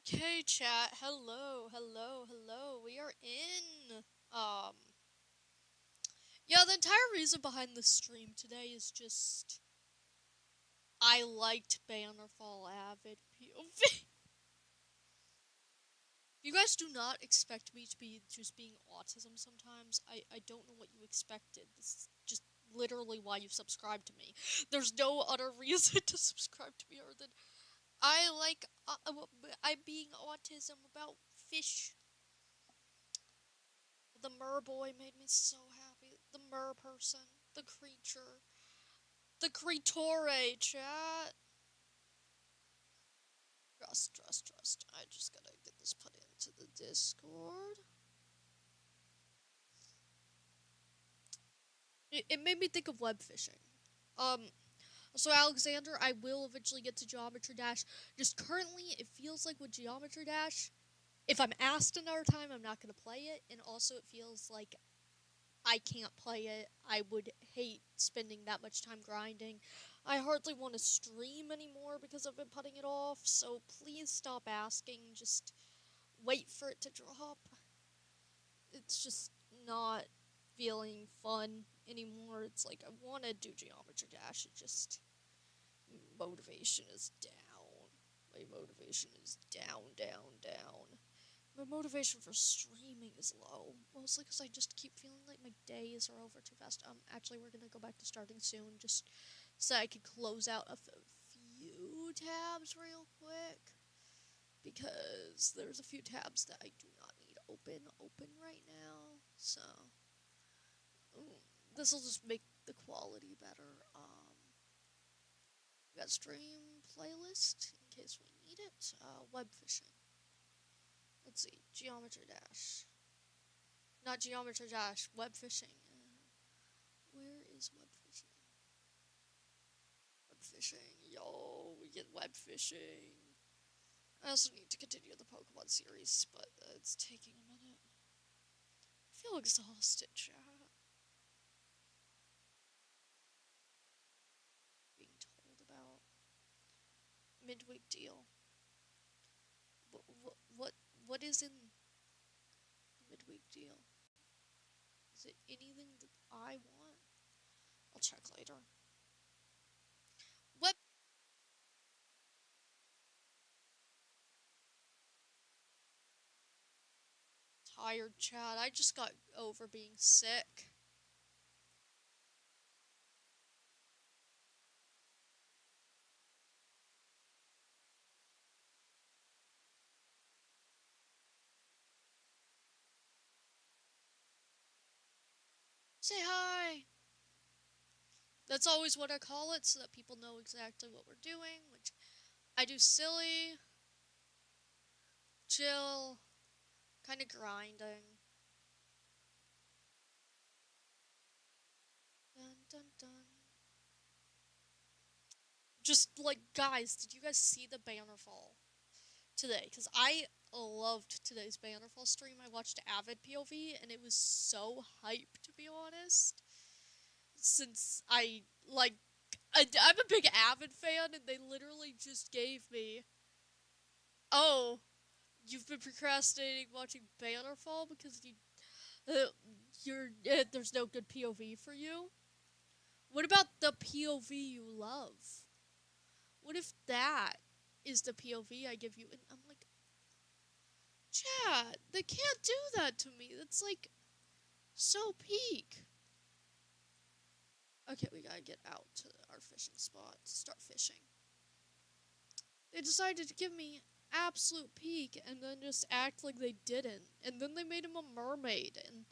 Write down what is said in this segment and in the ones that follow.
Okay, chat. Hello, hello, hello. We are in. Yeah, the entire reason behind the stream today is just I liked Bannerfall Avid POV. You guys do not expect me to be just being autism sometimes. I don't know what you expected. This is just literally why you subscribed to me. There's no other reason to subscribe to me other than I like I being autism about fish. The mer boy made me so happy. The mer person. The creature. The creatore, chat. Trust, trust, trust. I just gotta get this put into the Discord. It made me think of web fishing. Um, so Alexander, I will eventually get to Geometry Dash. Just currently, it feels like with Geometry Dash, if I'm asked another time, I'm not gonna play it, and also it feels like I can't play it. I would hate spending that much time grinding. I hardly want to stream anymore because I've been putting it off, so please stop asking. Just wait for it to drop. It's just not feeling fun anymore. It's like I want to do Geometry Dash. It just motivation is down. My motivation is down, down, down. My motivation for streaming is low, mostly because I just keep feeling like my days are over too fast. Actually, we're gonna go back to starting soon, just so I could close out a few tabs real quick, because there's a few tabs that I do not need open right now, so this will just make the quality better. We got stream playlist in case we need it. Web fishing. Let's see, Geometry Dash. Not Geometry Dash, web fishing. Where is web fishing? Web fishing, yo, we get web fishing. I also need to continue the Pokemon series, but it's taking a minute. I feel exhausted, chat. Being told about midweek deal. What is in the midweek deal? Is it anything that I want? I'll check later. Web tired, chat. I just got over being sick. Say hi! That's always what I call it so that people know exactly what we're doing, which I do silly, chill, kind of grinding. Dun dun dun. Just like, guys, did you guys see the Bannerfall today? Because I loved today's Bannerfall stream. I watched Avid POV and it was so hype, to be honest. Since I'm a big Avid fan and they literally just gave me, oh, you've been procrastinating watching Bannerfall because there's no good POV for you. What about the POV you love? What if that is the POV I give you? And I'm like, Chad, they can't do that to me. That's like so peak. Okay, we gotta get out to our fishing spot to start fishing. They decided to give me absolute peak and then just act like they didn't. And then they made him a mermaid and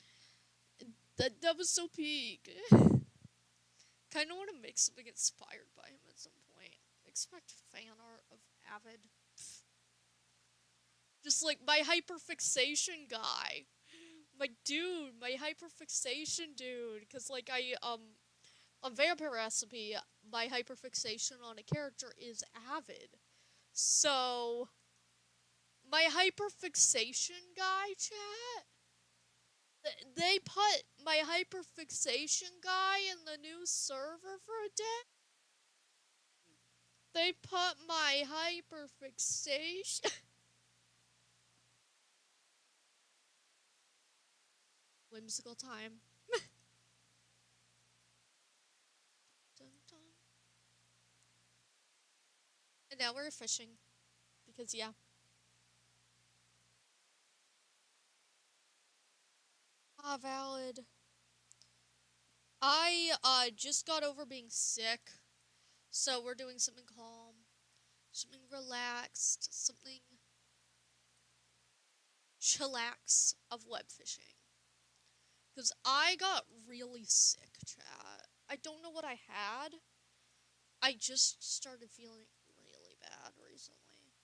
that was so peak. Kinda wanna make something inspired by him at some point. Expect fan art of Avid. Just like my hyperfixation guy. My dude, my hyperfixation dude. Cause like on Vampire Recipe, my hyperfixation on a character is Avid. So my hyperfixation guy, chat, they put my hyperfixation guy in the new server for a day. They put my hyperfixation Whimsical time. Dun, dun. And now we're fishing. Because, yeah. Ah, valid. I just got over being sick. So we're doing something calm. Something relaxed. Something chillax of web fishing. Because I got really sick, chat. I don't know what I had. I just started feeling really bad recently.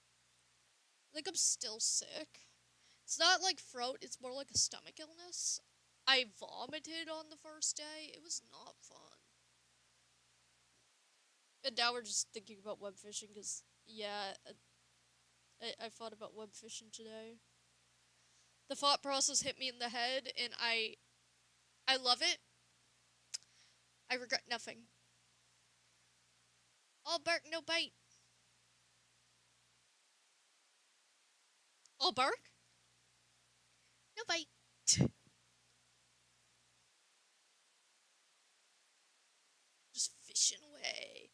I think I'm still sick. It's not like throat, it's more like a stomach illness. I vomited on the first day. It was not fun. And now we're just thinking about web fishing because, yeah, I thought about web fishing today. The thought process hit me in the head, and I love it. I regret nothing. All bark, no bite. All bark, no bite. Just fishing away.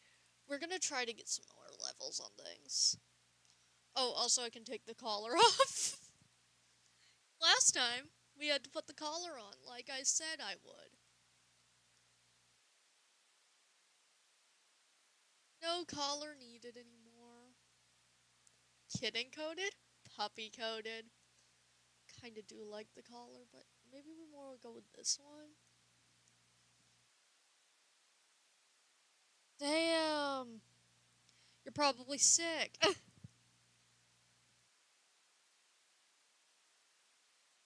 We're gonna try to get some more levels on things. Oh, also I can take the collar off. Last time, we had to put the collar on, like I said I would. No collar needed anymore. Kitten coated? Puppy coated. Kinda do like the collar, but maybe we more will go with this one. Damn! You're probably sick.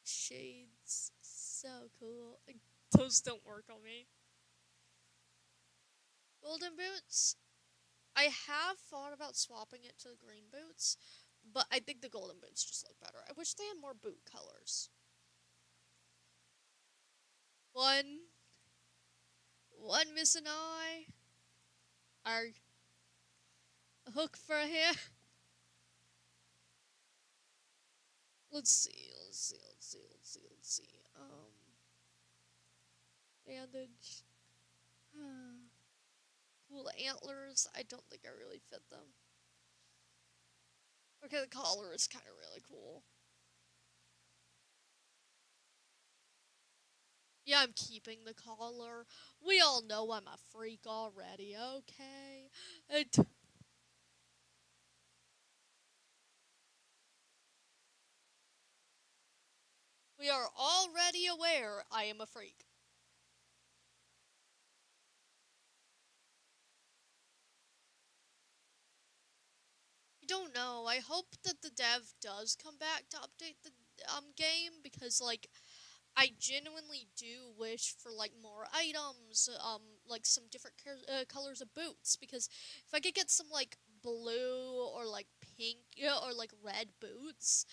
Shades. So cool. Those don't work on me. Golden boots? I have thought about swapping it to the green boots, but I think the golden boots just look better. I wish they had more boot colors. One missing eye. Arg. A hook for a hair. Let's see. Bandage. Cool antlers. I don't think I really fit them. Okay, the collar is kind of really cool. Yeah, I'm keeping the collar. We all know I'm a freak already, okay? We are already aware I am a freak. I don't know. I hope that the dev does come back to update the game because like I genuinely do wish for like more items, like some different colors of boots because if I could get some like blue or like pink or like red boots,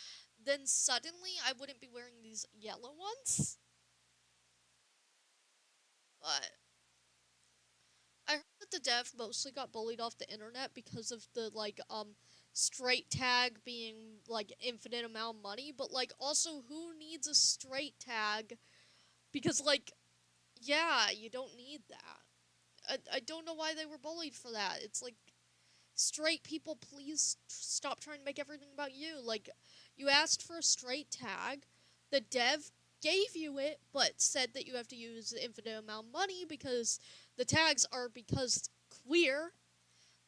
then suddenly I wouldn't be wearing these yellow ones. But I heard that the dev mostly got bullied off the internet because of the like straight tag being like infinite amount of money, but like also who needs a straight tag? Because like yeah, you don't need that. I don't know why they were bullied for that. It's like straight people, please stop trying to make everything about you. Like you asked for a straight tag, the dev gave you it, but said that you have to use the infinite amount of money because the tags are because queer.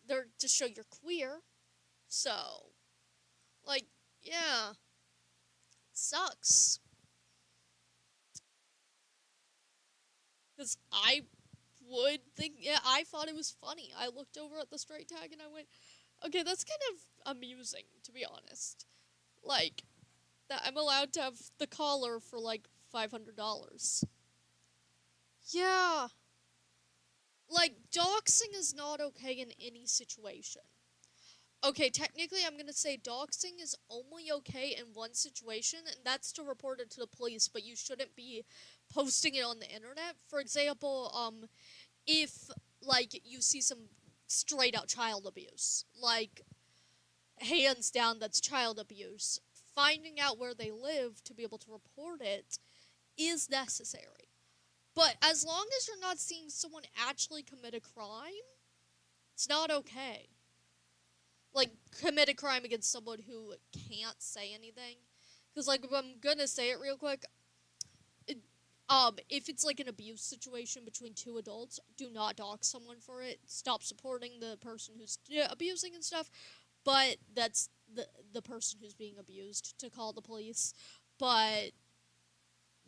They're to show you're queer. So, like, yeah, it sucks. Because I would think, yeah, I thought it was funny. I looked over at the straight tag and I went, okay, that's kind of amusing, to be honest. Like, that I'm allowed to have the collar for like $500. Yeah. Like, doxing is not okay in any situation. Okay, technically, I'm gonna say doxing is only okay in one situation, and that's to report it to the police, but you shouldn't be posting it on the internet. For example, if, like, you see some straight out child abuse, like, hands down, that's child abuse, finding out where they live to be able to report it is necessary. But as long as you're not seeing someone actually commit a crime, it's not okay. Like, commit a crime against someone who can't say anything. Because, like, if I'm gonna say it real quick, if it's like an abuse situation between two adults, do not dox someone for it. Stop supporting the person who's abusing and stuff. But that's the person who's being abused to call the police. But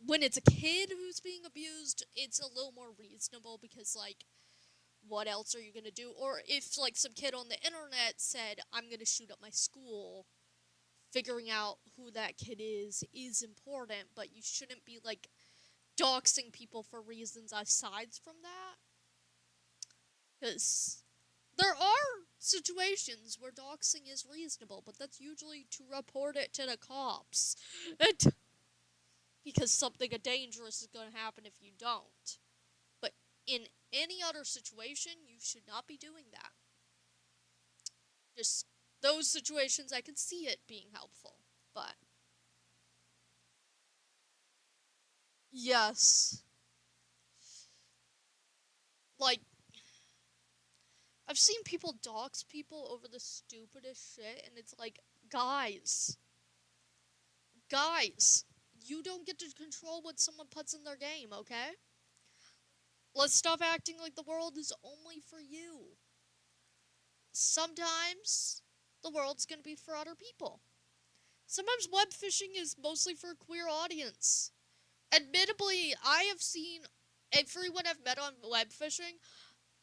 when it's a kid who's being abused, it's a little more reasonable because, like, what else are you gonna do? Or if, like, some kid on the internet said, I'm gonna shoot up my school, figuring out who that kid is important, but you shouldn't be, like, doxing people for reasons aside from that. Because there are situations where doxing is reasonable, but that's usually to report it to the cops. Because something dangerous is going to happen if you don't. But in any other situation, you should not be doing that. Just those situations, I can see it being helpful. But yes. Like, I've seen people dox people over the stupidest shit, and it's like, guys, you don't get to control what someone puts in their game, okay? Let's stop acting like the world is only for you. Sometimes the world's gonna be for other people. Sometimes web fishing is mostly for a queer audience. Admittedly, I have seen everyone I've met on web fishing,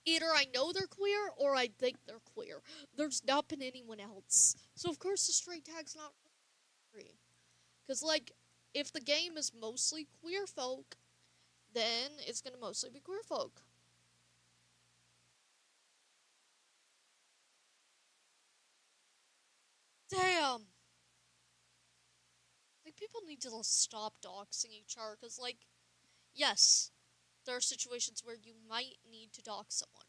either I know they're queer or I think they're queer. There's not been anyone else. So of course the straight tag's not free. Because, like, if the game is mostly queer folk, then it's gonna mostly be queer folk. Damn! Like, people need to stop doxing each other, because, like, yes, there are situations where you might need to dox someone.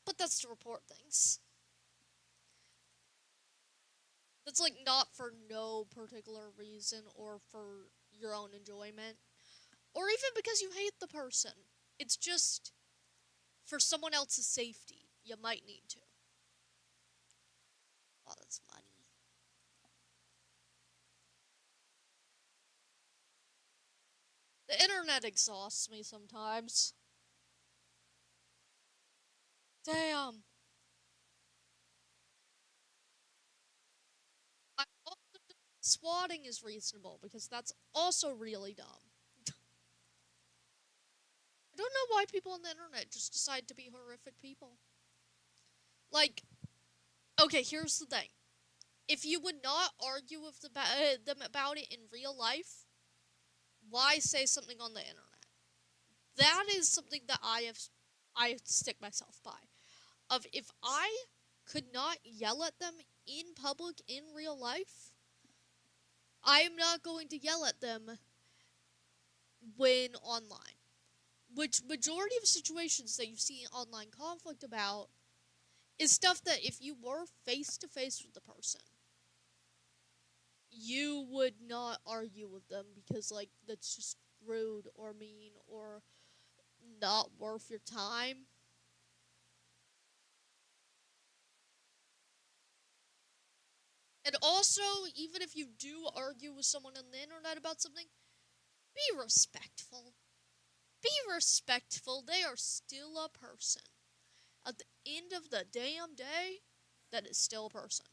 But that's to report things. That's, like, not for no particular reason or for your own enjoyment. Or even because you hate the person. It's just for someone else's safety. You might need to. Oh, that's money. The internet exhausts me sometimes. Damn. I also think swatting is reasonable because that's also really dumb. I don't know why people on the internet just decide to be horrific people. Like, okay, here's the thing. If you would not argue with them about it in real life, why say something on the internet? That is something that I stick myself by. Of if I could not yell at them in public in real life, I am not going to yell at them when online. Which majority of situations that you see online conflict about is stuff that if you were face to face with the person, you would not argue with them because, like, that's just rude or mean or not worth your time. And also, even if you do argue with someone on the internet about something, be respectful. Be respectful. They are still a person. At the end of the damn day, that is still a person.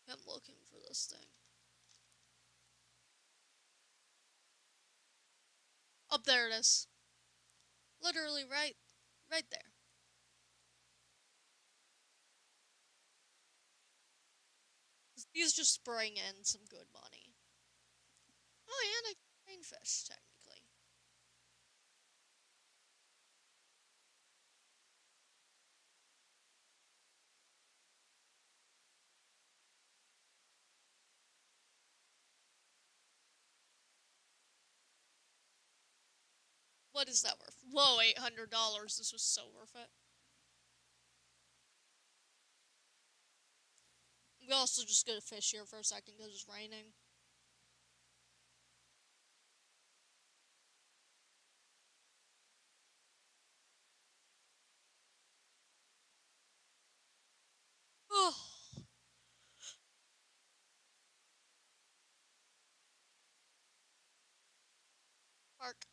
I'm looking for this thing. Up there it is. Literally right there. These just bring in some good money. Oh, and a rainfish, technically. What is that worth? Whoa, $800. This was so worth it. We also just go to fish here for a second because it's raining. Oh, park.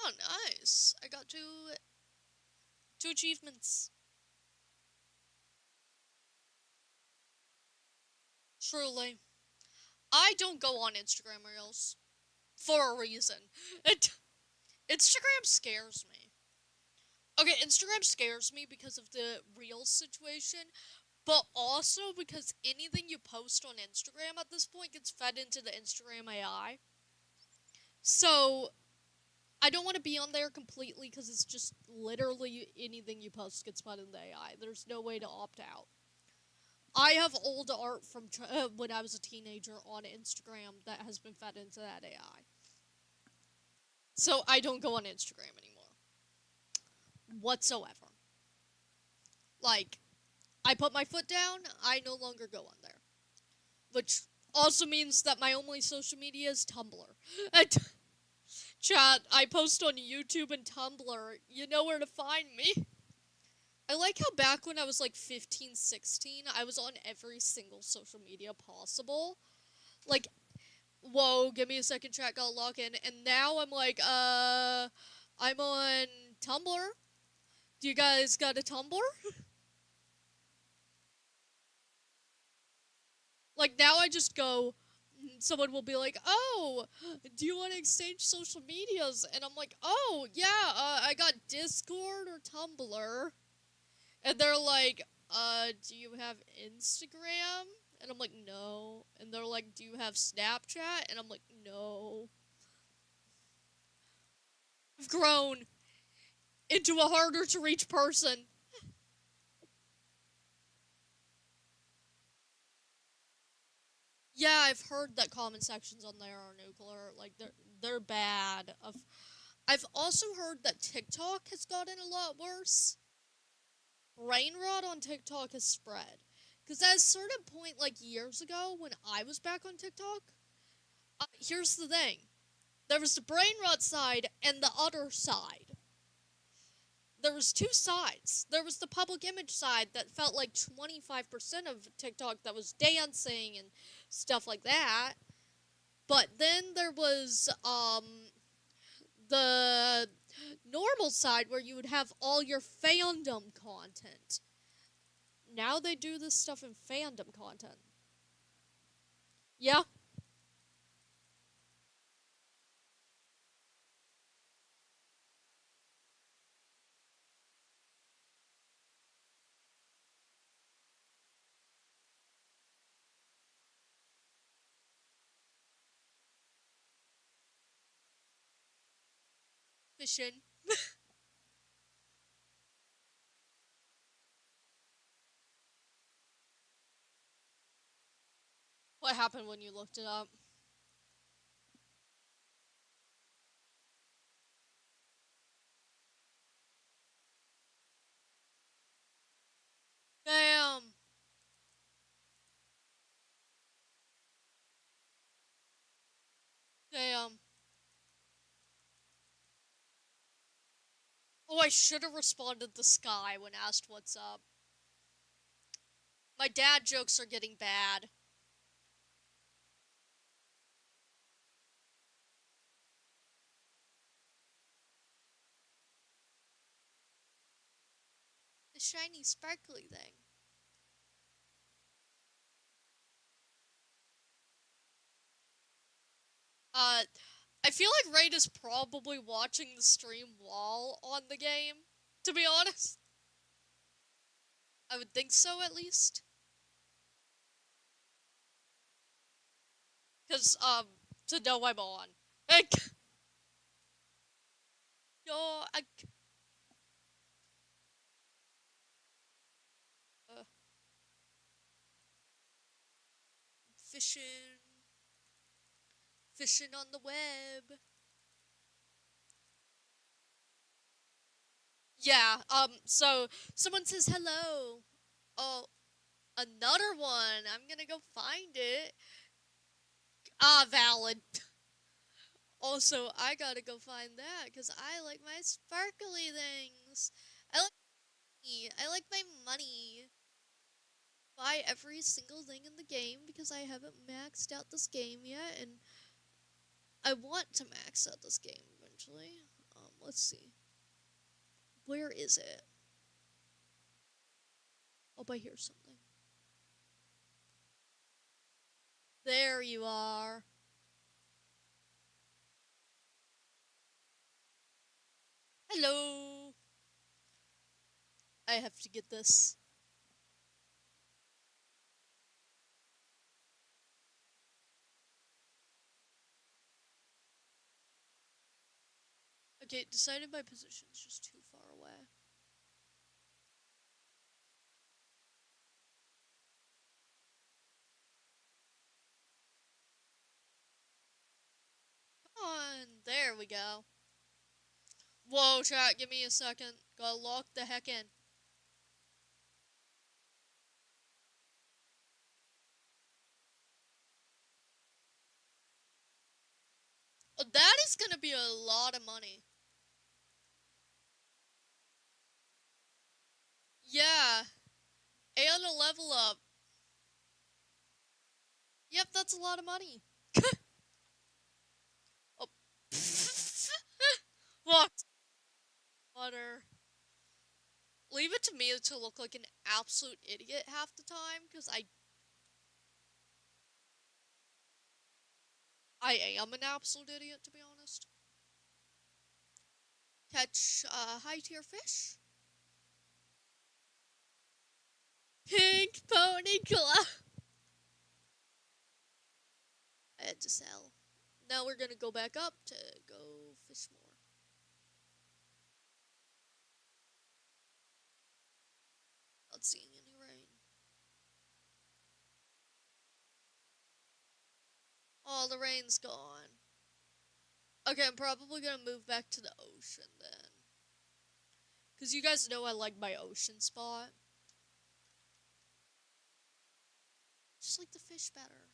Oh, nice. I got two achievements. Truly. I don't go on Instagram Reels for a reason. Instagram scares me. Okay, Instagram scares me because of the Reels situation, but also because anything you post on Instagram at this point gets fed into the Instagram AI. So, I don't want to be on there completely because it's just literally anything you post gets fed into AI. There's no way to opt out. I have old art from when I was a teenager on Instagram that has been fed into that AI. So I don't go on Instagram anymore. Whatsoever. Like, I put my foot down, I no longer go on there. Which also means that my only social media is Tumblr. Chat, I post on YouTube and Tumblr. You know where to find me. I like how back when I was like 15, 16, I was on every single social media possible. Like, whoa, give me a second, chat, gotta log in. And now I'm like, I'm on Tumblr. Do you guys got a Tumblr? Like, now I just go, someone will be like, oh, do you want to exchange social medias? And I'm like, oh, yeah, I got Discord or Tumblr. And they're like, do you have Instagram? And I'm like, no. And they're like, do you have Snapchat? And I'm like, no. I've grown into a harder to reach person. Yeah, I've heard that comment sections on there are nuclear. Like, they're bad. I've also heard that TikTok has gotten a lot worse. Brain rot on TikTok has spread. Because at a certain point, like years ago, when I was back on TikTok, here's the thing. There was the brain rot side and the other side. There was two sides. There was the public image side that felt like 25% of TikTok that was dancing and stuff like that. But then there was the normal side where you would have all your fandom content. Now they do this stuff in fandom content. Yeah. Fishing. What happened when you looked it up? Damn. Damn. Oh, I should have responded to Sky when asked what's up. My dad jokes are getting bad. The shiny, sparkly thing. Uh, I feel like Raid is probably watching the stream while on the game, to be honest. I would think so, at least. Cause to know I'm on. Like, yo, uh, fishing, fishing on the web. Yeah. So someone says hello. Oh, another one. I'm gonna go find it. Ah, valid. Also, I gotta go find that because I like my sparkly things. I like money. I like my money. Buy every single thing in the game because I haven't maxed out this game yet, and I want to max out this game eventually. Let's see. Where is it? Oh, I hear something. There you are. Hello. I have to get this. Okay, decided my position's just too far away. Come on. There we go. Whoa, chat, give me a second. Gotta lock the heck in. Oh, that is gonna be a lot of money. Yeah. And a level up. Yep, that's a lot of money. Oh. Locked. Water. Leave it to me to look like an absolute idiot half the time, because I am an absolute idiot, to be honest. Catch high tier fish. Pink pony club. I had to sell. Now we're gonna go back up to go fish more. Not seeing any rain. Oh, the rain's gone. Okay, I'm probably gonna move back to the ocean then. Because you guys know I like my ocean spot. Just like the fish better.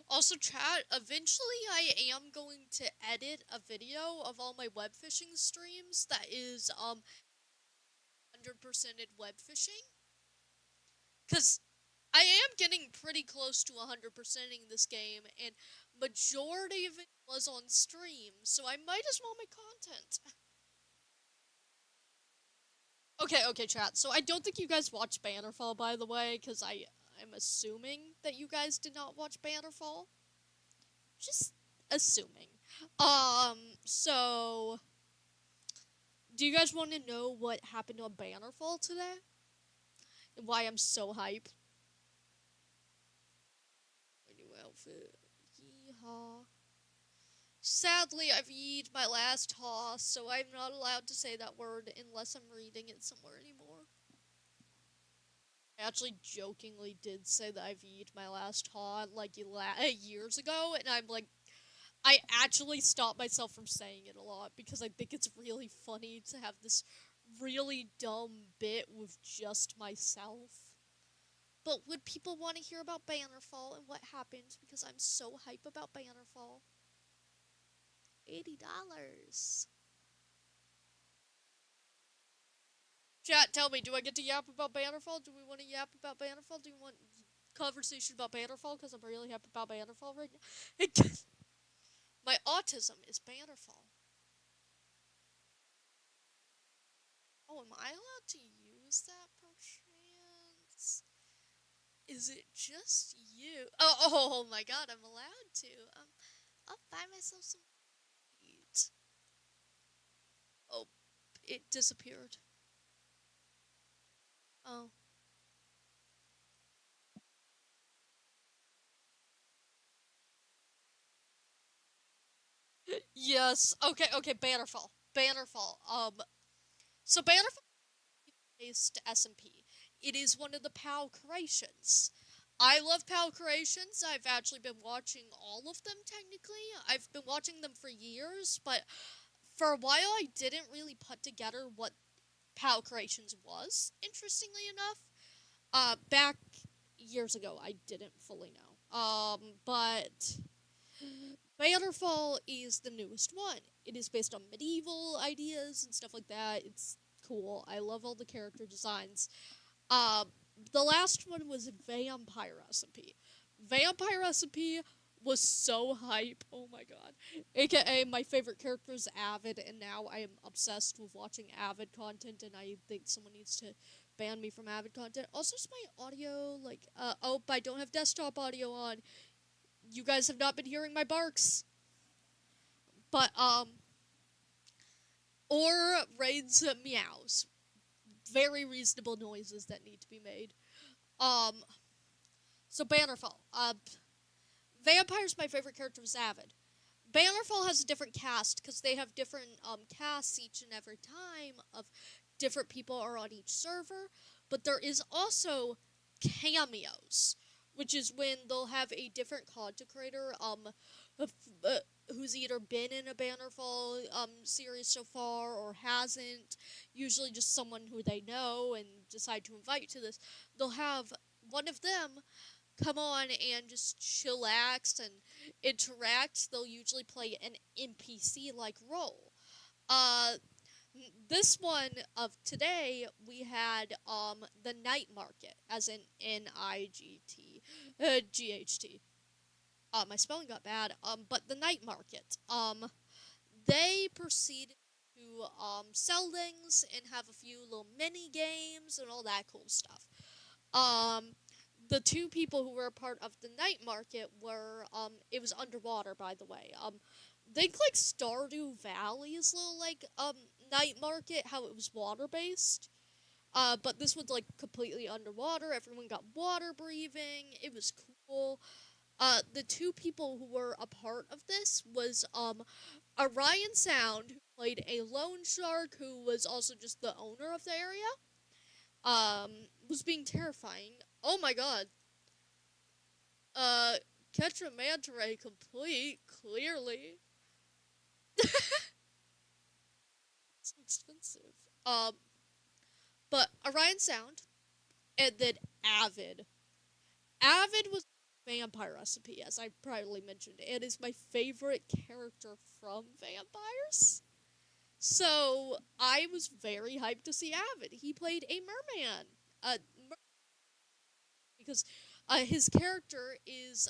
Also, chat, eventually I am going to edit a video of all my web fishing streams that is 100%ed web fishing. Because I am getting pretty close to 100%ing this game, and majority of it was on stream, so I might as well make content. Okay, chat. So I don't think you guys watched Bannerfall, by the way, because I'm assuming that you guys did not watch Bannerfall. Just assuming. So do you guys want to know what happened on Bannerfall today? And why I'm so hyped? My new outfit. Yeehaw. Sadly, I've eaten my last haw, so I'm not allowed to say that word unless I'm reading it somewhere anymore. I actually jokingly did say that I've eaten my last haw like years ago, and I'm like, I actually stop myself from saying it a lot because I think it's really funny to have this really dumb bit with just myself. But would people want to hear about Bannerfall and what happened? Because I'm so hype about Bannerfall. $80. Chat, tell me, do I get to yap about Bannerfall? Do we want to yap about Bannerfall? Do you want conversation about Bannerfall? Because I'm really happy about Bannerfall right now. My autism is Bannerfall. Oh, am I allowed to use that perchance? Is it just you? Oh my god, I'm allowed to. I'll buy myself some meat. it disappeared. Oh. Yes. Okay. Okay. Bannerfall. Bannerfall. So Bannerfall based SMP. It is one of the PAL creations. I love PAL creations. I've actually been watching all of them technically. I've been watching them for years, but for a while I didn't really put together what PAL creations was, interestingly enough. Back years ago I didn't fully know. But Bannerfall is the newest one. It is based on medieval ideas and stuff like that. It's cool. I love all the character designs. Um, the last one was Vampire Recipe. Vampire Recipe was so hype. Oh my god. AKA, my favorite character is Avid, and now I am obsessed with watching Avid content, and I think someone needs to ban me from Avid content. Also, is my audio like, oh, I don't have desktop audio on. You guys have not been hearing my barks. But, or Raid's meows. Very reasonable noises that need to be made. Um, so Bannerfall. Vampire's my favorite character was Avid. Bannerfall has a different cast because they have different casts each and every time of different people are on each server. But there is also cameos, which is when they'll have a different content creator who's either been in a Bannerfall series so far or hasn't. Usually just someone who they know and decide to invite to this. They'll have one of them come on and just chillax and interact. They'll usually play an NPC like role. Uh, this one of today we had the night market, as in NIGT, GHT. My spelling got bad. But the night market. They proceeded to sell things and have a few little mini games and all that cool stuff. Um, the two people who were a part of the night market were it was underwater, by the way. Think like Stardew Valley's little like night market, how it was water based. But this was like completely underwater. Everyone got water breathing. It was cool. The two people who were a part of this was Orion Sound, who played a loan shark, who was also just the owner of the area. Was being terrifying. Oh my god. Catch a manta ray complete, clearly. It's expensive. But Orion Sound, and then Avid. Avid was Vampire Recipe, as I probably mentioned. It is my favorite character from Vampires. So I was very hyped to see Avid. He played a merman. Because his character is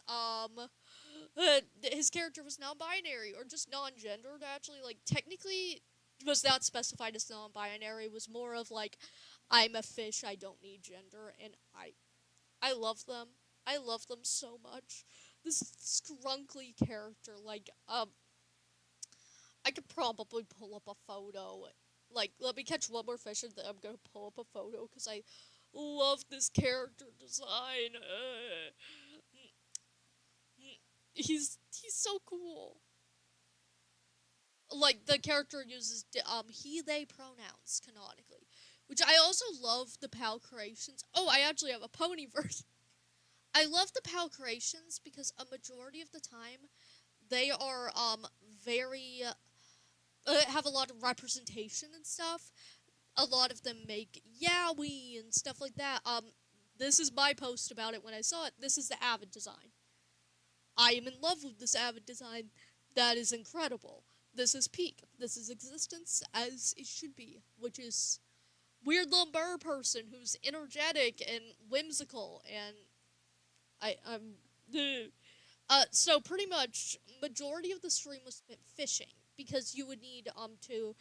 his character was non-binary or just non-gendered. Actually, like technically was not specified as non-binary. It was more of like, I'm a fish. I don't need gender, and I love them. I love them so much. This scrunkly character, like I could probably pull up a photo. Like, let me catch one more fish and then I'm gonna pull up a photo because I love this character design. He's so cool. Like the character uses he they pronouns canonically, which I also love the PAL creations. Oh, I actually have a pony version. I love the PAL creations because a majority of the time they are very have a lot of representation and stuff. A lot of them make yaoi and stuff like that. This is my post about it when I saw it. This is the Avid design. I am in love with this Avid design. That is incredible. This is peak. This is existence as it should be, which is weird little bird person who's energetic and whimsical, and I'm. So pretty much, majority of the stream was spent fishing because you would need to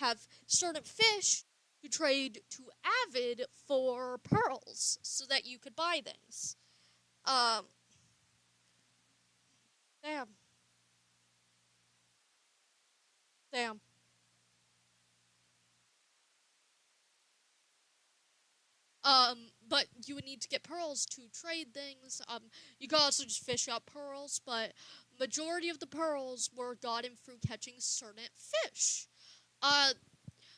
have certain fish to trade to Avid for pearls so that you could buy things. Um, damn, damn. But you would need to get pearls to trade things. You could also just fish out pearls, but majority of the pearls were gotten through catching certain fish. Uh,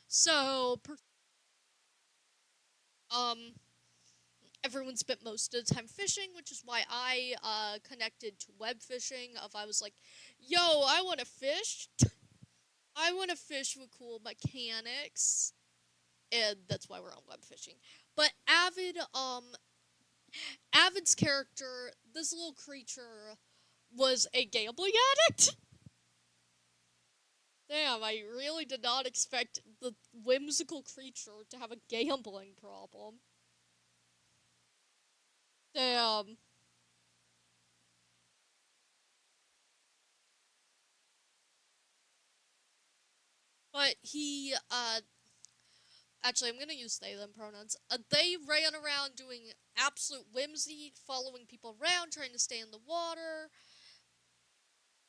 so um, everyone spent most of the time fishing, which is why I connected to web fishing. I was like, yo, I want to fish. I want to fish with cool mechanics, and that's why we're on web fishing. But Avid's character, this little creature, was a gambling addict. Damn, I really did not expect the whimsical creature to have a gambling problem. Damn. But actually, I'm gonna use they, them pronouns. They ran around doing absolute whimsy, following people around, trying to stay in the water.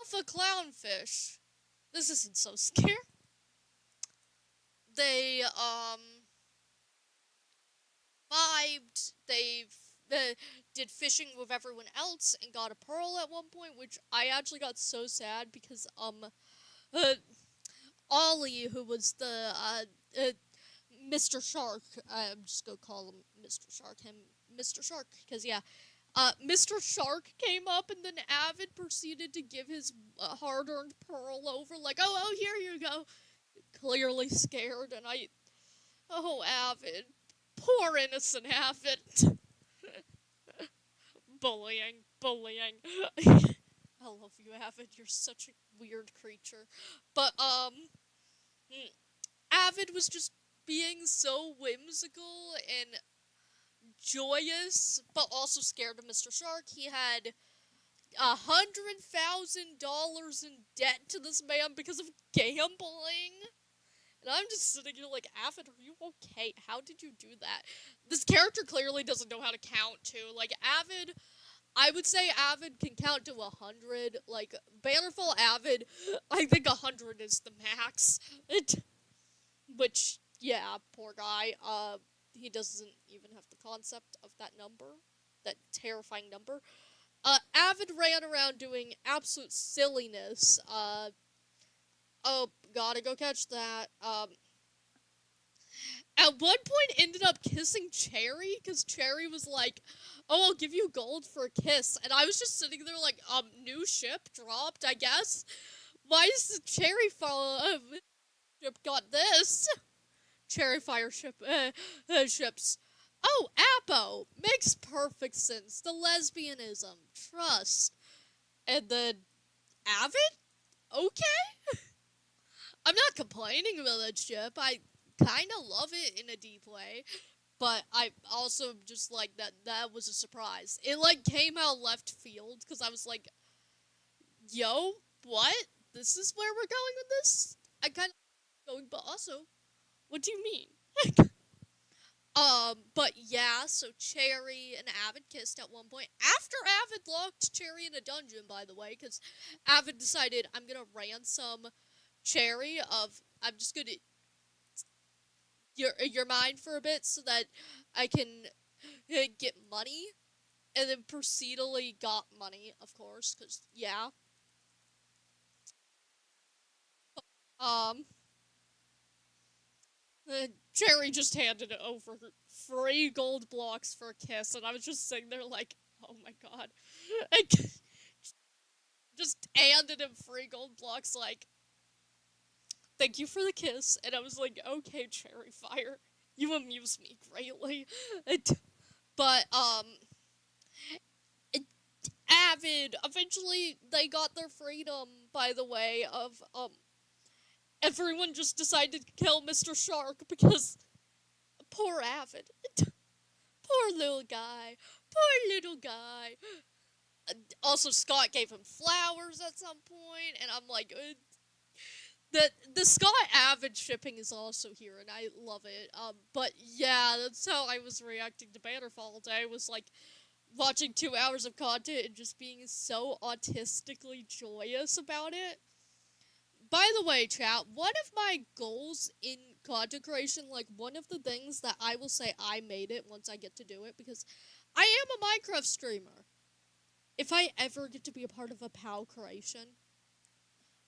Off a clownfish. This isn't so scary. They, vibed. They did fishing with everyone else and got a pearl at one point, which I actually got so sad because, uh, Ollie, who was the, Mr. Shark, I'm just gonna call him Mr. Shark, Mr. Shark, because, yeah, Mr. Shark came up and then Avid proceeded to give his hard-earned pearl over, like, oh, here you go. Clearly scared, and oh, Avid. Poor innocent Avid. Bullying. I love you, Avid. You're such a weird creature. But, Avid was just being so whimsical and joyous, but also scared of Mr. Shark. He had $100,000 in debt to this man because of gambling. And I'm just sitting here like, Avid, are you okay? How did you do that? This character clearly doesn't know how to count, too. Like, Avid, I would say Avid can count to 100. Like, Bannerfall Avid, I think 100 is the max. Which, yeah, poor guy. He doesn't even have the concept of that number. That terrifying number. Avid ran around doing absolute silliness. Oh, gotta go catch that. At one point ended up kissing Cherry, because Cherry was like, oh, I'll give you gold for a kiss. And I was just sitting there like, new ship dropped, I guess. Why is the Cherry ship got this? Cherry Fire ship, ships. Oh, Appo! Makes perfect sense. The lesbianism. Trust. And then, Avid? Okay. I'm not complaining about that ship. I kind of love it in a deep way. But I also just like that was a surprise. It like came out left field because I was like, yo, what? This is where we're going with this? I kind of going, but also, what do you mean? But yeah, so Cherry and Avid kissed at one point. After Avid locked Cherry in a dungeon, by the way, because Avid decided, I'm gonna ransom Cherry I'm just gonna your mind for a bit so that I can get money, and then proceedily got money, of course, because yeah. Um, Cherry just handed over free gold blocks for a kiss, and I was just sitting there like, oh my god. I just handed him free gold blocks like, thank you for the kiss, and I was like, okay, Cherry Fire, you amuse me greatly. But, Avid, eventually they got their freedom, by the way, of, everyone just decided to kill Mr. Shark because poor Avid. Poor little guy. Poor little guy. Also, Scott gave him flowers at some point, and I'm like, the Scott Avid shipping is also here, and I love it. But yeah, that's how I was reacting to Bannerfall all day, was like, watching 2 hours of content and just being so autistically joyous about it. By the way, chat, one of my goals in content creation, like one of the things that I will say I made it once I get to do it, because I am a Minecraft streamer. If I ever get to be a part of a POW creation,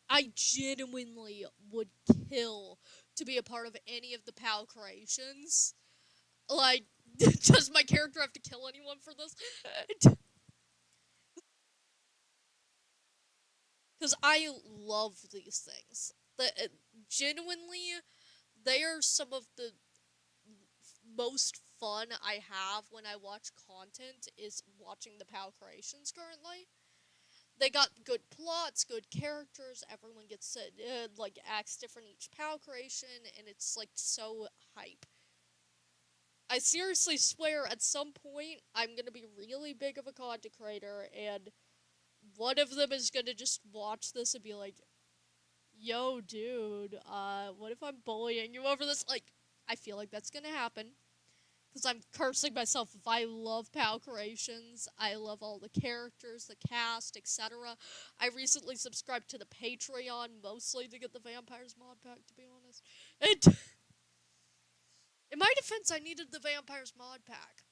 I genuinely would kill to be a part of any of the POW creations. Like, does my character have to kill anyone for this? Because I love these things. Genuinely, they are some of the most fun I have when I watch content is watching the POW creations currently. They got good plots, good characters. Everyone gets like acts different each POW creation, and it's like so hype. I seriously swear, at some point, I'm gonna be really big of a content creator, and one of them is gonna just watch this and be like, "Yo, dude, what if I'm bullying you over this?" Like, I feel like that's gonna happen. Because I'm cursing myself if I love POW creations. I love all the characters, the cast, etc. I recently subscribed to the Patreon, mostly to get the Vampires mod pack, to be honest. In my defense, I needed the Vampires mod pack.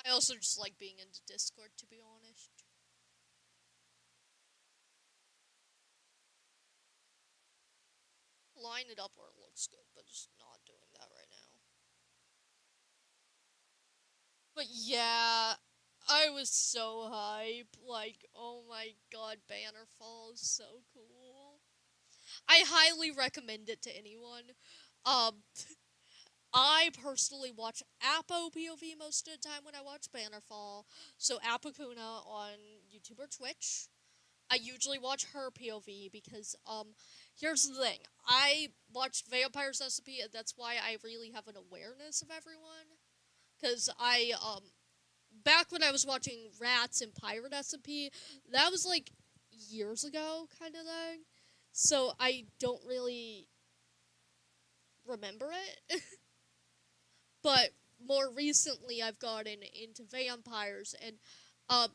I also just like being into Discord, to be honest. Line it up where it looks good, but just not doing that right now. But yeah, I was so hype. Like, oh my god, Bannerfall is so cool. I highly recommend it to anyone. Um, I personally watch Apo POV most of the time when I watch Bannerfall. So Apokuna on YouTube or Twitch. I usually watch her POV because here's the thing. I watched Vampire's Recipe, and that's why I really have an awareness of everyone. Cause back when I was watching Rats and Pirate Recipe, that was like years ago kind of thing. So I don't really remember it. But more recently, I've gotten into vampires, and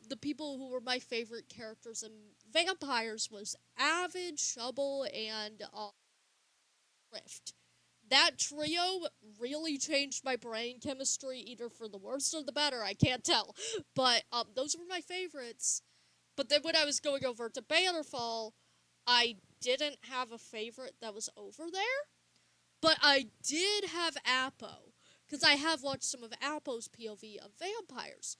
the people who were my favorite characters in vampires was Avid, Shovel, and Rift. That trio really changed my brain chemistry, either for the worse or the better. I can't tell, but those were my favorites. But then when I was going over to Bannerfall, I didn't have a favorite that was over there. But I did have Apo, because I have watched some of Apo's POV of vampires.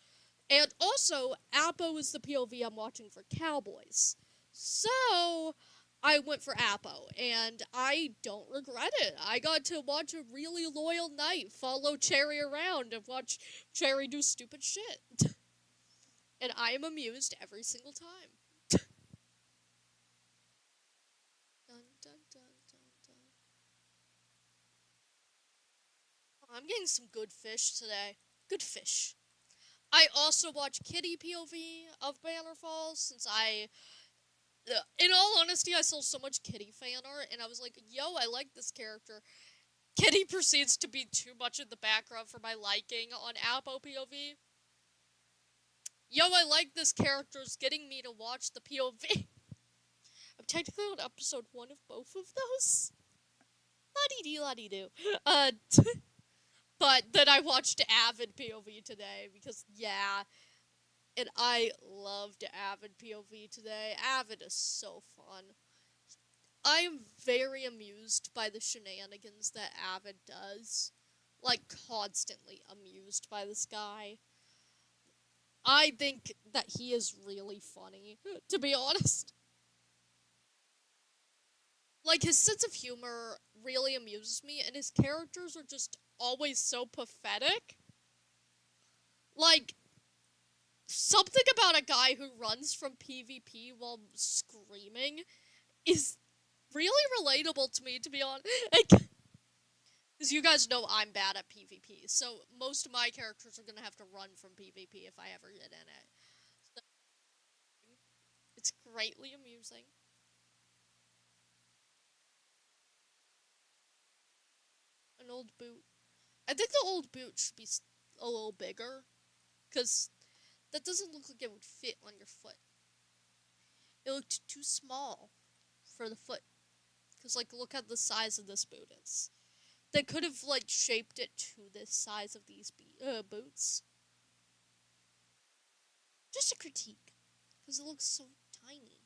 And also, Apo is the POV I'm watching for Cowboys. So, I went for Apo, and I don't regret it. I got to watch a really loyal knight follow Cherry around and watch Cherry do stupid shit. And I am amused every single time. Dun, dun, dun, dun, dun. I'm getting some good fish today. Good fish. I also watch Kitty POV of Bannerfall since in all honesty, I saw so much Kitty fan art and I was like, yo, I like this character. Kitty proceeds to be too much in the background for my liking on Apo POV. Yo, I like this character is getting me to watch the POV. I'm technically on episode 1 of both of those. La-dee-dee, la-dee-doo. But then I watched Avid POV today because, yeah, and I loved Avid POV today. Avid is so fun. I am very amused by the shenanigans that Avid does. Like, constantly amused by this guy. I think that he is really funny, to be honest. Like, his sense of humor really amuses me, and his characters are just always so pathetic. Like, something about a guy who runs from PvP while screaming is really relatable to me, to be honest. Because you guys know I'm bad at PvP, so most of my characters are going to have to run from PvP if I ever get in it. So, it's greatly amusing. An old boot. I think the old boot should be a little bigger. because that doesn't look like it would fit on your foot. It looked too small for the foot. Because, like, look at the size of this boot is. They could have, like, shaped it to the size of these boots. Just a critique. Because it looks so tiny.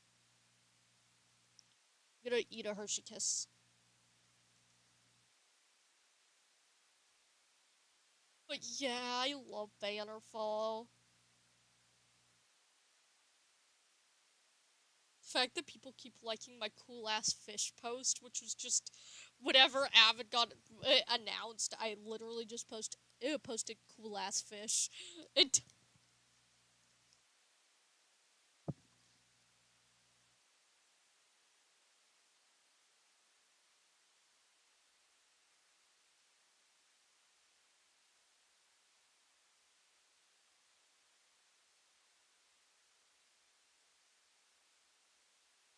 I'm gonna eat a Hershey Kiss. But yeah, I love Bannerfall. The fact that people keep liking my cool ass fish post, which was just whenever Avid got announced, I literally just posted cool ass fish. It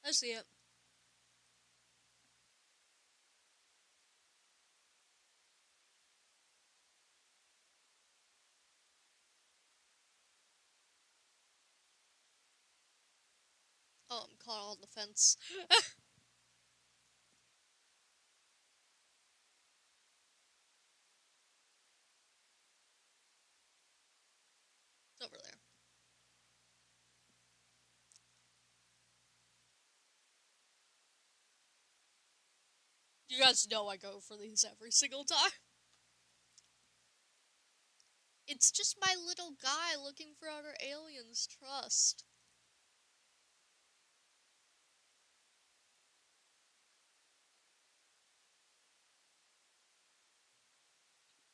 I see it. Oh, I'm caught on the fence. It's over there. You guys know I go for these every single time. It's just my little guy looking for other aliens. Trust.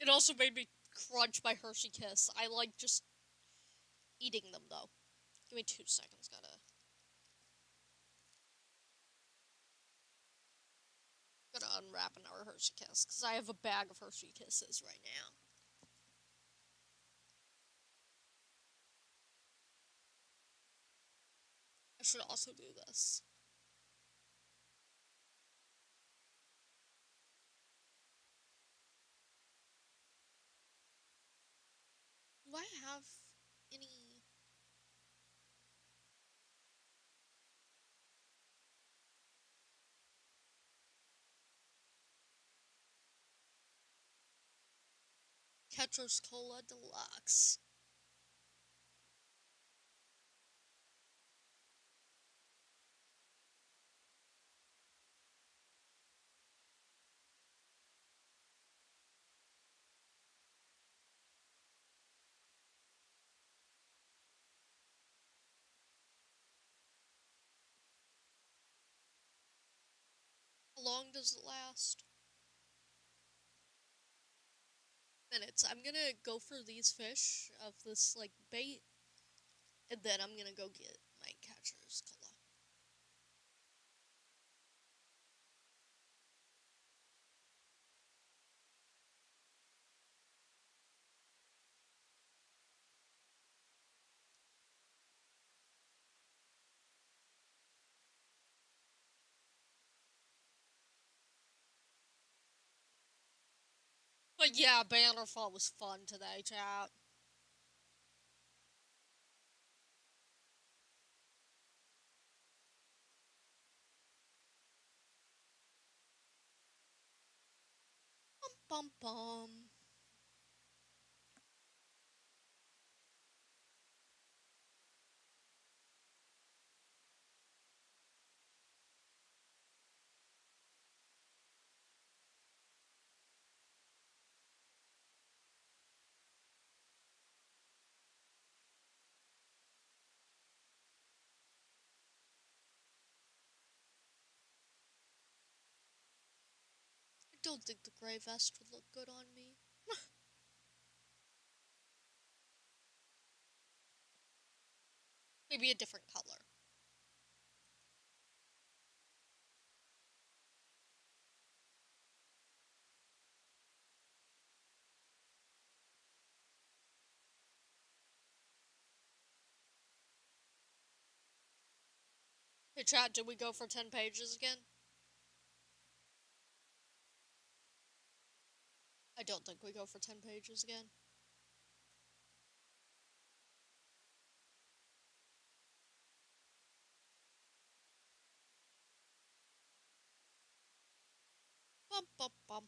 It also made me crunch my Hershey Kiss. I like just eating them though. Give me 2 seconds. Gotta unwrap another Hershey Kiss because I have a bag of Hershey Kisses right now. I should also do this. Do I have any? Ketros Cola Deluxe. How long does it last? Minutes. I'm gonna go for these fish of this like bait, and then I'm gonna go get my catcher's cola. But yeah, Bannerfall was fun today, chat. Bum bum bum. I don't think the gray vest would look good on me. Maybe a different color. Hey chat, did we go for 10 pages again? I don't think we go for 10 pages again. Bum, bum, bum.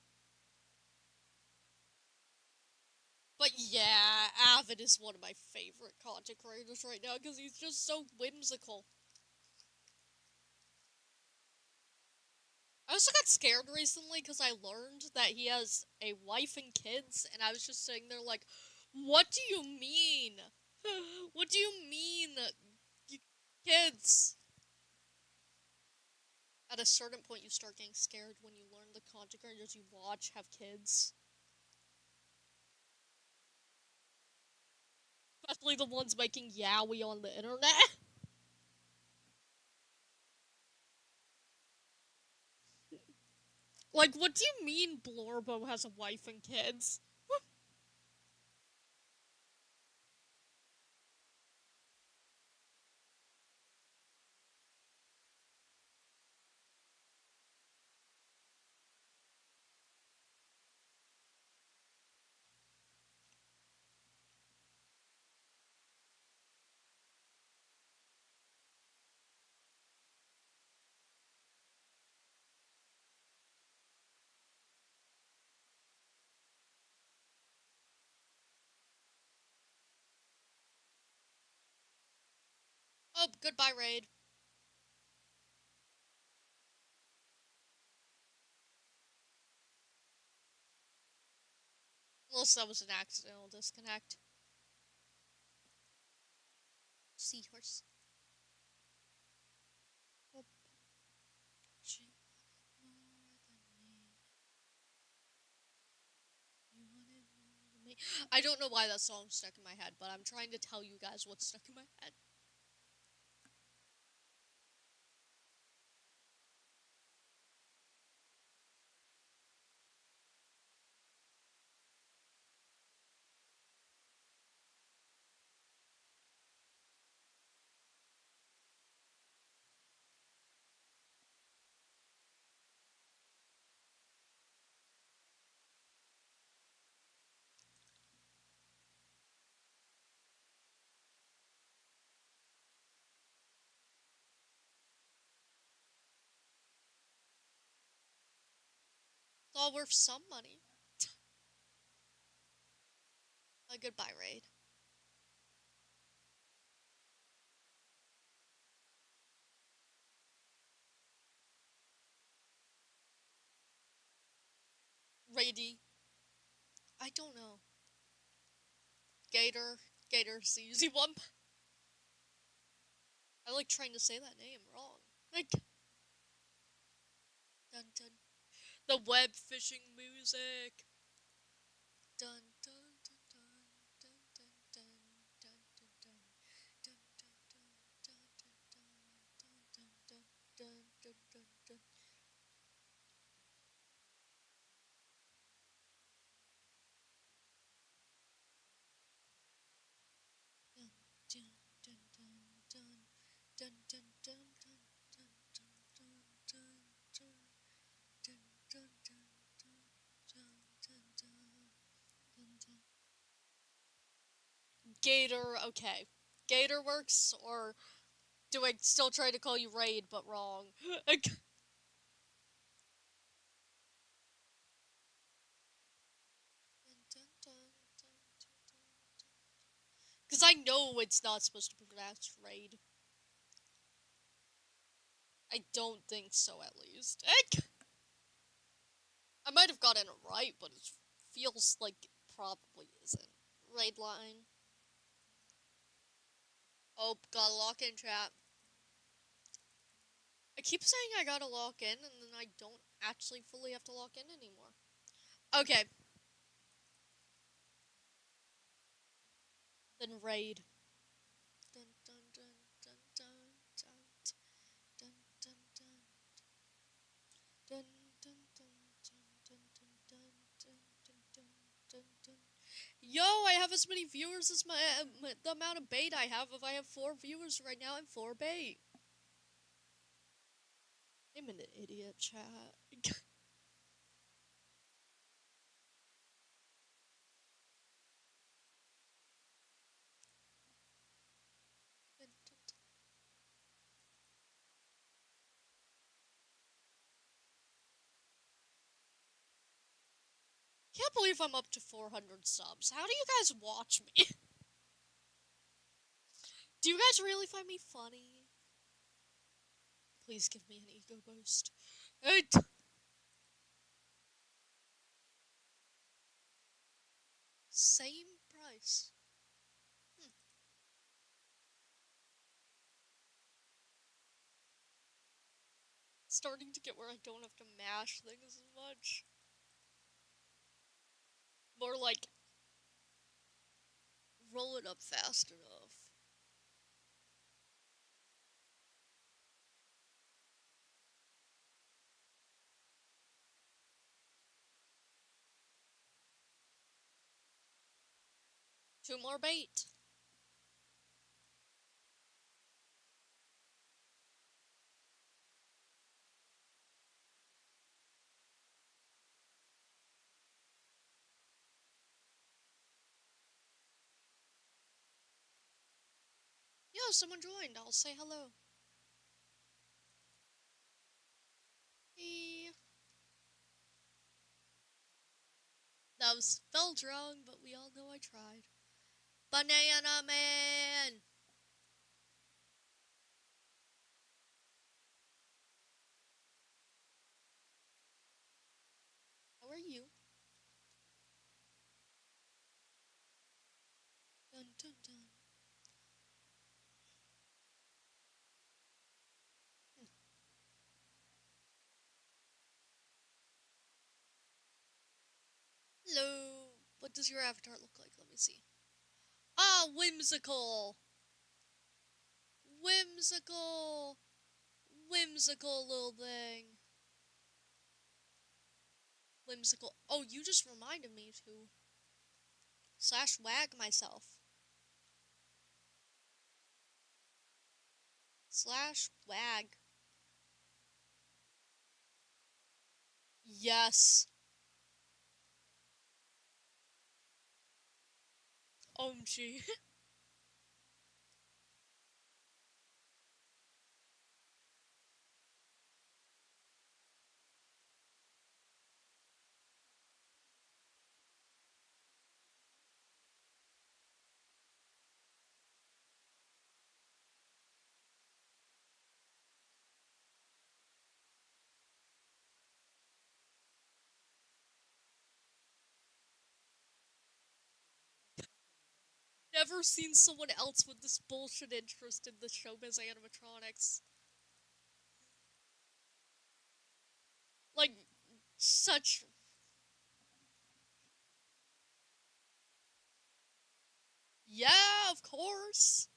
But yeah, Avid is one of my favorite content creators right now because he's just so whimsical. I also got scared recently because I learned that he has a wife and kids, and I was just sitting there like, what do you mean? What do you mean, kids? At a certain point, you start getting scared when you learn the content creators you watch have kids. Especially the ones making yaoi on the internet. Like, what do you mean Blorbo has a wife and kids? Oh, goodbye, Raid. Unless that was an accidental disconnect. Seahorse. Oh, she wanted more than me. You wanted more than me. I don't know why that song's stuck in my head, but I'm trying to tell you guys what's stuck in my head. It's all worth some money. Goodbye, Raid. Raidy. I don't know. Gator. Gator's the easy one. I like trying to say that name wrong. Like, dun dun. The web fishing music. Dun dun dun dun dun dun dun dun dun dun dun dun dun dun dun dun dun dun dun. Gator, okay. Gator works, or do I still try to call you Raid, but wrong? Because I know it's not supposed to be pronounced Raid. I don't think so, at least. I might have gotten it right, but it feels like it probably isn't. Raid line. Oh, gotta lock in, chat. I keep saying I gotta lock in, and then I don't actually fully have to lock in anymore. Okay. Then raid. Dun dun dun dun dun dun dun dun dun dun dun dun dun dun dun dun dun dun dun. Yo, I have as many viewers as the amount of bait I have. If I have 4 viewers right now, I'm 4 bait. I'm an idiot, chat. Can't believe I'm up to 400 subs. How do you guys watch me? Do you guys really find me funny? Please give me an ego boost. Same price. Starting to get where I don't have to mash things as much. More like roll it up fast enough. Two more bait. Yeah, someone joined. I'll say hello. Hey. That was spelled wrong, but we all know I tried. Banana Man! How are you? Dun dun dun. Hello. What does your avatar look like? Let me see. Ah, whimsical. Whimsical. Whimsical little thing. Whimsical. Oh, you just reminded me to slash wag myself. Slash wag. Yes. OMG. Never seen someone else with this bullshit interest in the showbiz animatronics. Like, such. Yeah, of course.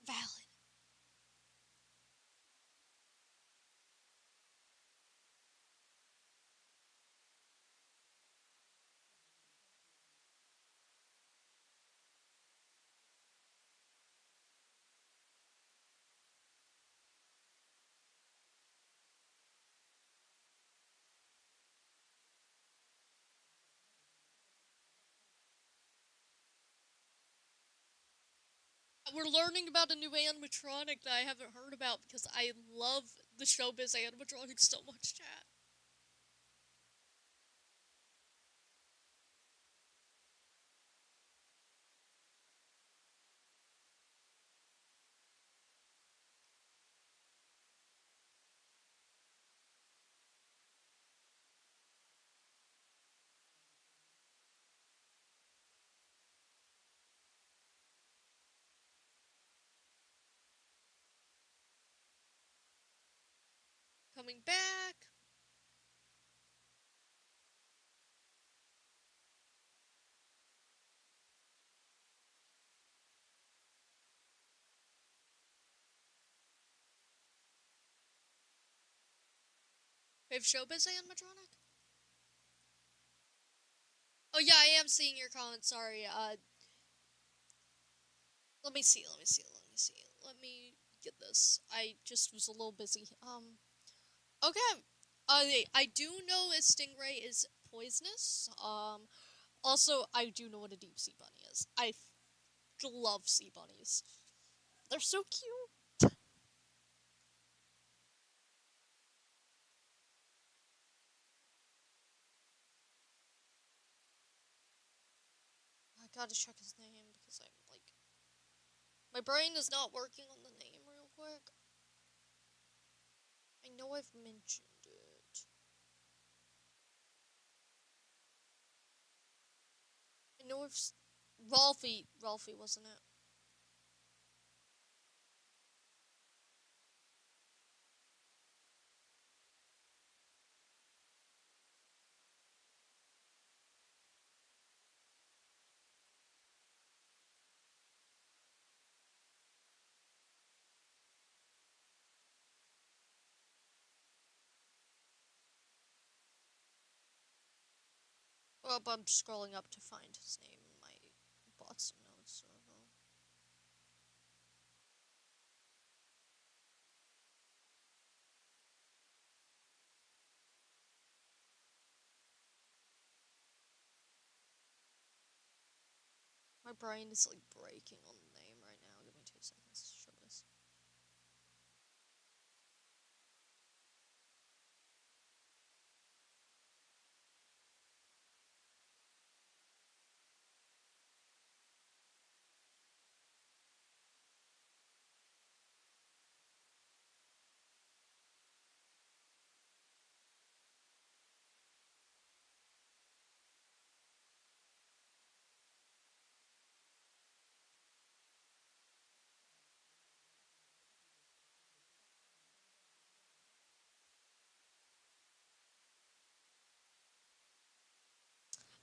Valid. We're learning about a new animatronic that I haven't heard about because I love the showbiz animatronics so much, chat. Coming back. We have Showbiz animatronic. Oh yeah, I am seeing your comments. Sorry. Let me see. Let me see. Let me see. Let me get this. I just was a little busy. Okay. I do know a stingray is poisonous. Also, I do know what a deep sea bunny is. I love sea bunnies. They're so cute. I gotta check his name because I'm like, my brain is not working on the name real quick. I know I've mentioned it. I know I've Ralphie. Ralphie, wasn't it? Well, I'm scrolling up to find his name in my bots and notes server. My brain is like breaking on the name right now. Give me 2 seconds to show this.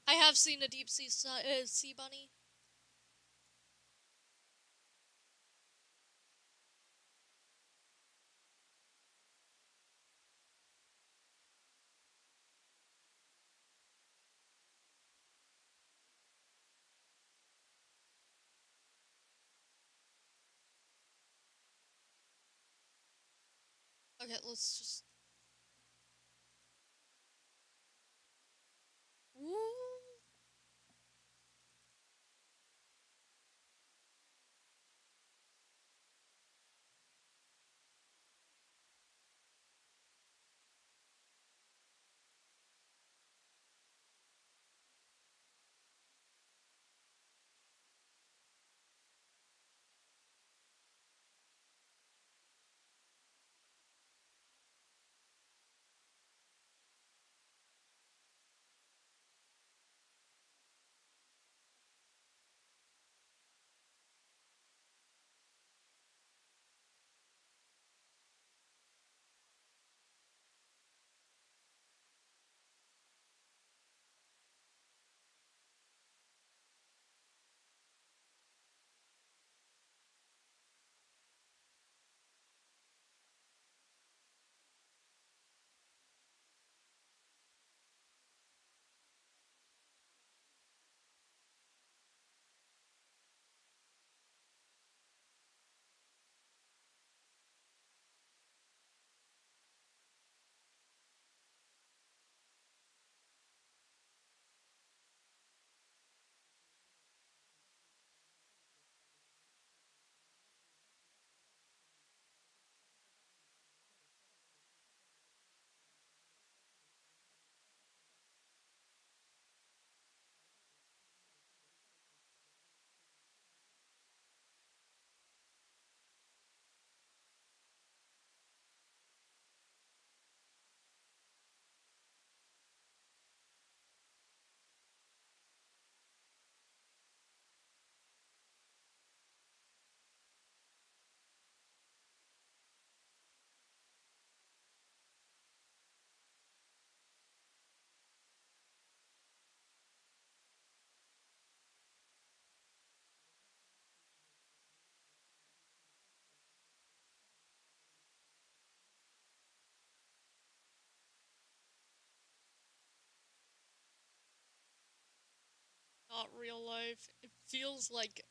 I have seen a deep sea bunny. Okay, let's just. Woo! not real life. It feels like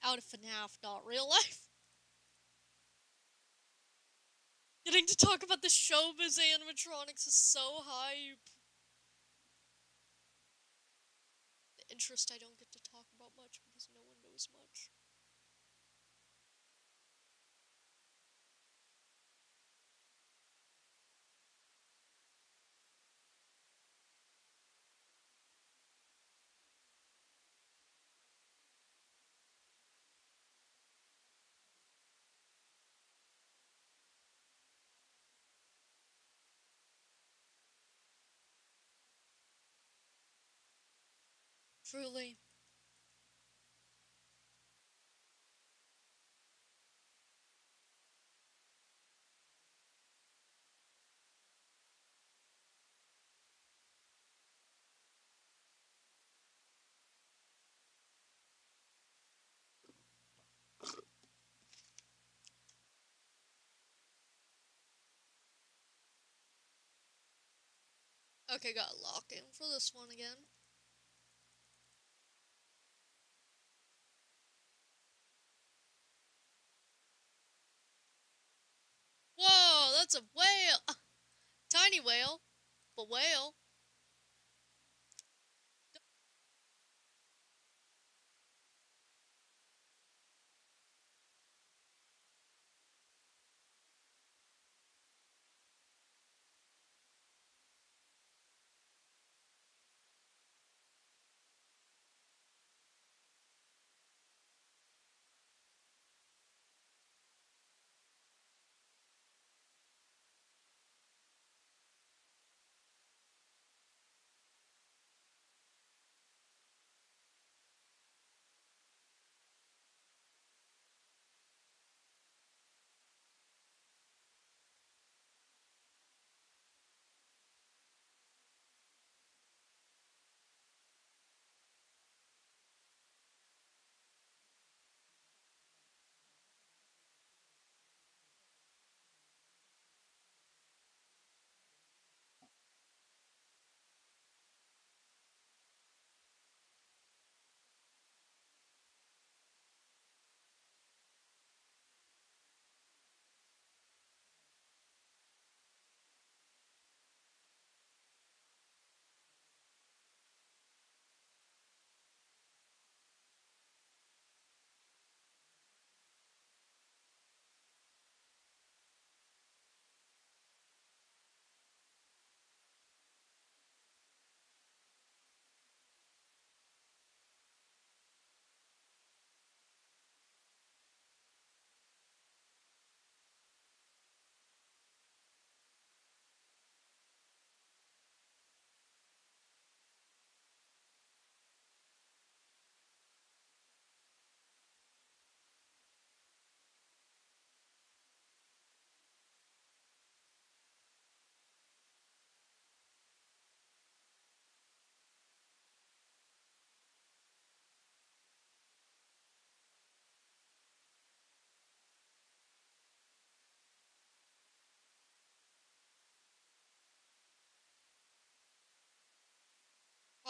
out of FNAF, not real life. Getting to talk about the Showbiz animatronics is so hype. The interest I don't get to talk about much because no one knows much. Truly. Okay, got lock in for this one again. Whoa, that's a whale! Tiny whale, but whale.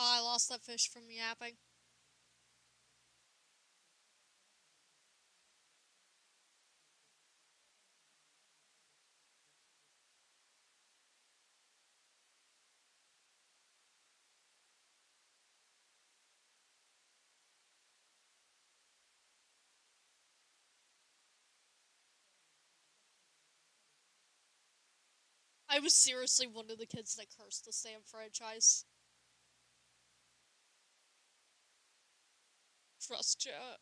Oh, I lost that fish from yapping. I was seriously one of the kids that cursed the Sam franchise. Trust chat.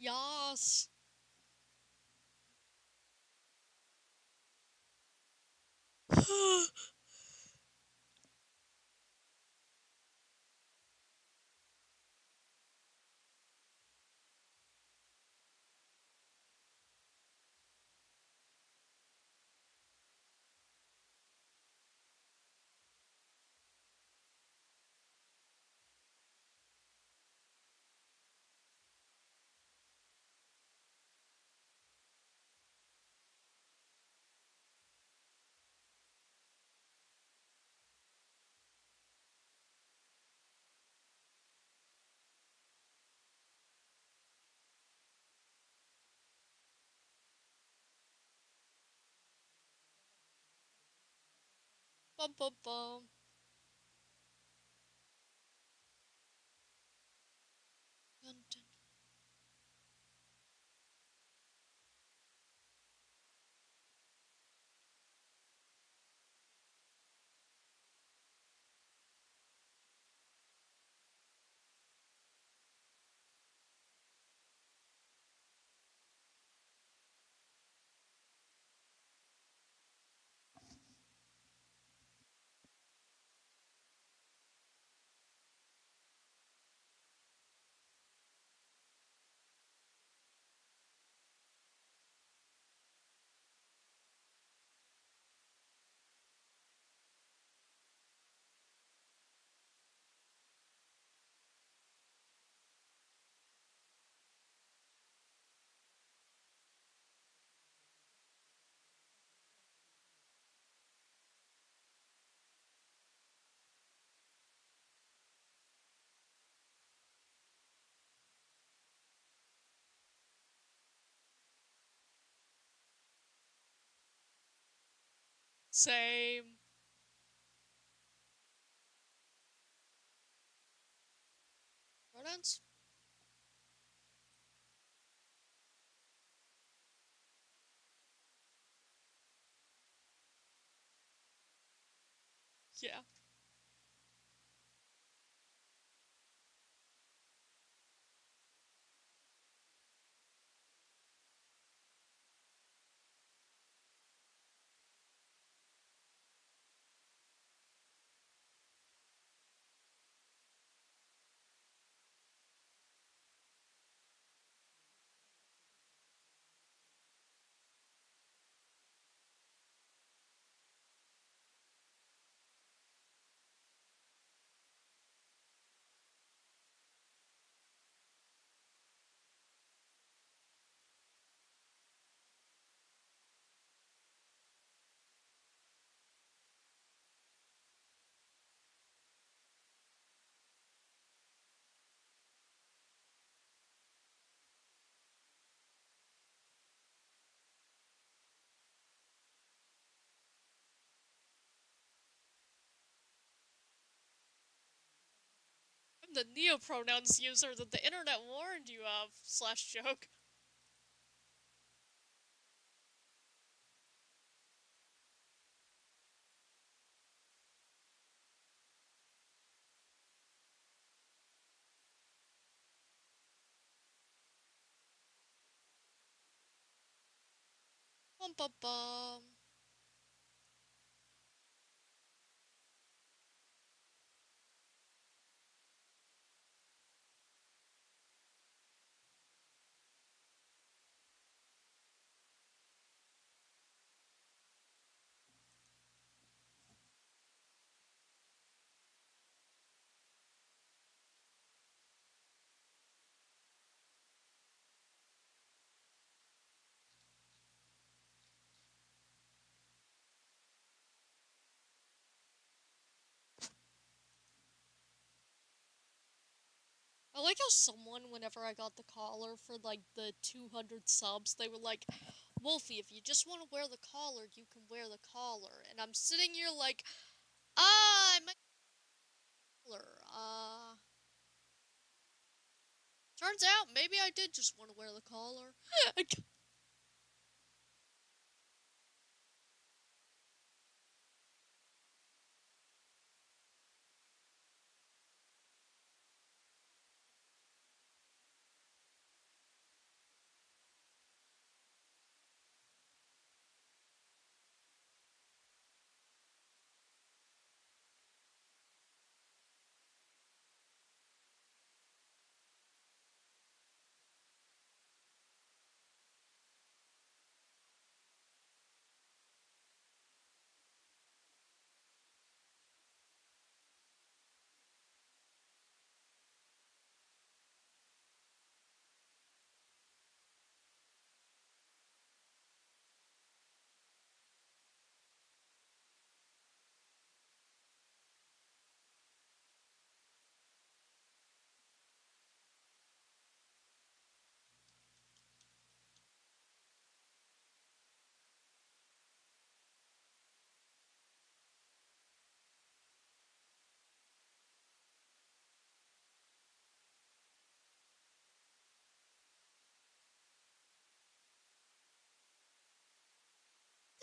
Yas. Bum bum bum. Dun, dun. Same. Pronouns? Yeah. I'm the neopronouns user that the internet warned you of. Slash joke. Bum bum bum. I like how someone, whenever I got the collar for like the 200 subs, they were like, Wolfie, if you just want to wear the collar, you can wear the collar. And I'm sitting here like, I'm a collar. Turns out maybe I did just want to wear the collar.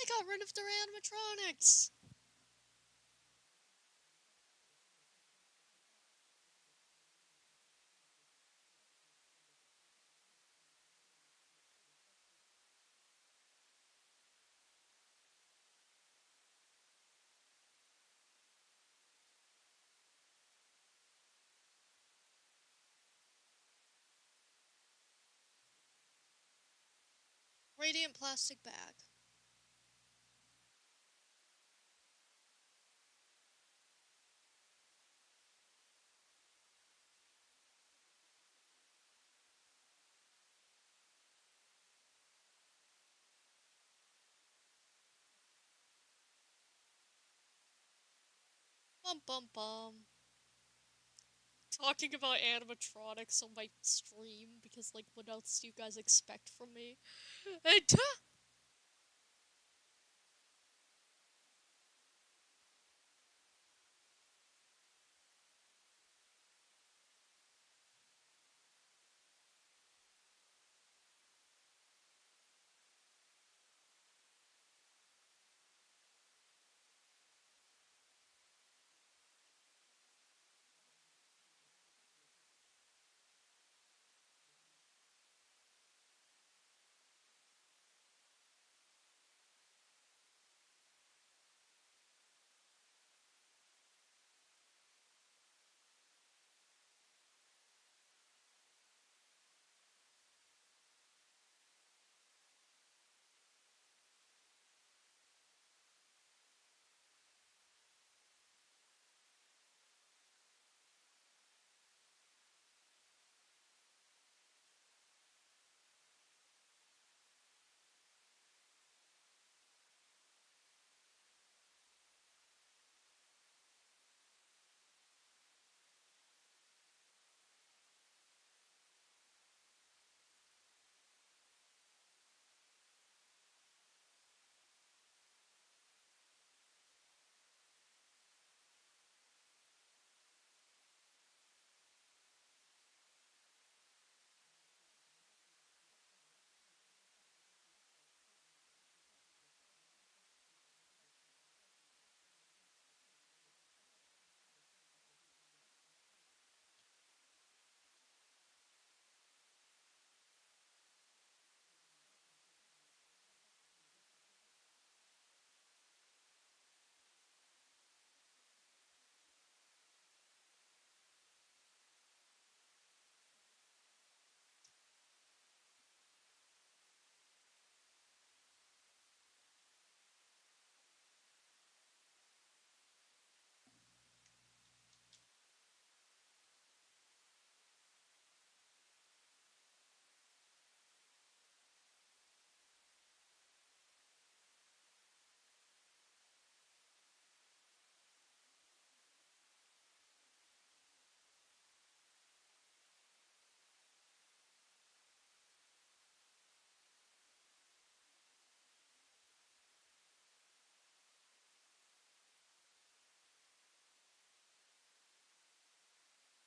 They got rid of their animatronics. Radiant plastic bag. Bum bum bum. Talking about animatronics on my stream because, like, what else do you guys expect from me? And,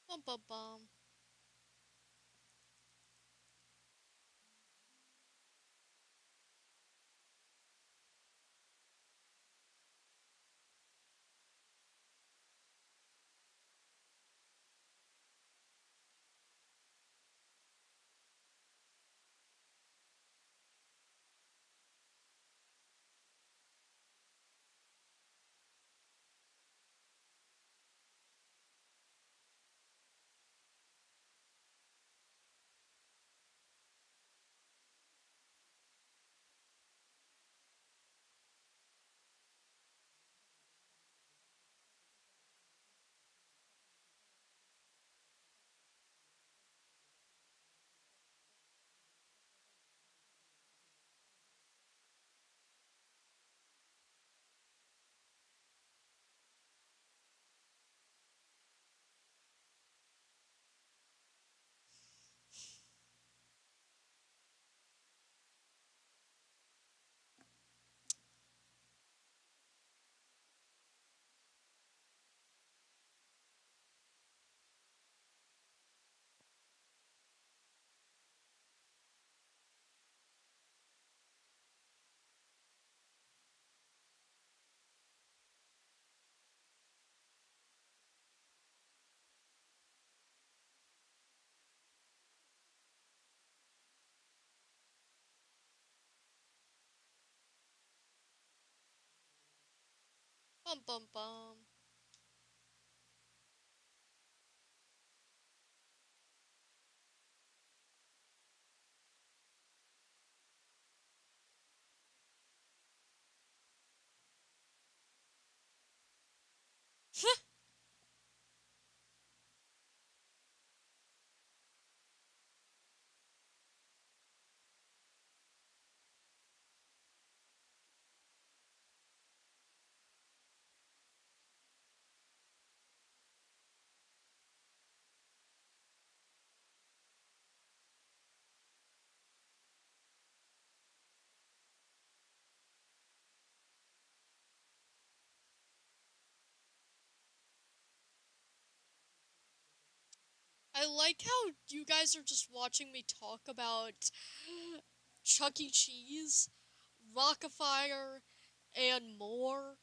bum bum bum. Bum bum bum. I like how you guys are just watching me talk about Chuck E. Cheese, Rockafire, and more.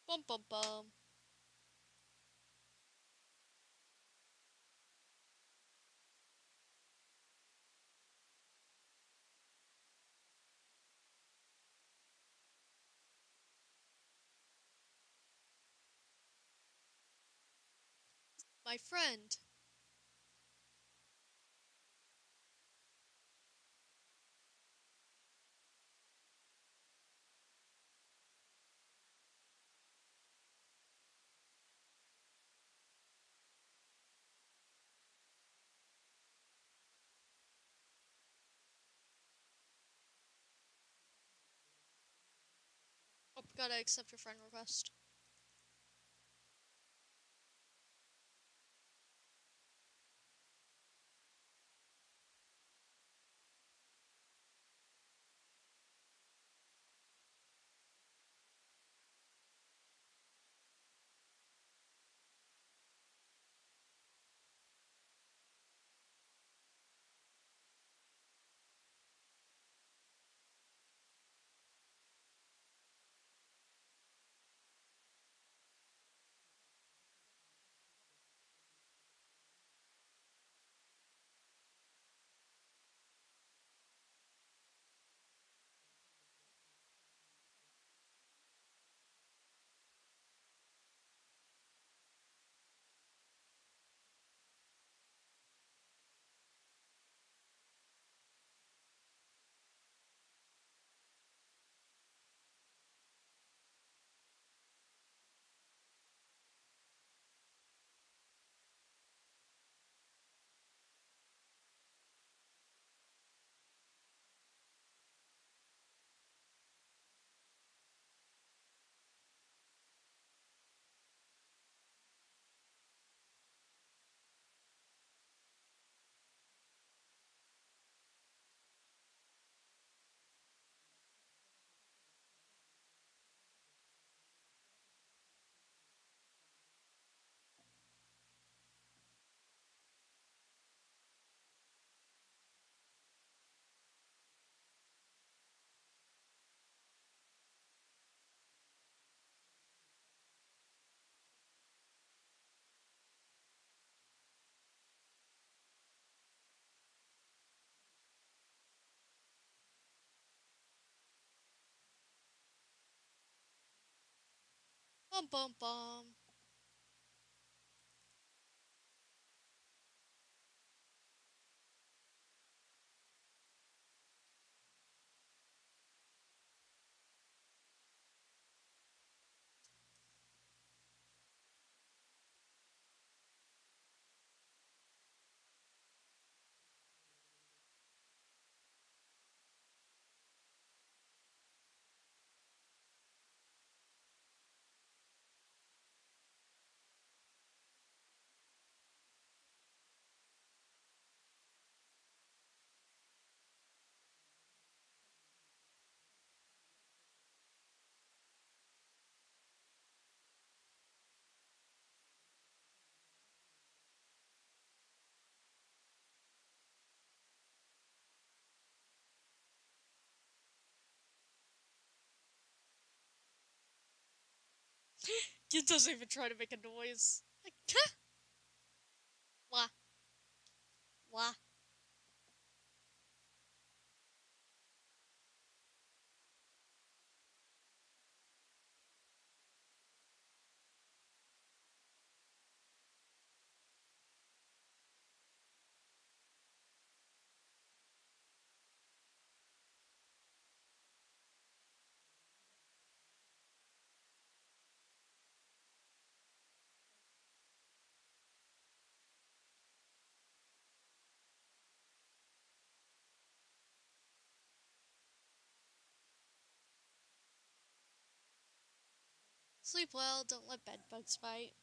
Bum bum bum. My friend. Oh, gotta accept your friend request. Bum bum bum. It doesn't even try to make a noise. Like, wah, wah. Sleep well, don't let bed bugs bite.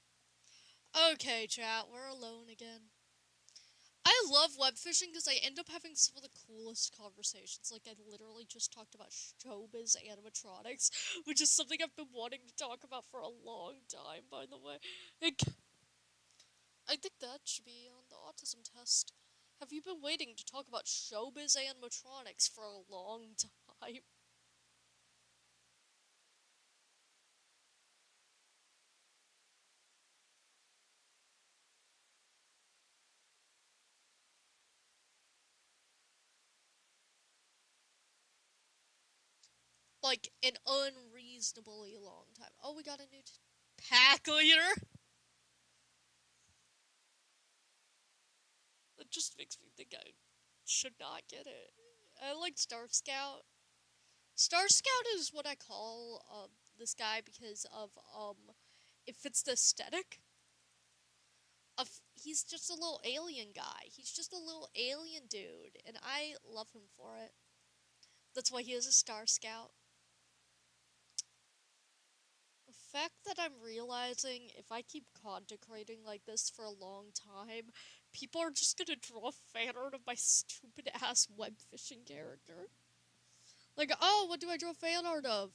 Okay, chat, we're alone again. I love web fishing because I end up having some of the coolest conversations. Like, I literally just talked about showbiz animatronics, which is something I've been wanting to talk about for a long time, by the way. Like, I think that should be on the autism test. Have you been waiting to talk about showbiz animatronics for a long time? Like, an unreasonably long time. Oh, we got a new pack leader? That just makes me think I should not get it. I like Star Scout. Star Scout is what I call this guy because of it fits the aesthetic of he's just a little alien guy. He's just a little alien dude, and I love him for it. That's why he is a Star Scout. The fact that I'm realizing if I keep content creating like this for a long time, people are just gonna draw fan art of my stupid ass web fishing character. Like, oh, what do I draw fan art of?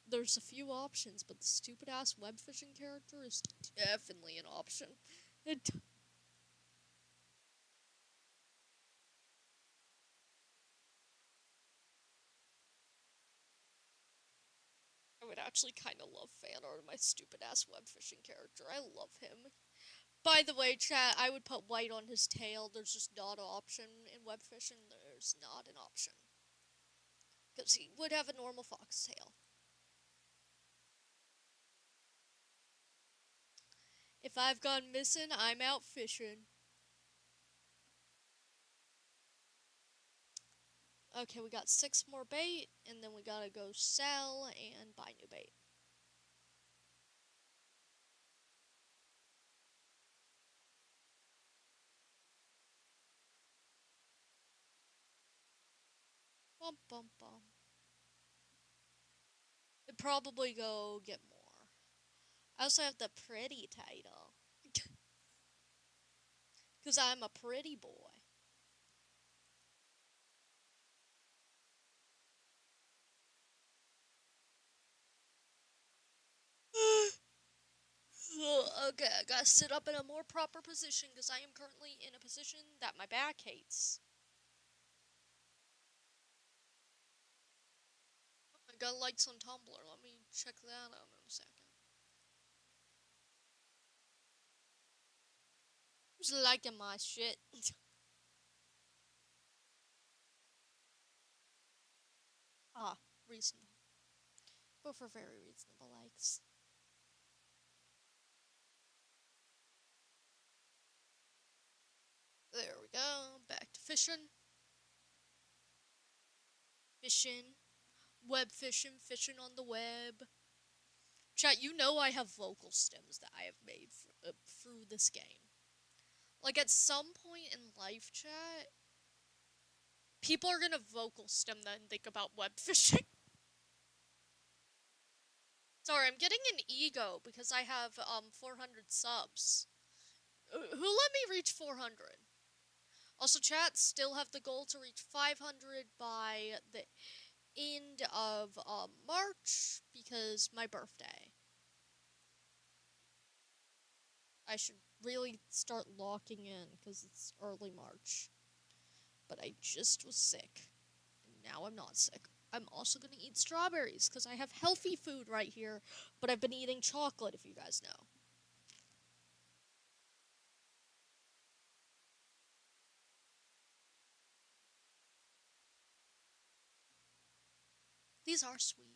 There's a few options, but the stupid ass web fishing character is definitely an option. It, I would actually kind of love fan art of my stupid ass web fishing character. I love him. By the way, chat, I would put white on his tail. There's just not an option in web fishing. There's not an option. Because he would have a normal fox tail. If I've gone missing, I'm out fishing. Okay, we got 6 more bait, and then we gotta go sell and buy new bait. Bum bum bum. I'd probably go get more. I also have the pretty title. Because I'm a pretty boy. Okay, I gotta sit up in a more proper position because I am currently in a position that my back hates. I got lights on Tumblr. Let me check that out in a second. Who's liking my shit? Ah, reasonable. Both are very reasonable likes. There we go. Back to fishing. Fishing. Web fishing. Fishing on the web. Chat, you know I have vocal stems that I have made through this game. Like, at some point in life, chat, people are gonna vocal stem that and think about web fishing. Sorry, I'm getting an ego because I have 400 subs. Who let me reach 400? Also, chat, still have the goal to reach 500 by the end of March because my birthday. I should really start locking in because it's early March. But I just was sick. And now I'm not sick. I'm also gonna eat strawberries because I have healthy food right here, but I've been eating chocolate, if you guys know. These are sweet.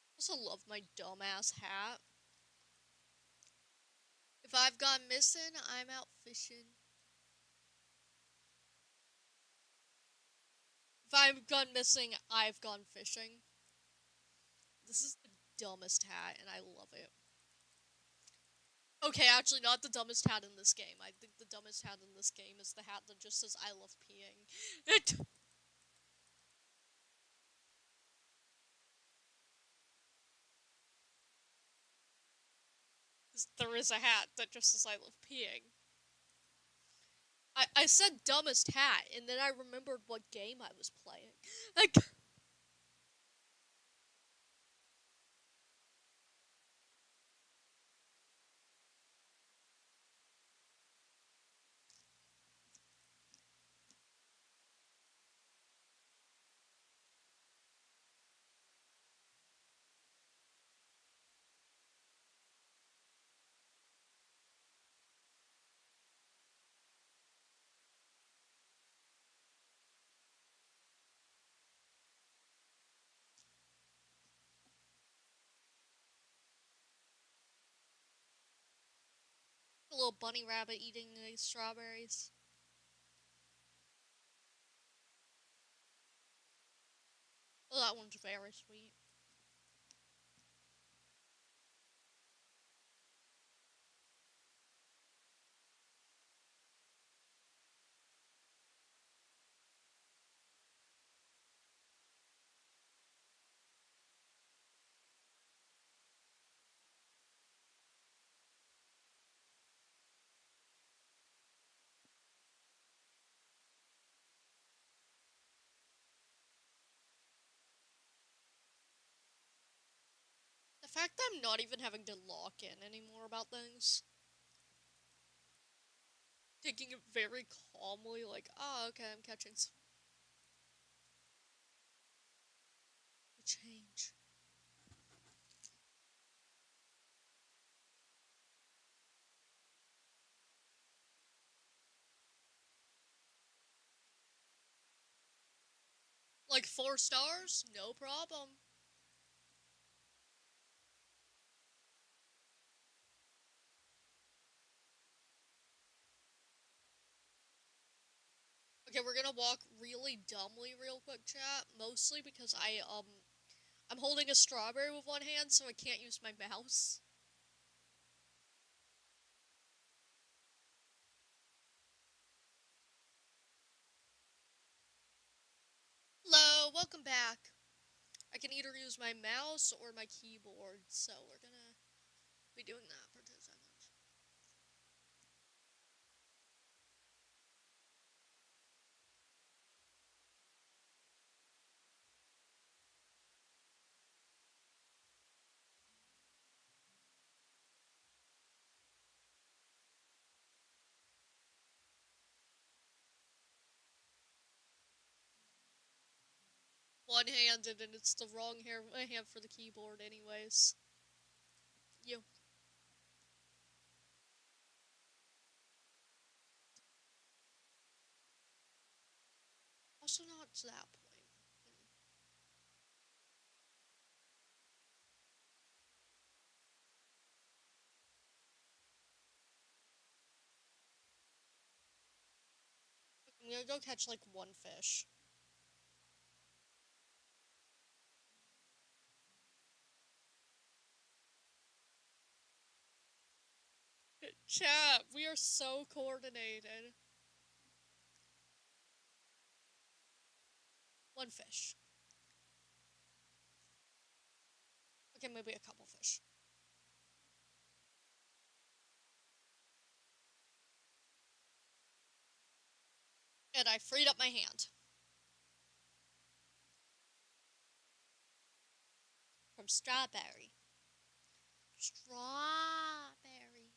I also love my dumbass hat. If I've gone missing, I'm out fishing. If I've gone missing, I've gone fishing. This is the dumbest hat, and I love it. Okay, actually, not the dumbest hat in this game. I think the dumbest hat in this game is the hat that just says "I love peeing." There is a hat that just says "I love peeing." I said dumbest hat, and then I remembered what game I was playing. Like, a little bunny rabbit eating these strawberries. Oh, that one's very sweet. The fact that I'm not even having to lock in anymore about things, taking it very calmly, like, oh, okay, I'm catching change. Like 4 stars? No problem. Okay, we're gonna walk really dumbly real quick, chat. Mostly because I'm holding a strawberry with one hand, so I can't use my mouse. Hello, welcome back. I can either use my mouse or my keyboard, so we're gonna be doing that for 2 seconds. One-handed, and it's the wrong hand for the keyboard anyways. You. Also not to that point. I'm gonna go catch, like, one fish. Chat, we are so coordinated. One fish. Okay, maybe a couple fish. And I freed up my hand. From strawberry. Strawberry.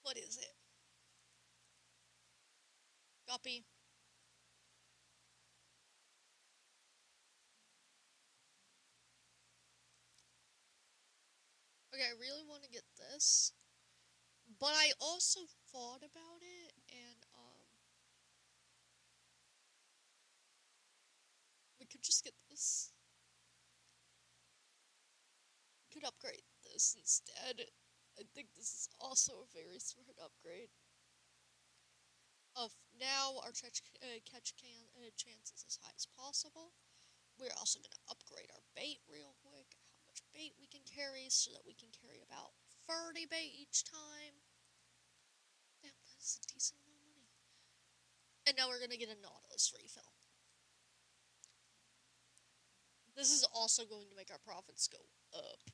What is it? Guppy. Okay, I really want to get this. But I also thought about it, and, we could just get this. We could upgrade this instead. I think this is also a very smart upgrade. Of now, our catch chances as high as possible. We're also going to upgrade our bait real quick. How much bait we can carry so that we can carry about 30 bait each time. Damn, that is a decent amount of money. And now we're going to get a Nautilus refill. This is also going to make our profits go up.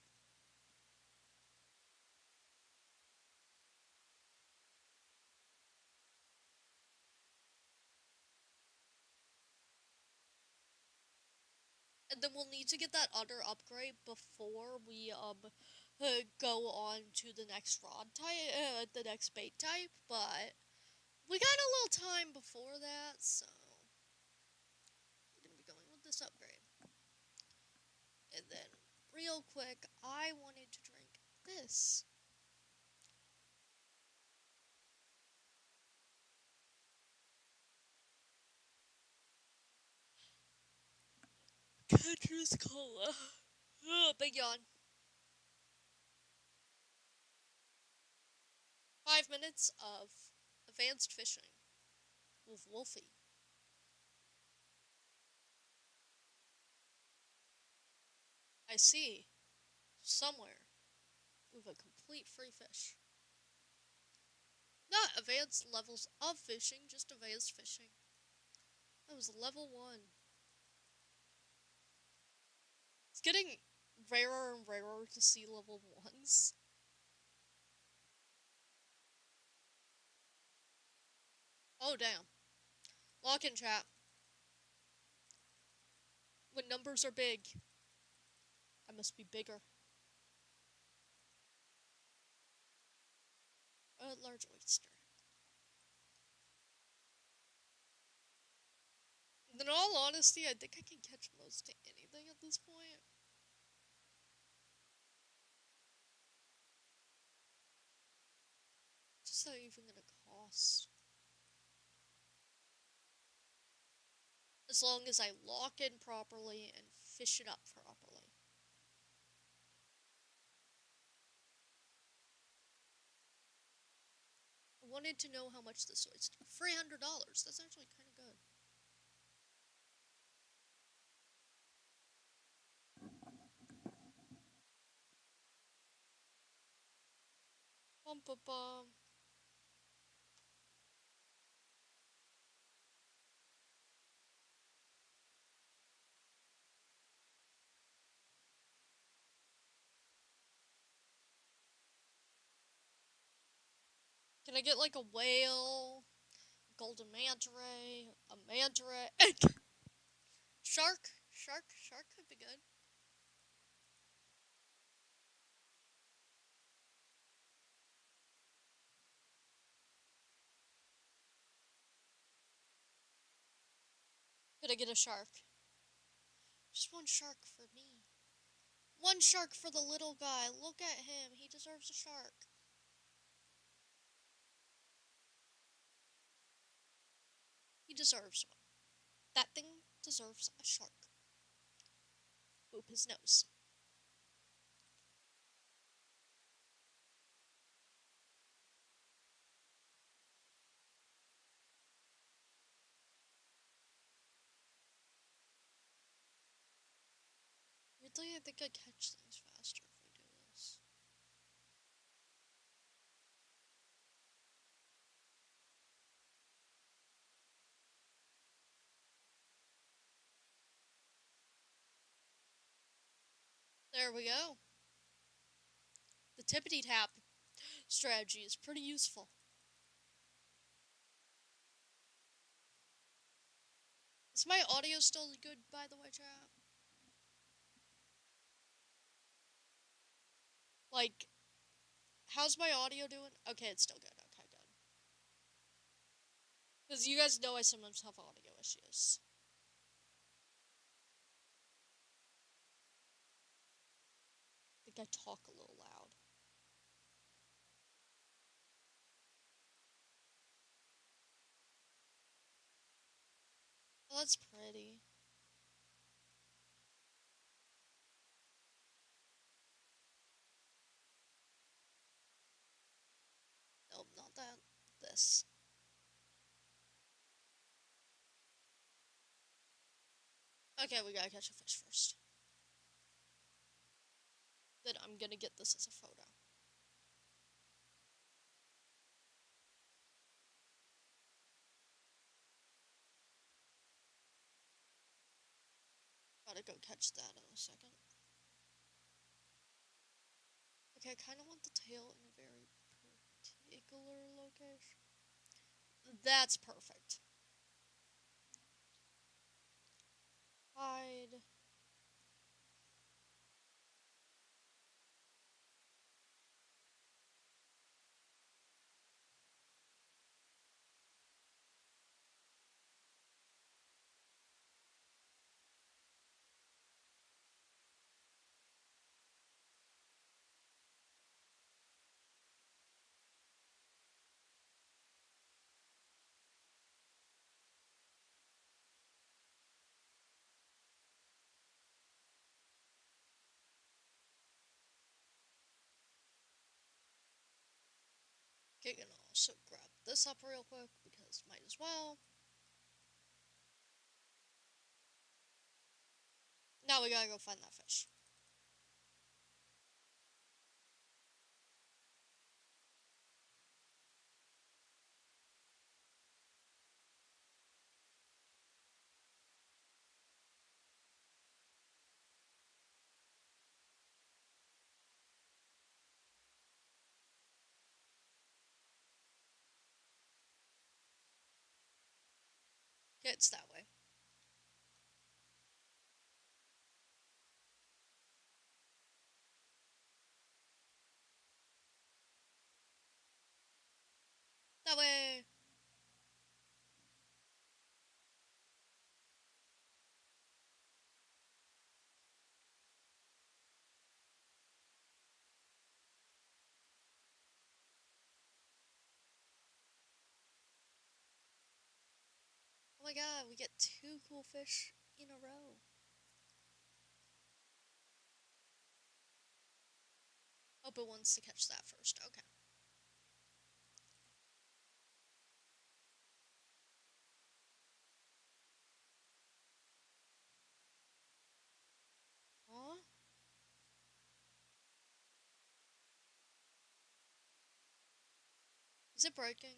And then we'll need to get that other upgrade before we go on to the next rod type, the next bait type. But we got a little time before that, so we're gonna be going with this upgrade. And then, real quick, I wanted to drink this. Catcher's Cola. Big yawn. 5 minutes of advanced fishing with Wolfie. I see. Somewhere. With a complete free fish. Not advanced levels of fishing, just advanced fishing. That was level 1. It's getting rarer and rarer to see level 1s. Oh, damn. Lock in, chat. When numbers are big, I must be bigger. A large oyster. In all honesty, I think I can catch most of anything at this point. Just not even gonna cost. As long as I lock in properly and fish it up properly. I wanted to know how much this oyster. $300. That's actually kind of good. Bum bum bum. Can I get like a whale, golden manta ray, a manta ray, shark? Shark could be good. Could I get a shark? Just one shark for me. One shark for the little guy. Look at him. He deserves a shark. He deserves one. That thing deserves a shark. Boop his nose. Weirdly, I think I catch things faster if we do this. There we go. The tippity tap strategy is pretty useful. Is my audio still good, by the way, chat? Like, how's my audio doing? Okay, it's still good. Okay, good. Because you guys know I sometimes have audio issues. I think I talk a little loud. Oh, that's pretty. Nope, not that. This. Okay, we gotta catch a fish first. Then I'm gonna get this as a photo. Gotta go catch that in a second. Okay, I kind of want the tail in a very particular location. That's perfect. Hide. Okay, gonna also grab this up real quick because might as well. Now we gotta go find that fish. Okay, it's that way. That way. Oh my god, we get 2 cool fish in a row. Oh, but wants to catch that first. Okay. Huh? Is it breaking?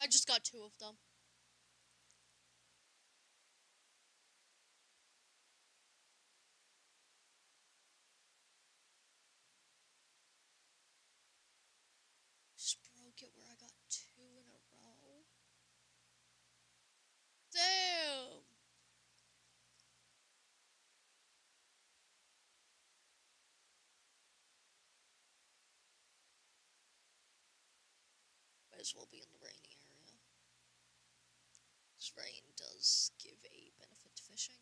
I just got 2 of them. Just broke it where I got 2 in a row. Damn! Might as well be in the rainy area. This rain does give a benefit to fishing.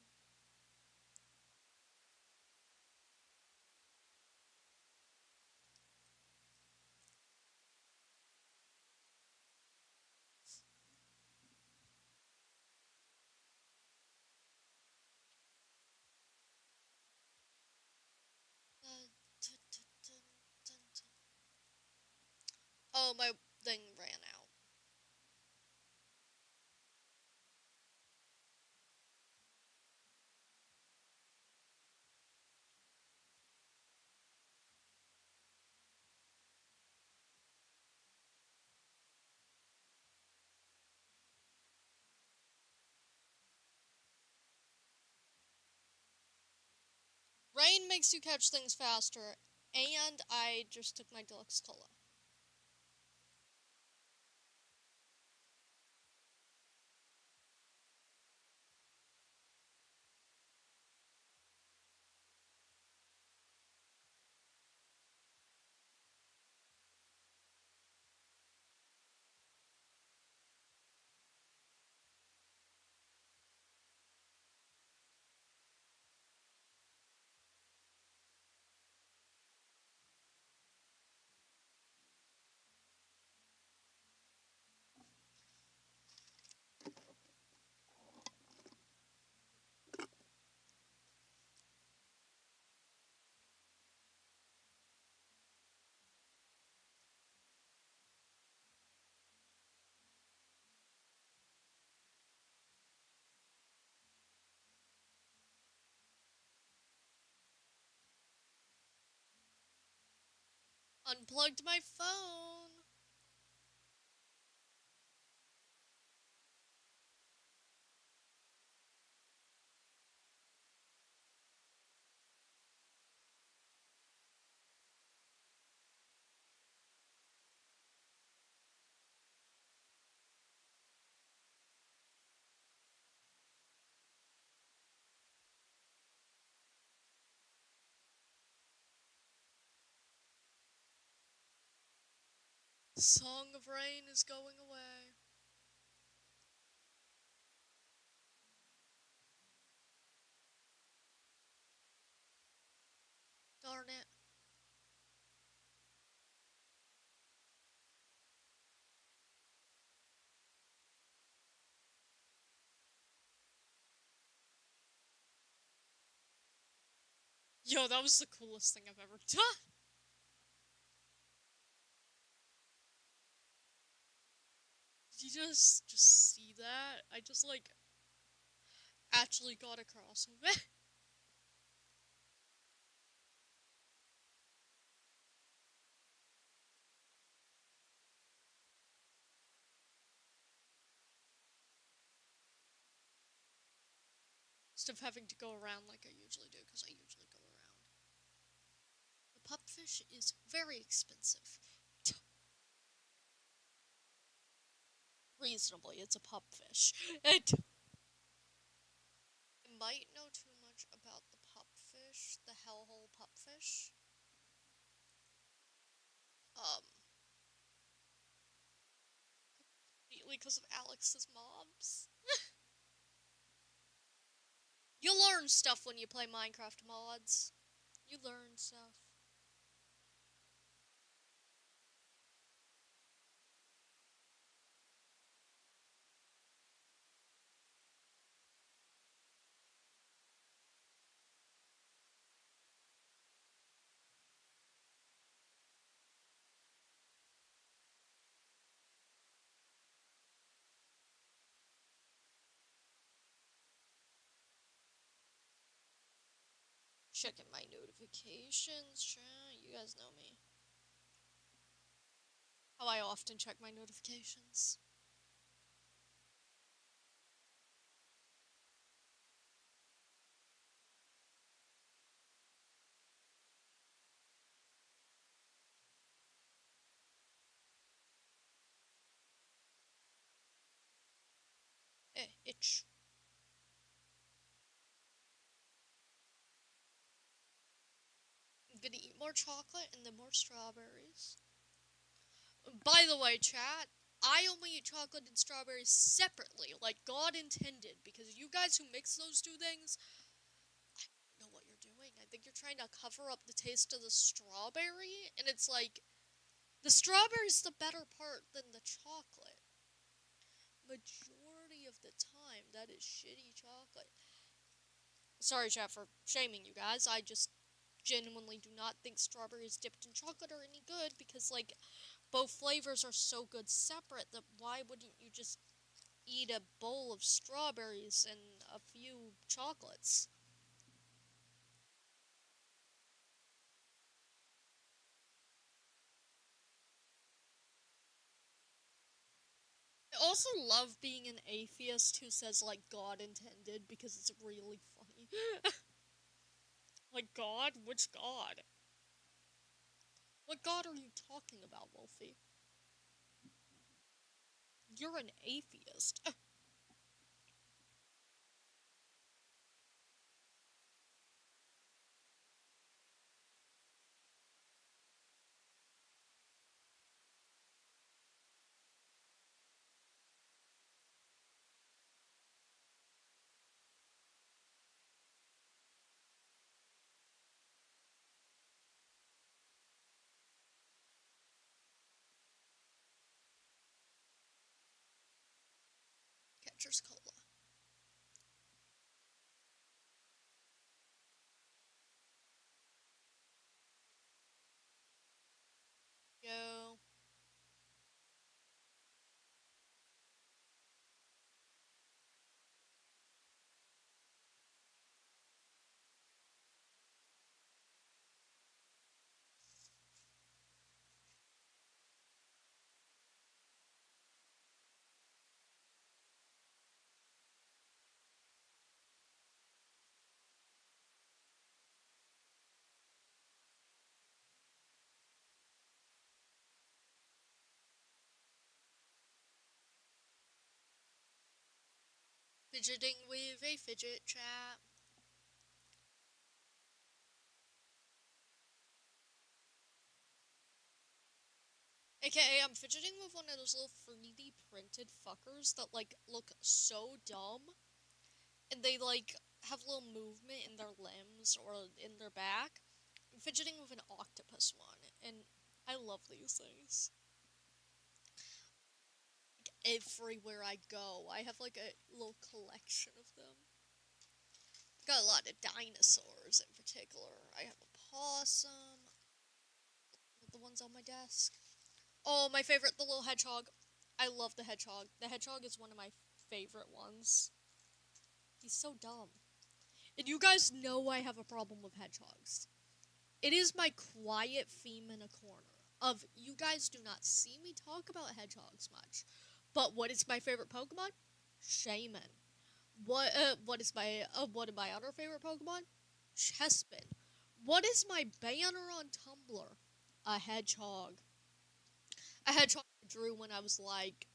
Oh, my thing ran out. makes you catch things faster, and I just took my deluxe cola. Unplugged my phone. Song of Rain is going away. Darn it. Yo, that was the coolest thing I've ever done. Did you just see that? I just, like, actually got across of it. Instead of having to go around like I usually do, because I usually go around. The pupfish is very expensive. Reasonably, it's a pupfish. I might know too much about the pupfish, the hellhole pupfish. Um, Completely because of Alex's mobs. You learn stuff when you play Minecraft mods. You learn stuff. Checking my notifications. Sure, you guys know me. How I often check my notifications. Itch. I'm gonna eat more chocolate and then more strawberries. By the way, chat, I only eat chocolate and strawberries separately, like God intended, because you guys who mix those two things, I don't know what you're doing. I think you're trying to cover up the taste of the strawberry, and it's like, the strawberry's the better part than the chocolate. Majority of the time, that is shitty chocolate. Sorry, chat, for shaming you guys. I just genuinely do not think strawberries dipped in chocolate are any good, because, like, both flavors are so good separate that why wouldn't you just eat a bowl of strawberries and a few chocolates? I also love being an atheist who says, like, God intended, because it's really funny. Like God? Which God? What God are you talking about, Wolfie? You're an atheist. Catcher's Cola. Yo. Fidgeting with a fidget chat. AKA, I'm fidgeting with one of those little 3D printed fuckers that, like, look so dumb. And they, like, have little movement in their limbs or in their back. I'm fidgeting with an octopus one. And I love these things. Like, everywhere I go, I have, like, a little collection of them. Got a lot of dinosaurs in particular. I have a possum. The ones on my desk. Oh, my favorite, the little hedgehog. I love the hedgehog. The hedgehog is one of my favorite ones. He's so dumb. And you guys know I have a problem with hedgehogs. It is my quiet theme in a corner. Of you guys do not see me talk about hedgehogs much. But what is my favorite Pokemon? Shaman. What is my one of my other favorite Pokemon? Chespin. What is my banner on Tumblr? A hedgehog. A hedgehog I drew when I was like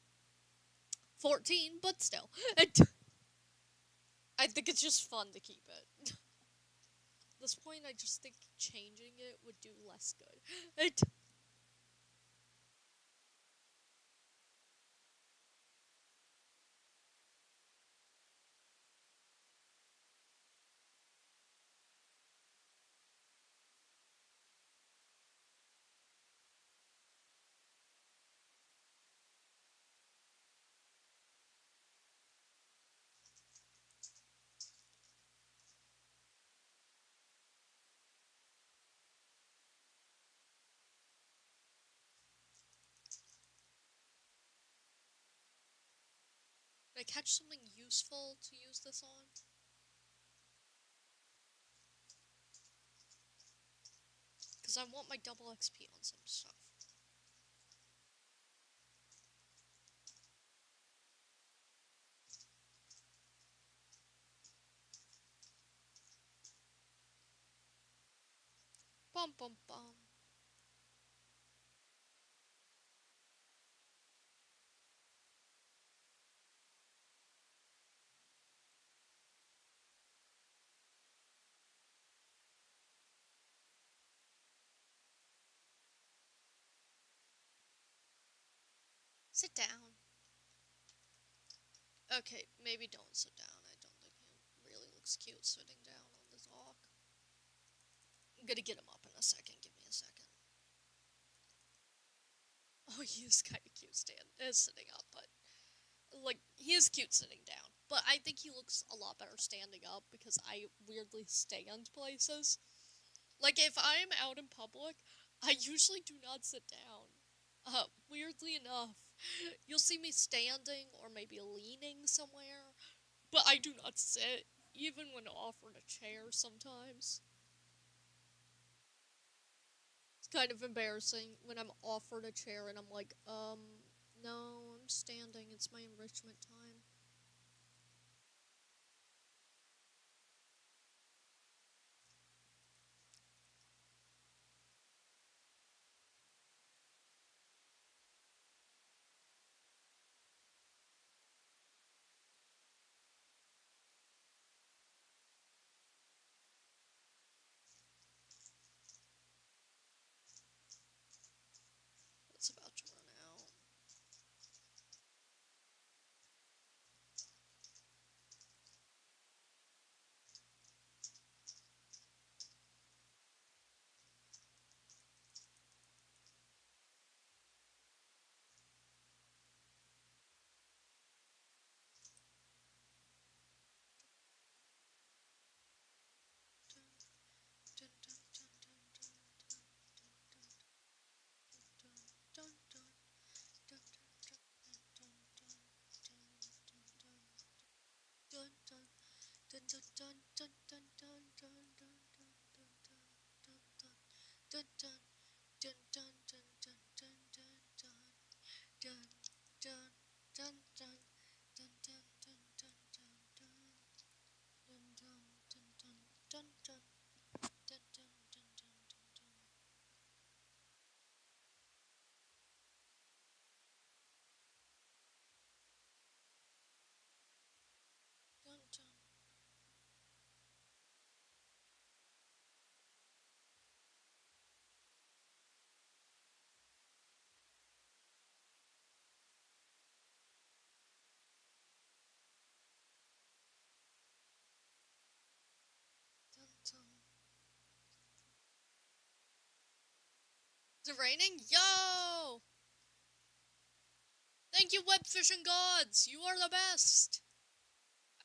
14, but still. I think it's just fun to keep it. At this point, I just think changing it would do less good. Did I catch something useful to use this on? Because I want my double XP on some stuff. Bum bum bum. Sit down. Okay, maybe don't sit down. I don't think he really looks cute sitting down on the dock. I'm gonna get him up in a second. Give me a second. Oh, he is kind of cute sitting up, but like he is cute sitting down. But I think he looks a lot better standing up because I weirdly stand places. Like if I'm out in public, I usually do not sit down. Weirdly enough, you'll see me standing or maybe leaning somewhere, but I do not sit, even when offered a chair sometimes. It's kind of embarrassing when I'm offered a chair and I'm like, no, I'm standing. It's my enrichment time. Is it raining? Yo! Thank you, web fishing gods! You are the best!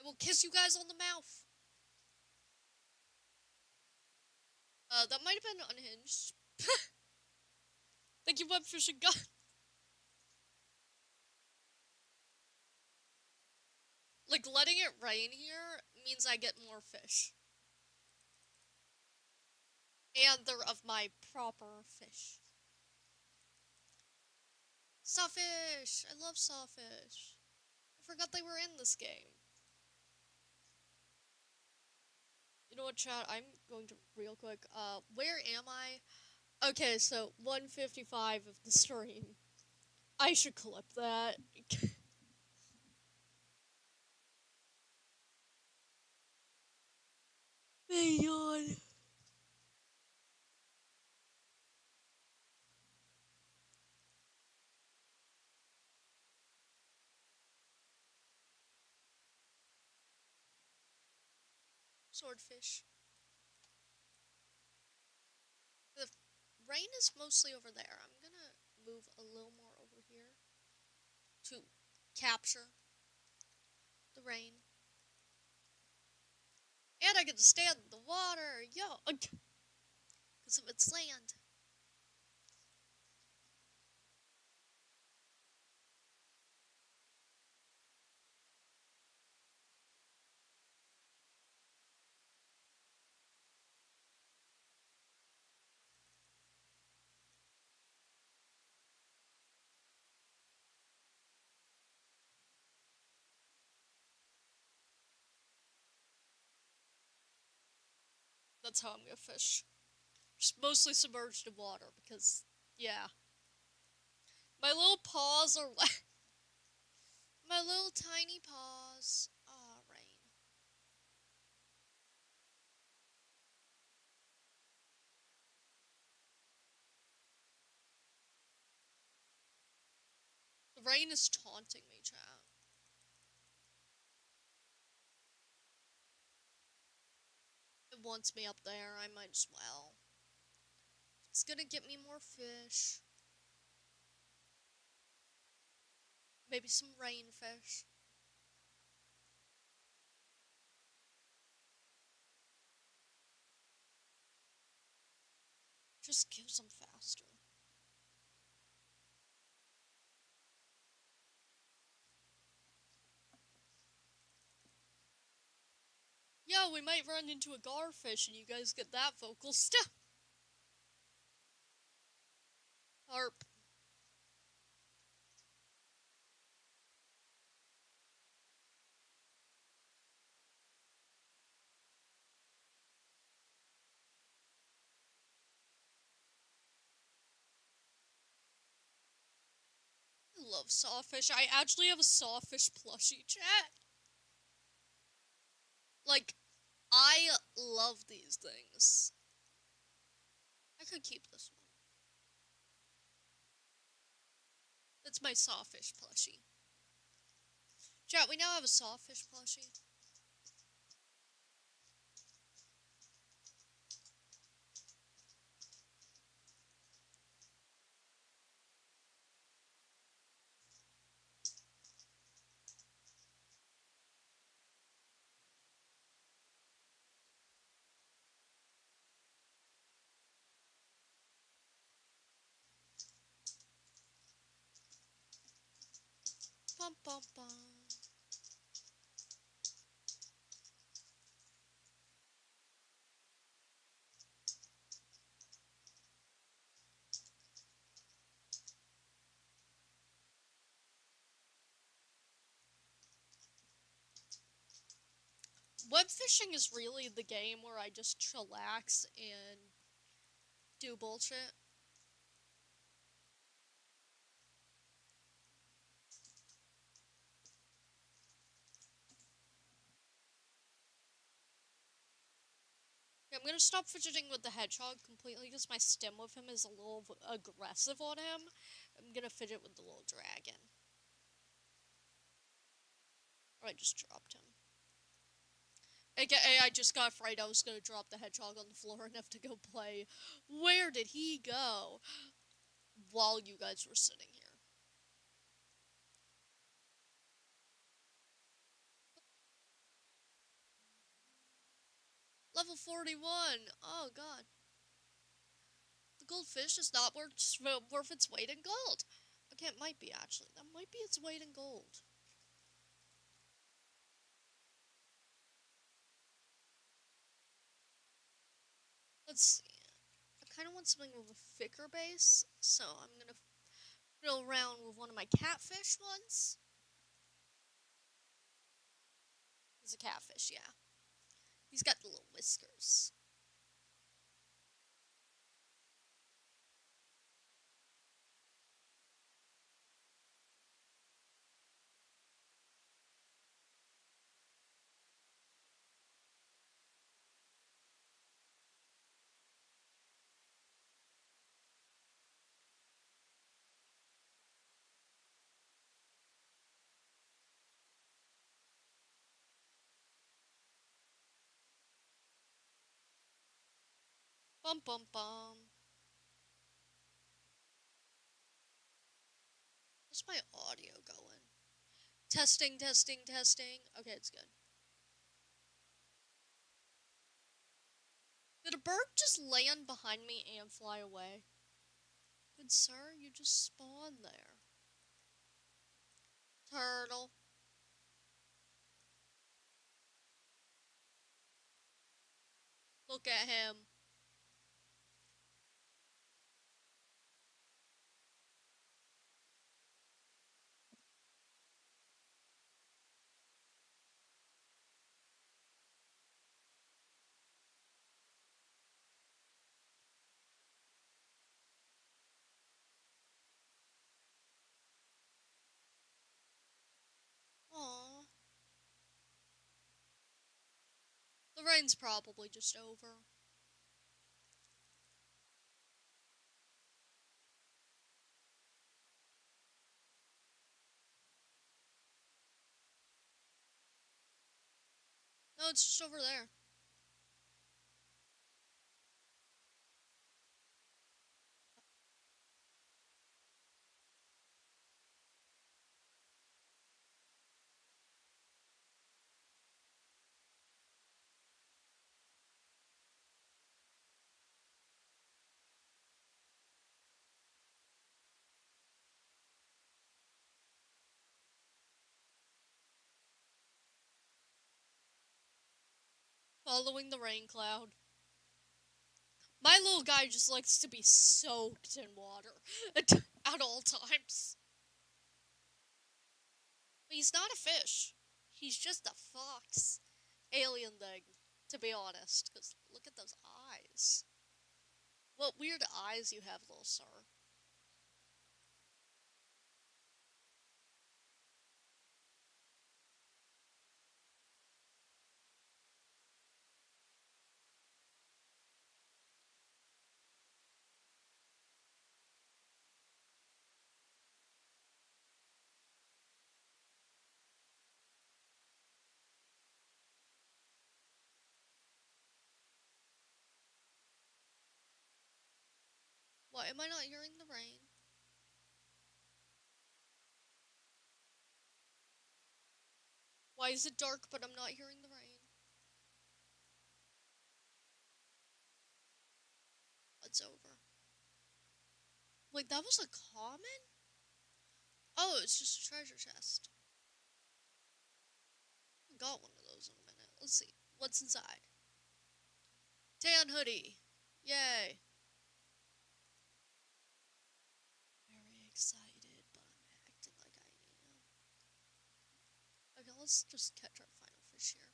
I will kiss you guys on the mouth. That might have been unhinged. Thank you, web fishing gods. Like, letting it rain here means I get more fish. And they're of my proper fish. Sawfish! I love sawfish. I forgot they were in this game. You know what, chat? I'm going to real quick. Where am I? Okay, so 1:55 of the stream. I should clip that. Hang on. Swordfish. The rain is mostly over there. I'm gonna move a little more over here to capture the rain. And I get to stand in the water, yo, because of its land. That's how I'm gonna fish. Just mostly submerged in water, because, yeah. My little paws are wet. My little tiny paws. Ah, rain. The rain is taunting me, chat. It wants me up there, I might as well. It's gonna get me more fish. Maybe some rain fish. Just kills them faster. Yeah, we might run into a garfish and you guys get that vocal stuff. Harp. I love sawfish. I actually have a sawfish plushie, chat. Like, I love these things. I could keep this one. That's my sawfish plushie. Chat, we now have a sawfish plushie. Bum bum bum. Web fishing is really the game where I just chillax and do bullshit. I'm gonna stop fidgeting with the hedgehog completely because my stim with him is a little aggressive on him. I'm gonna fidget with the little dragon. Or I just dropped him. AKA, I just got afraid I was gonna drop the hedgehog on the floor and have to go play. Where did he go? while you guys were sitting here. Level 41. Oh, God. The goldfish is not worth its weight in gold. Okay, it might be, actually. That might be its weight in gold. Let's see. I kind of want something with a thicker base, so I'm going to fiddle around with one of my catfish ones. He's a catfish, yeah. He's got the little whiskers. Bum bum bum. Where's my audio going? Testing, testing, testing. Okay, it's good. Did a bird just land behind me and fly away? Good sir, you just spawned there. Turtle. Look at him. Aww. The rain's probably just over. No, it's just over there. Following the rain cloud. My little guy just likes to be soaked in water at all times. But he's not a fish. He's just a fox. Alien thing, to be honest. Because look at those eyes. What weird eyes you have, little sir. Why am I not hearing the rain? Why is it dark but I'm not hearing the rain? It's over. Wait, that was a common? Oh, it's just a treasure chest. I got one of those in a minute. Let's see. What's inside? Tan hoodie. Yay. Very excited, but I'm acting like I am. Okay, let's just catch our final fish here.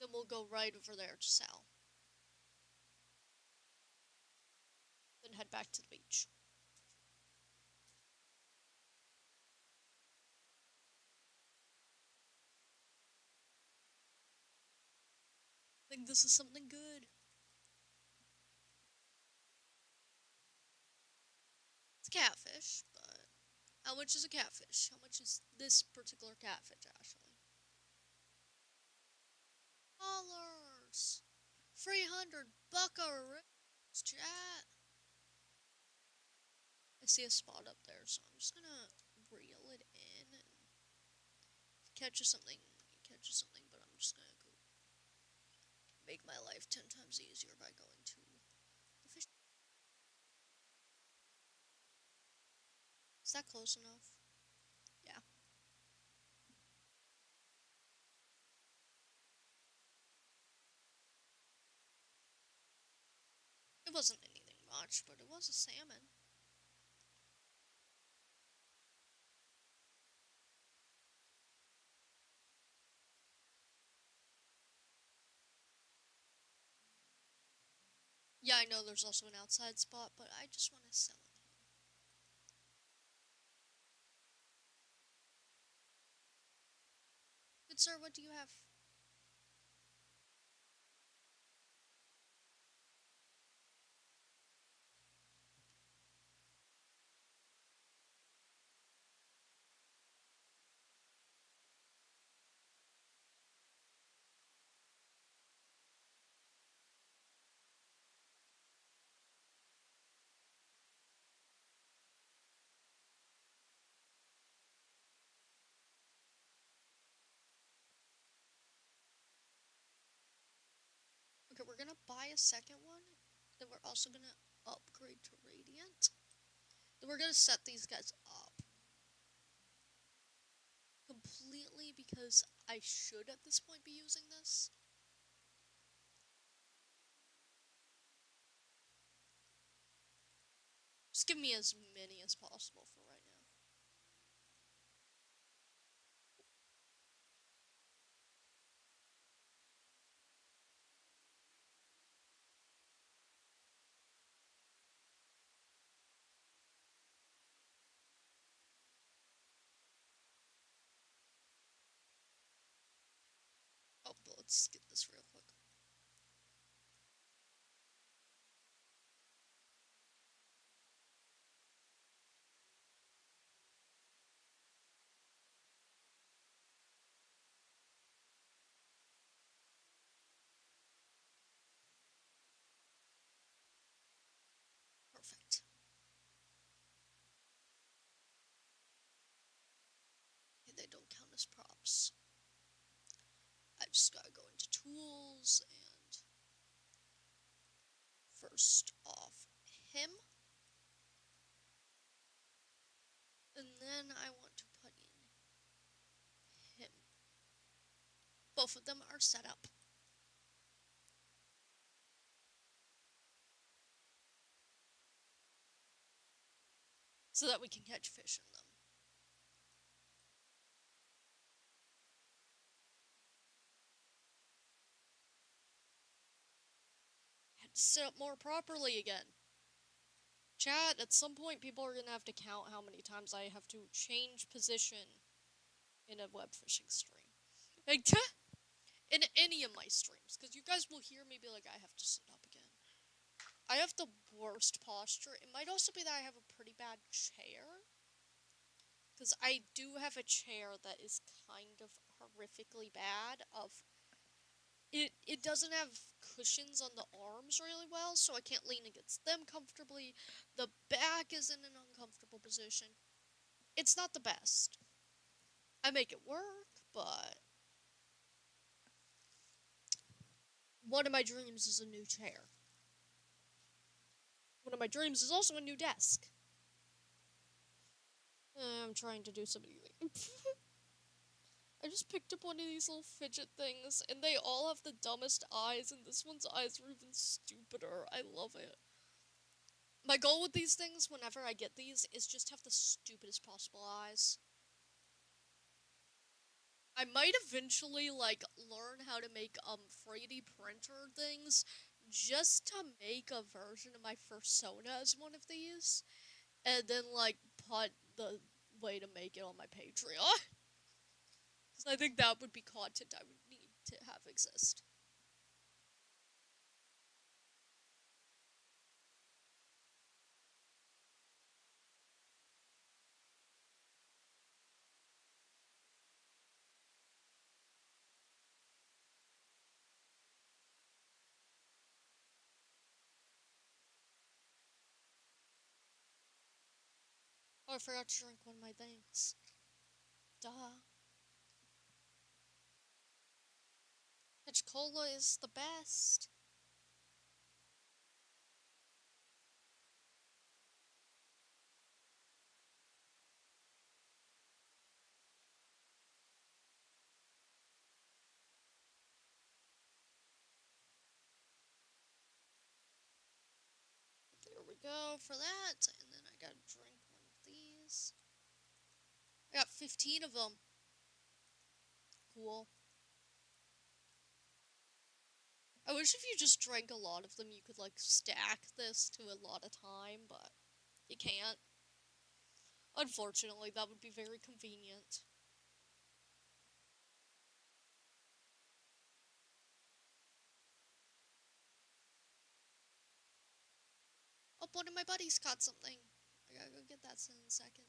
Then we'll go right over there to sell. Then head back to the beach. I think this is something good. It's catfish, but how much is a catfish? How much is this particular catfish, actually? $300. 300 buckaroos, chat. I see a spot up there, so I'm just gonna reel it in and catch something, but I'm just gonna go make my life 10 times easier by going to the fish. Is that close enough? Yeah. It wasn't anything much, but it was a salmon. Yeah, I know there's also an outside spot, but I just want to sell it here. Good sir, what do you have? Okay, we're gonna buy a second one. Then we're also gonna upgrade to Radiant. Then we're gonna set these guys up completely because I should at this point be using this. Just give me as many as possible for right now. Oh, but let's get this real quick. Perfect. Okay, they don't count as props. I just gotta go into tools and first off him. And then I want to put in him. Both of them are set up. So that we can catch fish in them. Had to set up more properly again. Chat, at some point people are gonna have to count how many times I have to change position in a web fishing stream. Like, in any of my streams, because you guys will hear me be like, I have to sit up again. I have the worst posture. It might also be that I have a pretty bad chair. Because I do have a chair that is kind of horrifically bad. It doesn't have cushions on the arms really well, so I can't lean against them comfortably. The back is in an uncomfortable position. It's not the best. I make it work, but one of my dreams is a new chair. One of my dreams is also a new desk. I'm trying to do something. I just picked up one of these little fidget things, and they all have the dumbest eyes, and this one's eyes are even stupider. I love it. My goal with these things, whenever I get these, is just have the stupidest possible eyes. I might eventually, like, learn how to make, 3D printer things, just to make a version of my persona as one of these, and then, like, put the way to make it on my Patreon. Because I think that would be content I would need to have exist. Oh, I forgot to drink one of my things. Duh. Peach Cola is the best. There we go for that. And then I gotta drink one of these. I got 15 of them. Cool. I wish if you just drank a lot of them, you could, like, stack this to a lot of time, but you can't. Unfortunately, that would be very convenient. Oh, one of my buddies caught something. I gotta go get that in a second.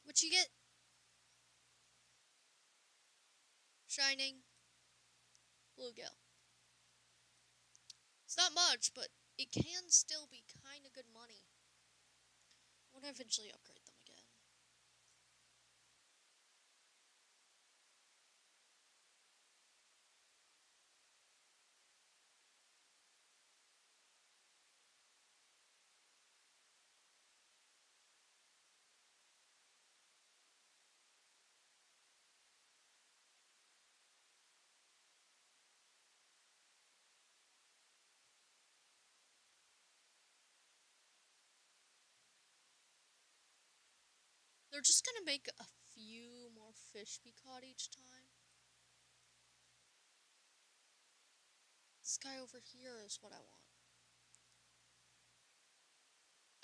What you get? Shining bluegill. It's not much, but it can still be kind of good money. I want to eventually upgrade them again. They're just gonna make a few more fish be caught each time. This guy over here is what I want.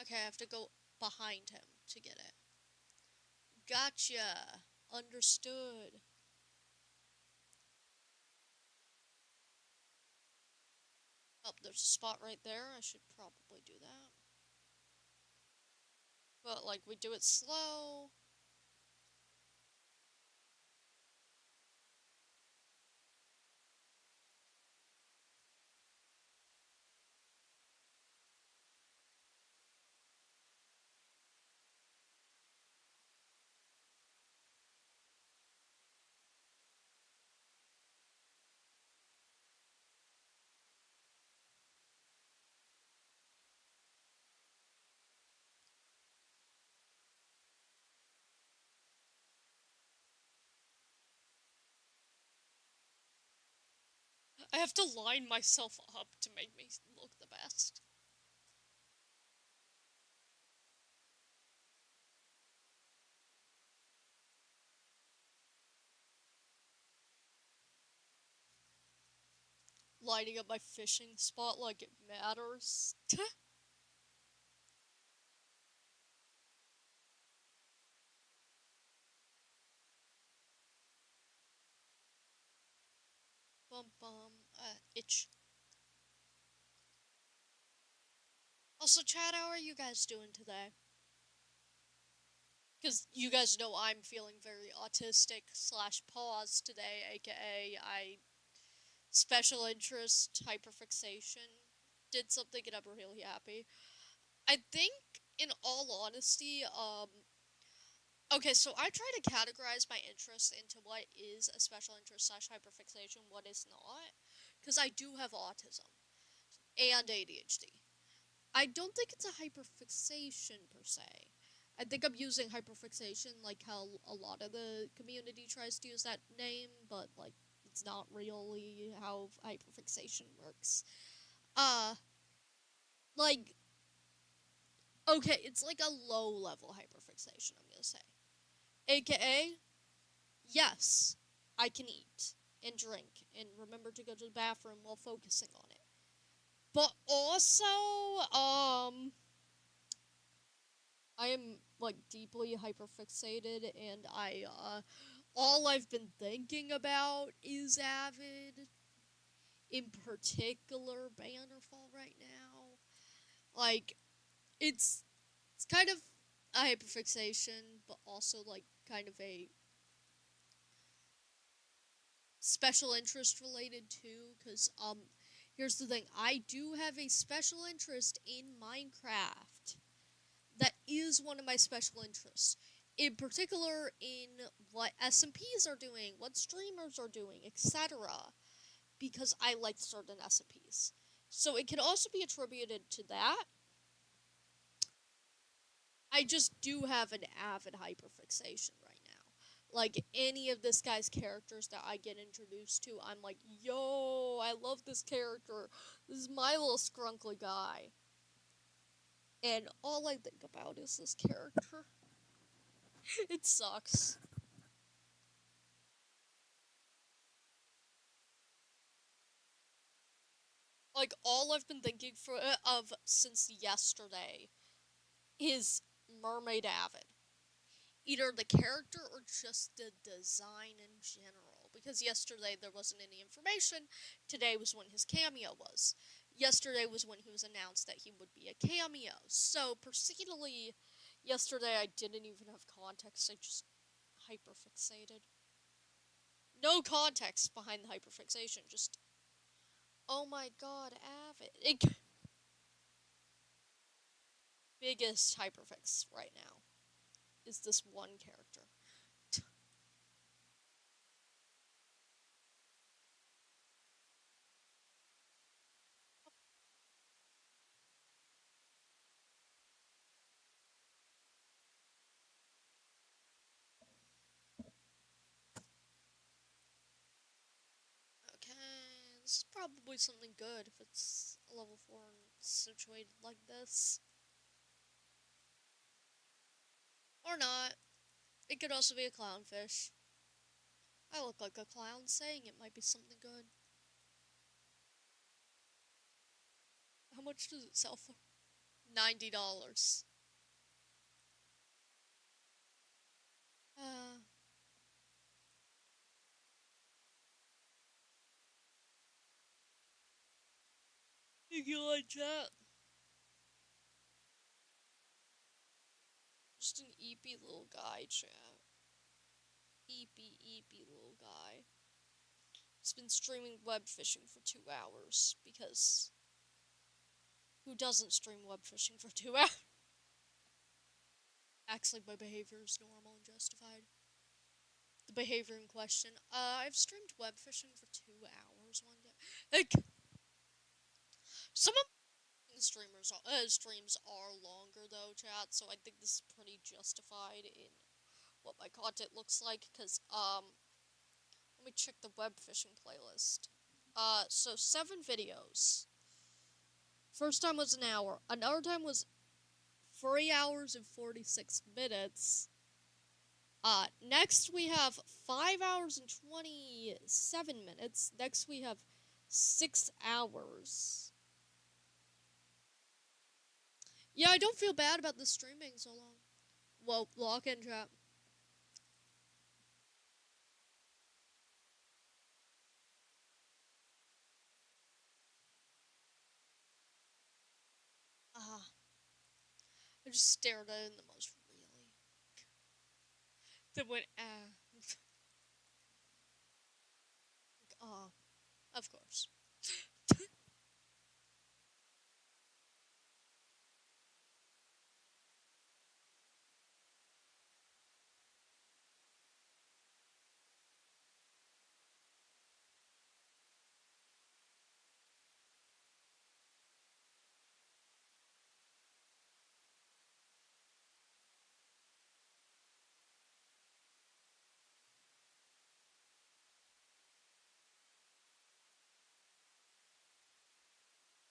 Okay, I have to go behind him to get it. Gotcha. Understood. Oh, there's a spot right there. I should probably do that. But, like, we do it slow. I have to line myself up to make me look the best. Lighting up my fishing spot like it matters. Bum bum. Itch. Also, Chad, how are you guys doing today? Because you guys know I'm feeling very autistic slash pause today, aka I special interest hyperfixation did something and I'm really happy. I think, in all honesty, okay, so I try to categorize my interests into what is a special interest slash hyperfixation, what is not, because I do have autism and ADHD. I don't think it's a hyperfixation per se. I think I'm using hyperfixation like how a lot of the community tries to use that name, but like it's not really how hyperfixation works. Uh, like, okay, it's like a low level hyperfixation, I'm gonna say. AKA, yes, I can eat and drink and remember to go to the bathroom while focusing on it. But also, I am like deeply hyperfixated, and all I've been thinking about is Avid, in particular Bannerfall right now. Like, it's kind of a hyperfixation, but also like kind of a special interest related too. Because here's the thing: I do have a special interest in Minecraft. That is one of my special interests. In particular, in what SMPs are doing, what streamers are doing, etc. Because I like certain SMPs. So it can also be attributed to that. I just do have an avid hyperfixation right now. Like, any of this guy's characters that I get introduced to, I'm like, yo, I love this character. This is my little scrunkly guy. And all I think about is this character. It sucks. Like, all I've been thinking of since yesterday is Mermaid Avid. Either the character or just the design in general. Because yesterday there wasn't any information. Today was when his cameo was. Yesterday was when he was announced that he would be a cameo. So, procedurally, yesterday I didn't even have context. I just hyperfixated. No context behind the hyperfixation. Just, oh my god, Avid. Biggest hyperfix right now is this one character. Okay, this is probably something good if it's a level 4 and situated like this. Or not. It could also be a clownfish. I look like a clown saying it might be something good. How much does it sell for? $90. Uh, you like that? Just an eepy little guy, chat. Eepy little guy. He's been streaming web fishing for 2 hours because who doesn't stream web fishing for 2 hours? Acts like my behavior is normal and justified. The behavior in question. I've streamed web fishing for 2 hours one day. Like, some of my streams are longer though, chat. So I think this is pretty justified in what my content looks like. Cause let me check the web fishing playlist. So 7 videos. First time was an hour. Another time was 3 hours and 46 minutes. Next we have 5 hours and 27 minutes. Next we have 6 hours. Yeah, I don't feel bad about the streaming so long. Well, lock in chat. I just stared at it in the most really. Then went, of course.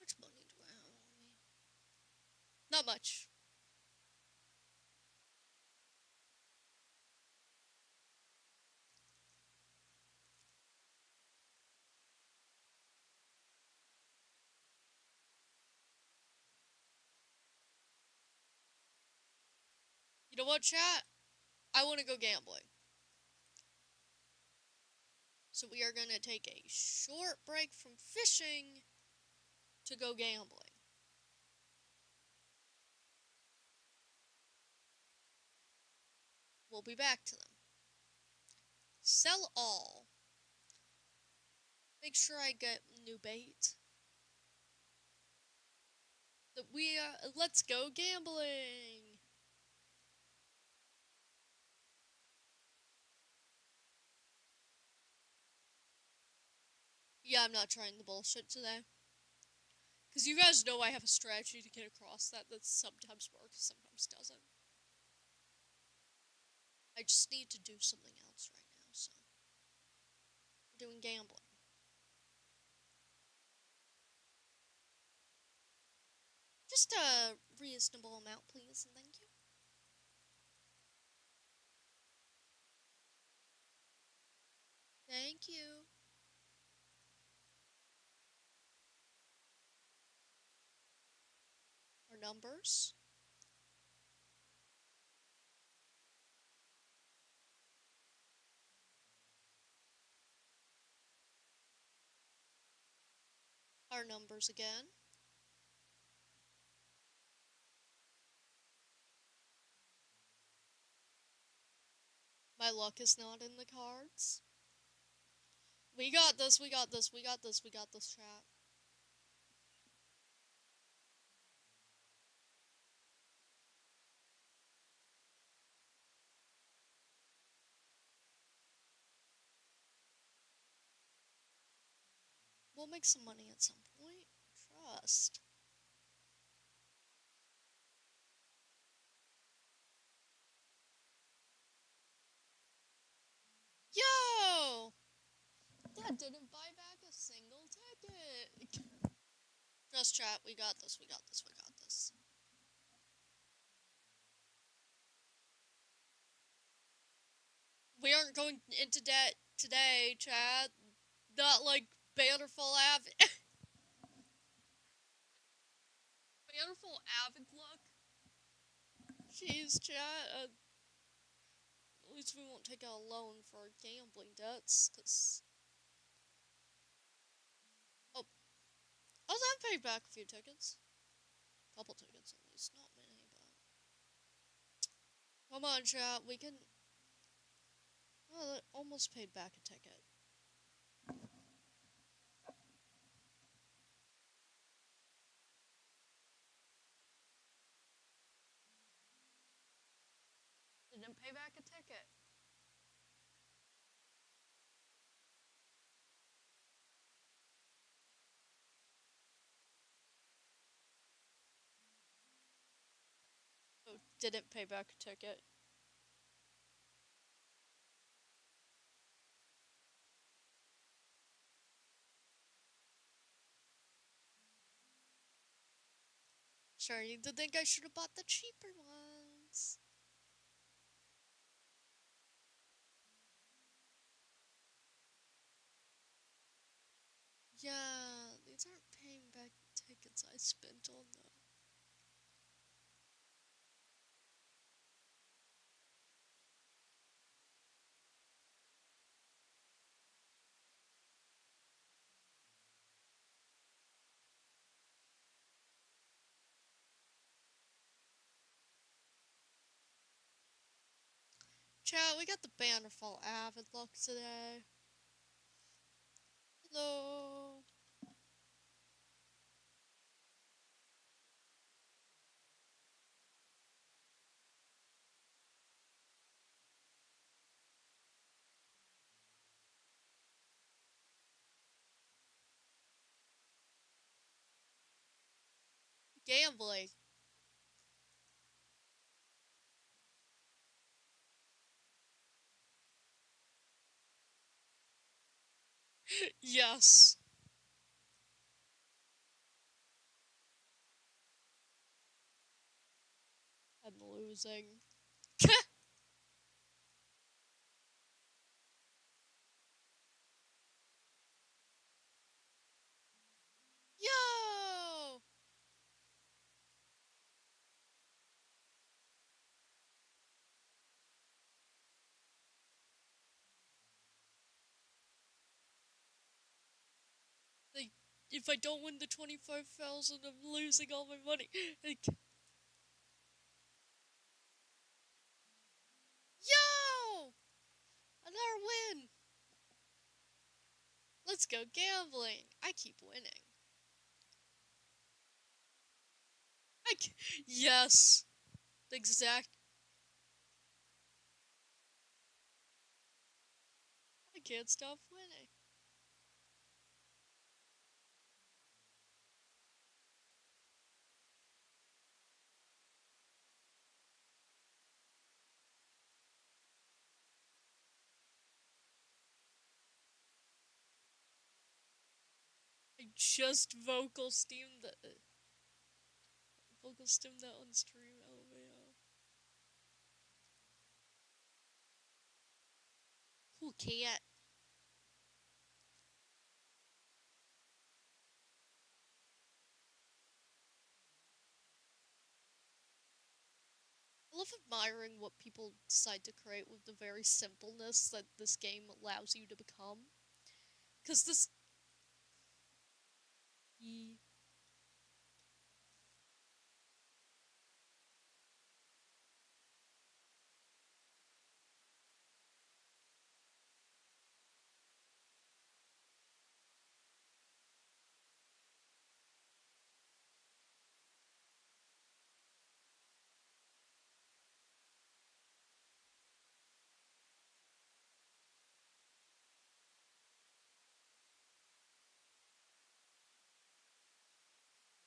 How much money do I have on me? Not much. You know what, chat? I want to go gambling. So we are going to take a short break from fishing to go gambling. We'll be back to them. Sell all. Make sure I get new bait. Let's go gambling. Yeah, I'm not trying the bullshit today. Because you guys know I have a strategy to get across that sometimes works, sometimes doesn't. I just need to do something else right now, so. We're doing gambling. Just a reasonable amount, please, and thank you. Thank you. Our numbers. Our numbers again. My luck is not in the cards. We got this, we got this, we got this, we got this, chat. We'll make some money at some point. Trust. Yo! That didn't buy back a single ticket. Trust, chat. We got this, we got this, we got this. We aren't going into debt today, chat. Not like Bannerfall Avid. Bannerfall Avid luck. Jeez, chat. At least we won't take out a loan for gambling debts, because... Oh. I've paid back a few tickets. A couple tickets, at least. Not many, but... Come on, chat. We can... Oh, that almost paid back a ticket. Didn't pay back a ticket. Oh, didn't pay back a ticket. Sure, you did think I should have bought the cheaper ones. Yeah, these aren't paying back the tickets I spent on them. Chat, we got the Bannerfall Avid luck today. Hello. Gambling. Yes. I'm losing. Yo! Like, if I don't win the 25,000, I'm losing all my money. Like, yo! Another win! Let's go gambling! I keep winning. Yes! The exact... I can't stop winning. I just vocal steamed that on stream, LMAO. Who can't? I love admiring what people decide to create with the very simpleness that this game allows you to become. Because this...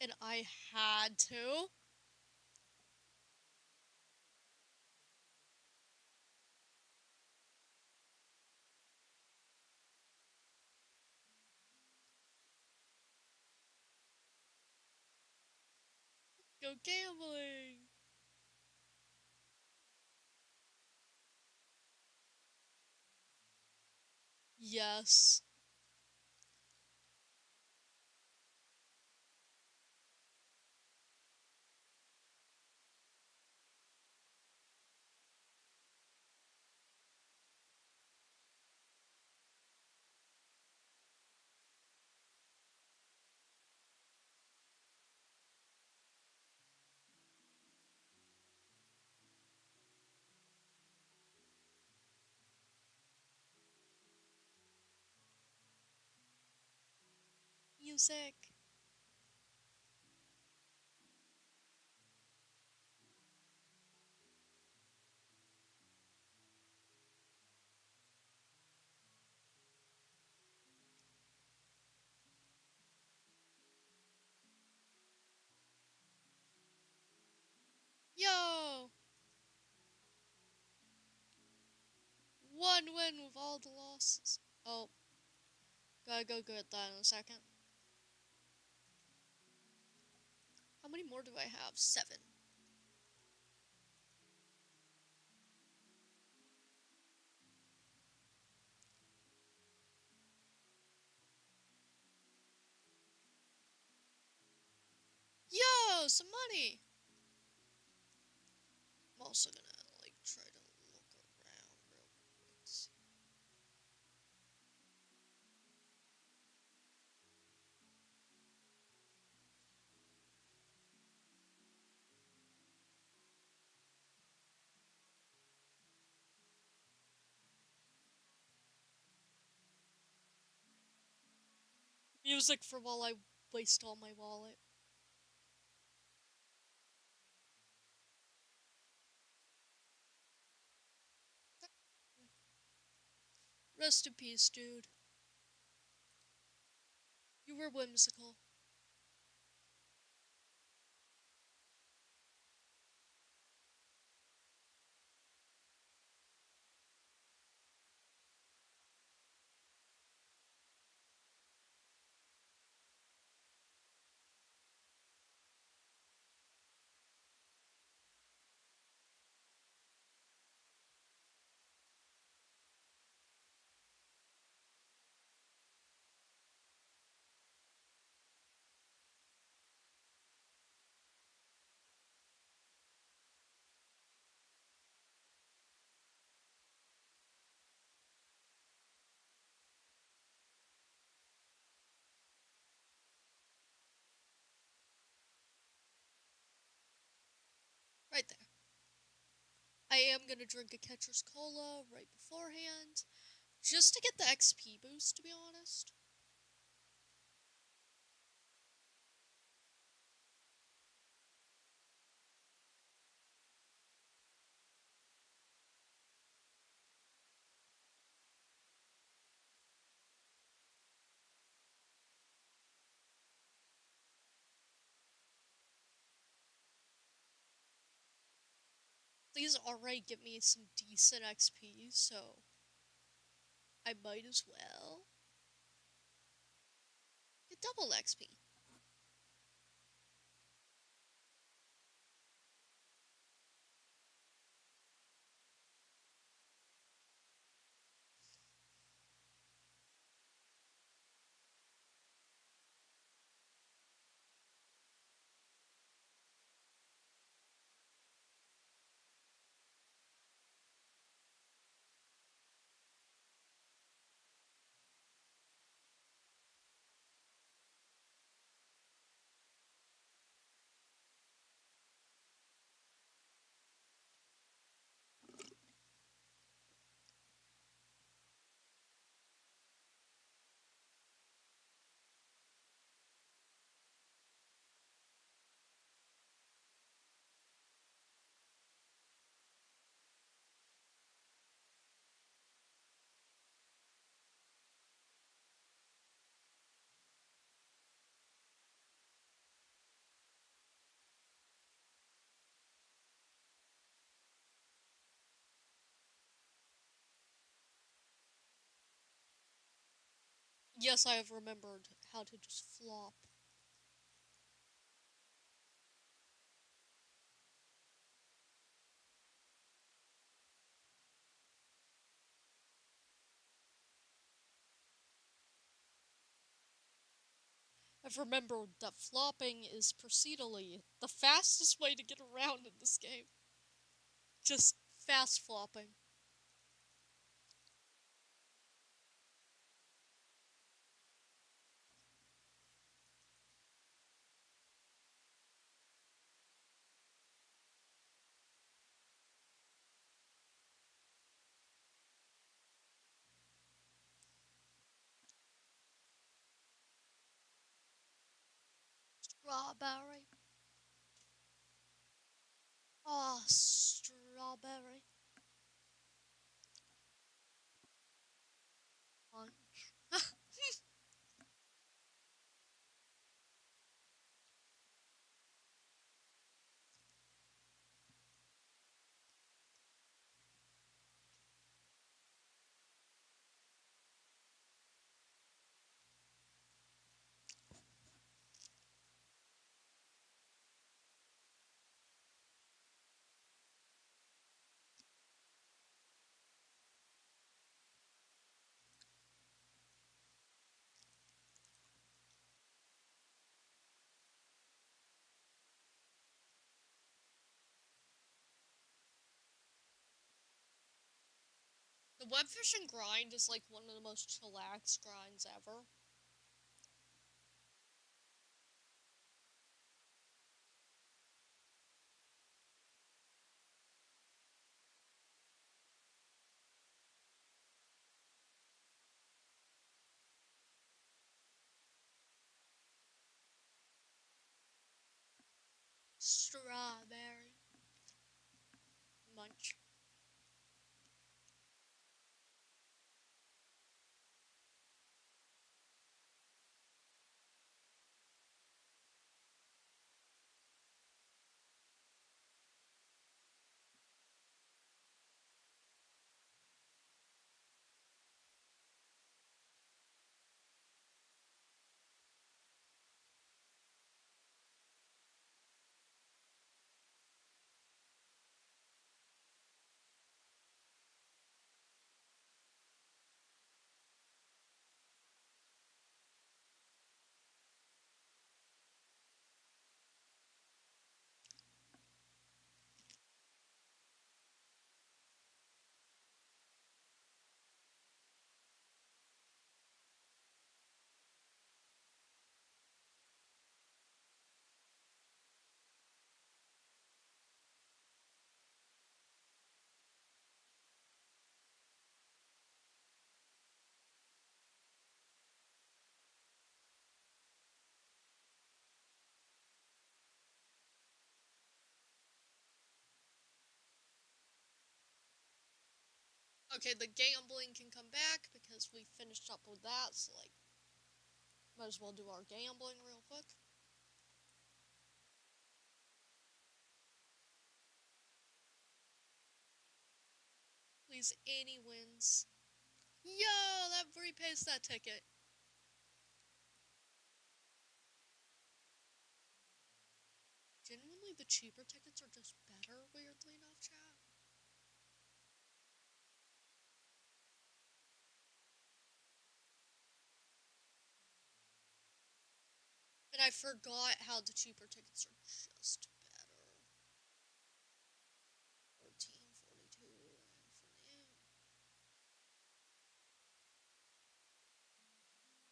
And I had to. Go gambling! Yes. Music. Yo! One win with all the losses. Oh, gotta go get that in a second. How many more do I have? 7. Yo, some money! I'm also gonna, like, try to look around real quick. Music for while I waste all my wallet. Rest in peace, dude. You were whimsical. Right there. I am gonna drink a Catcher's Cola right beforehand, just to get the XP boost, to be honest. These already give me some decent XP, so I might as well get double XP. Yes, I have remembered how to just flop. I've remembered that flopping is procedurally the fastest way to get around in this game. Just fast flopping. Strawberry. Oh, strawberry. Punch. The web fishing grind is like one of the most chillax grinds ever. Strawberry. Munch. Okay, the gambling can come back because we finished up with that, so, like, might as well do our gambling real quick. Please, any wins. Yo, that repays that ticket. Genuinely, the cheaper tickets are just better, weirdly enough, chat. And I forgot how the cheaper tickets are just better. 14, 42, and 48.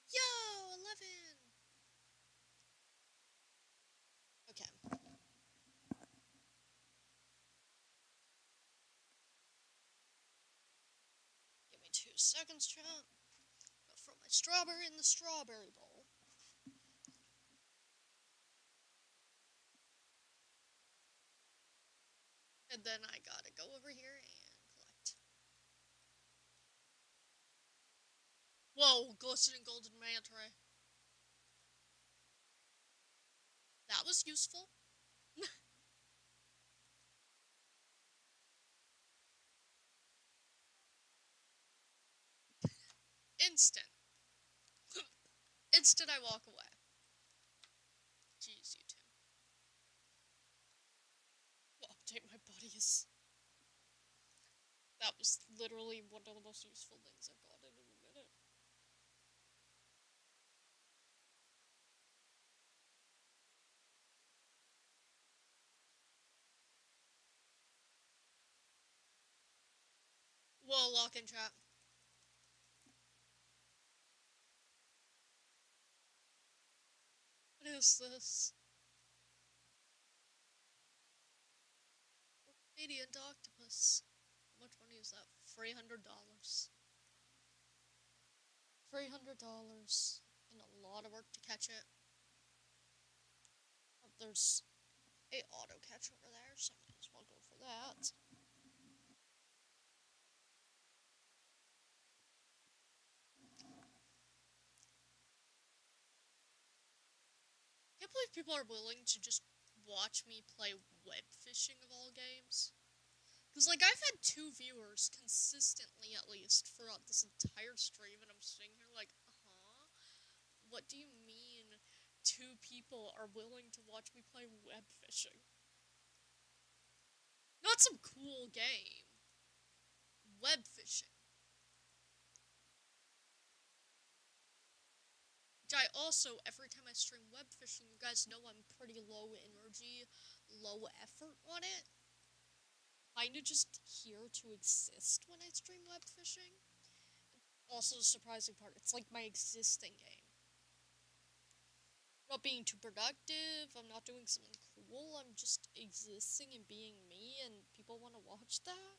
Yo, 11! Okay. Give me 2 seconds, chat. Go throw my strawberry in the strawberry bowl. And then I gotta go over here and collect. Whoa, glistening golden manta ray. That was useful. Instant. Instant I walk away. Jeez, you two. We'll update my buddies. That was literally one of the most useful things I've gotten in a minute. Whoa, lock in chat. What is this? Radiant octopus. How much money is that? $300. $300. And a lot of work to catch it. Oh, there's a auto catch over there, so I might as well go for that. I can't believe people are willing to just watch me play web fishing of all games. Because, like, I've had 2 viewers consistently, at least, throughout this entire stream, and I'm sitting here like, what do you mean 2 people are willing to watch me play web fishing? Not some cool game. Web fishing. Which I also, every time I stream web fishing, you guys know I'm pretty low energy, low effort on it. Kinda just here to exist when I stream web fishing. Also, the surprising part, it's like my existing game. I'm not being too productive, I'm not doing something cool, I'm just existing and being me, and people want to watch that?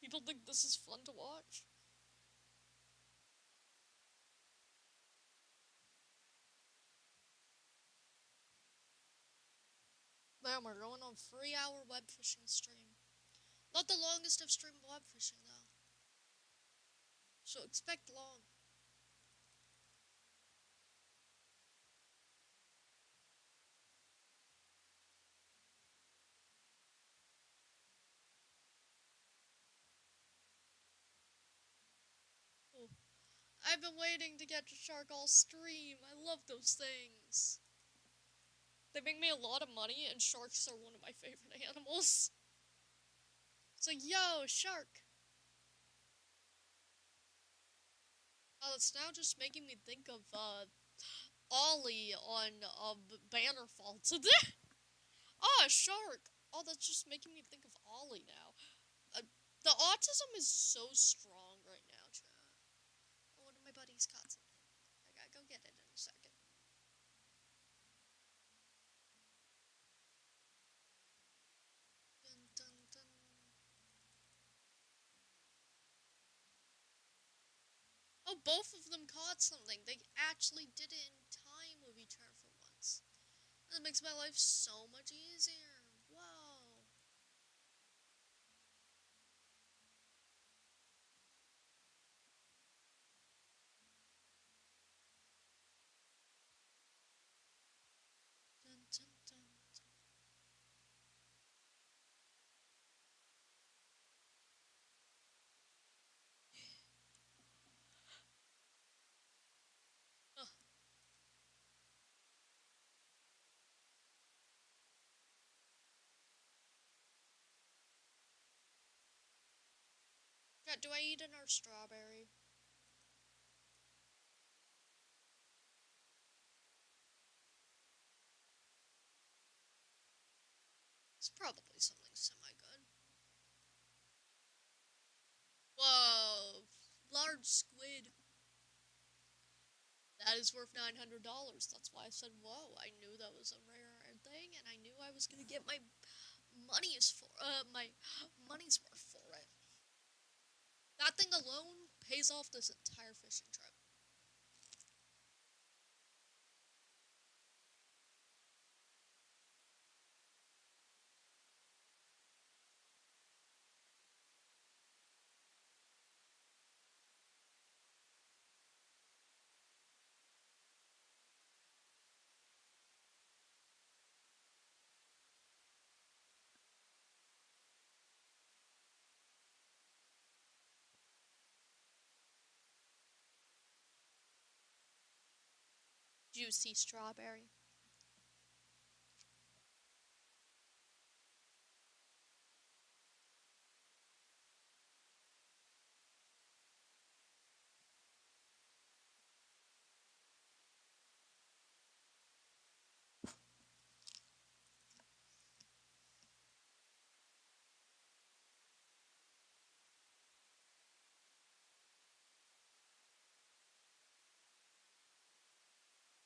People think this is fun to watch? Man, we're going on 3-hour web fishing stream. Not the longest I've streamed web fishing, though. So expect long. Oh, I've been waiting to catch a shark all stream. I love those things. They make me a lot of money, and sharks are one of my favorite animals. It's like, yo, shark. Oh, it's now just making me think of, Ollie on, Bannerfall today. Oh, a shark. Oh, that's just making me think of Ollie now. The autism is so strong right now, chat. Oh, one of my buddies caught something. I gotta go get it in a second. Dun, dun, dun. Oh, both of them caught something. They actually did it in time with each other for once. That makes my life so much easier. Whoa. Dun, dun, dun, dun. Ugh. Yeah, do I eat another strawberry? It's probably something semi-good. Whoa. Large squid. That is worth $900. That's why I said, whoa. I knew that was a rare thing, and I knew I was gonna get my money's worth for it. That thing alone pays off this entire fishing trip. Juicy strawberry.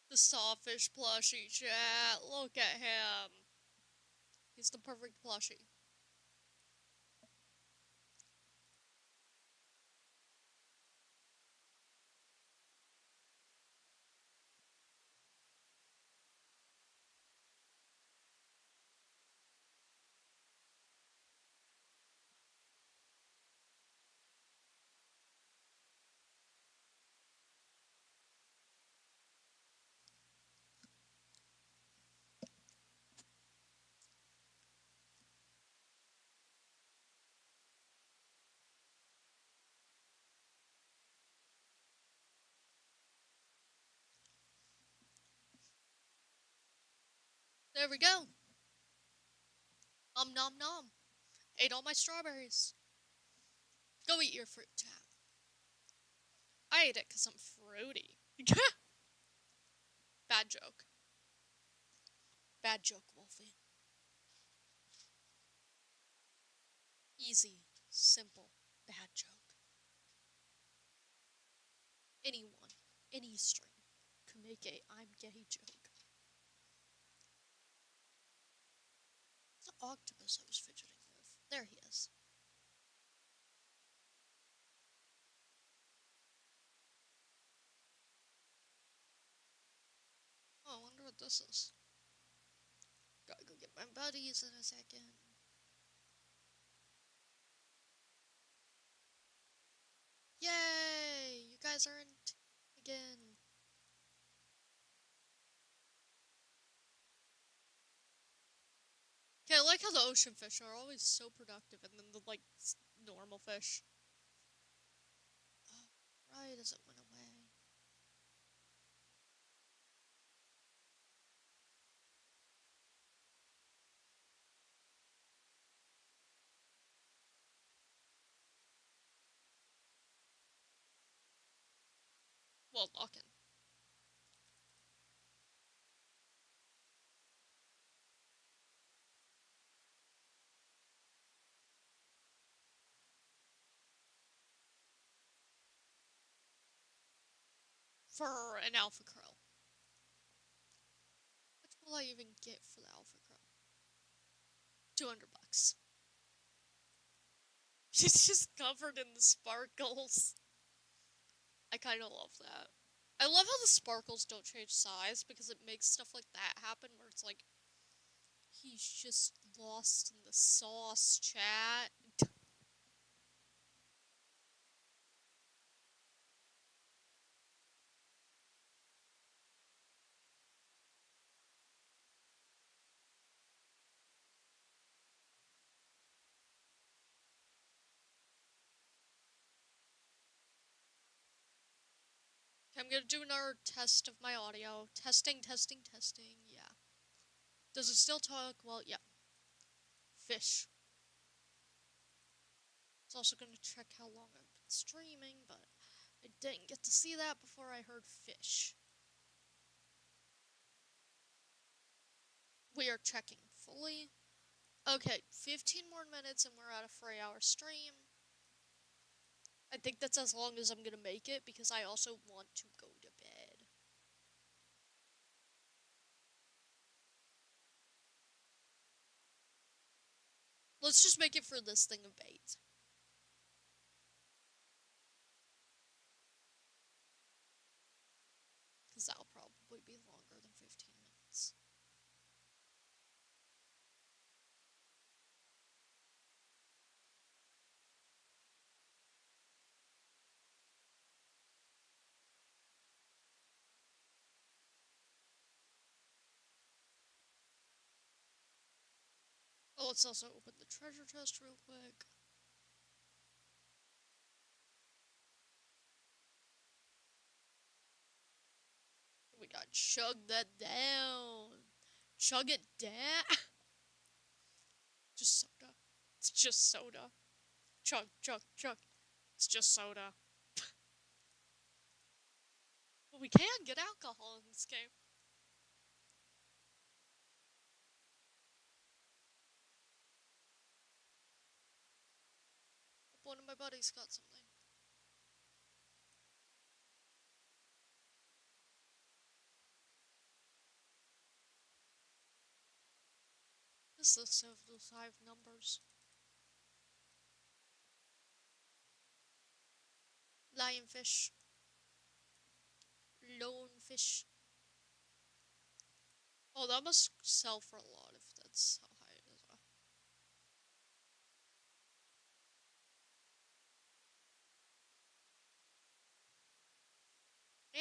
The sawfish plushie, chat. Look at him. He's the perfect plushie. There we go. Nom nom. Ate all my strawberries. Go eat your fruit, chat. I ate it because I'm fruity. Bad joke. Bad joke, Wolfie. Easy. Simple. Bad joke. Anyone, any stream, could make a I'm gay joke. The octopus I was fidgeting with. There he is. Oh, I wonder what this is. Gotta go get my buddies in a second. Yay! You guys are in again. Okay, I like how the ocean fish are always so productive and then the, like, normal fish. Oh, right as it went away. Well, locking. For an alpha crow. What will I even get for the alpha crow? $200. She's just covered in the sparkles. I kind of love that. I love how the sparkles don't change size because it makes stuff like that happen where it's like, he's just lost in the sauce, chat. I'm gonna do another test of my audio. Testing, testing, testing. Yeah. Does it still talk? Well, yeah. Fish. It's also gonna check how long I've been streaming, but I didn't get to see that before I heard fish. We are checking fully. Okay, 15 more minutes and we're at a 3-hour stream. I think that's as long as I'm gonna make it because I also want to go to bed. Let's just make it for this thing of bait. Because that'll probably be longer than 15 minutes. Oh, let's also open the treasure chest real quick. We gotta chug that down. Chug it down. Just soda. It's just soda. Chug, chug, chug. It's just soda. But we can get alcohol in this game. One of my buddies got something. This list of the 5 numbers. Lionfish. Lonefish. Oh, that must sell for a lot if that's how high it is.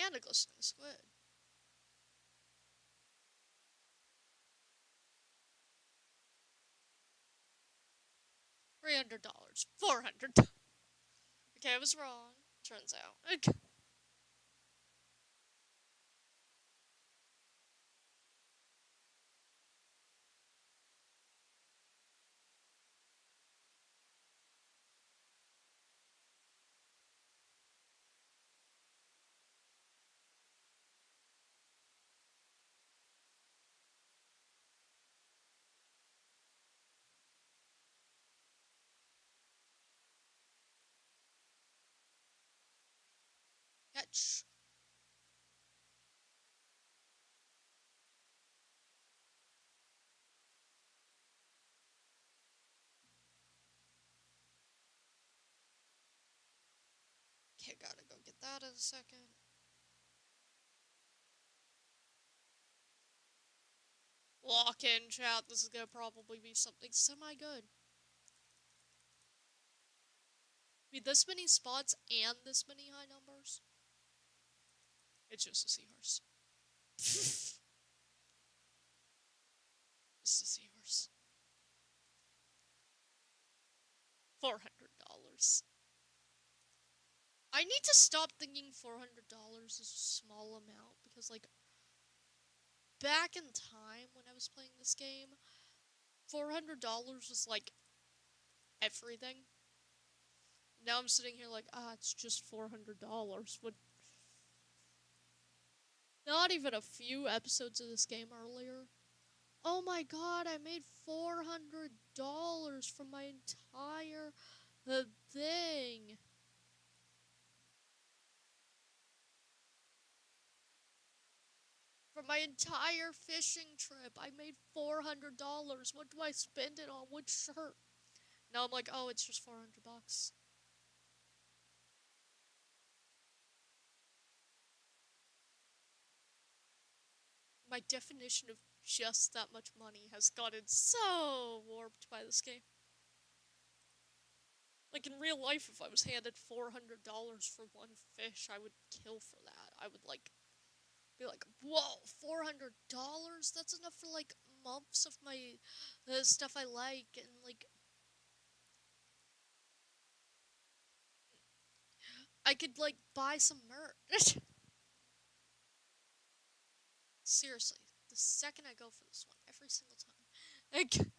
And a glistening squid. $300. 400. Okay, I was wrong. Turns out. Okay. Catch. Okay, gotta go get that in a second. Lock in, chat. This is gonna probably be something semi-good. Be this many spots and this many high numbers. It's just a seahorse. Just a seahorse. $400. I need to stop thinking $400 is a small amount because, like, back in time when I was playing this game, $400 was like everything. Now I'm sitting here like, it's just $400. What? Not even a few episodes of this game earlier. Oh my god, I made $400 from my entire thing. From my entire fishing trip, I made $400. What do I spend it on? Which shirt? Now I'm like, oh, it's just $400. My definition of just that much money has gotten so warped by this game. Like, in real life, if I was handed $400 for one fish, I would kill for that. I would, like, be like, whoa, $400? That's enough for, like, months of my stuff I like, and, like, I could, like, buy some merch. Seriously, the second I go for this one, every single time. Like,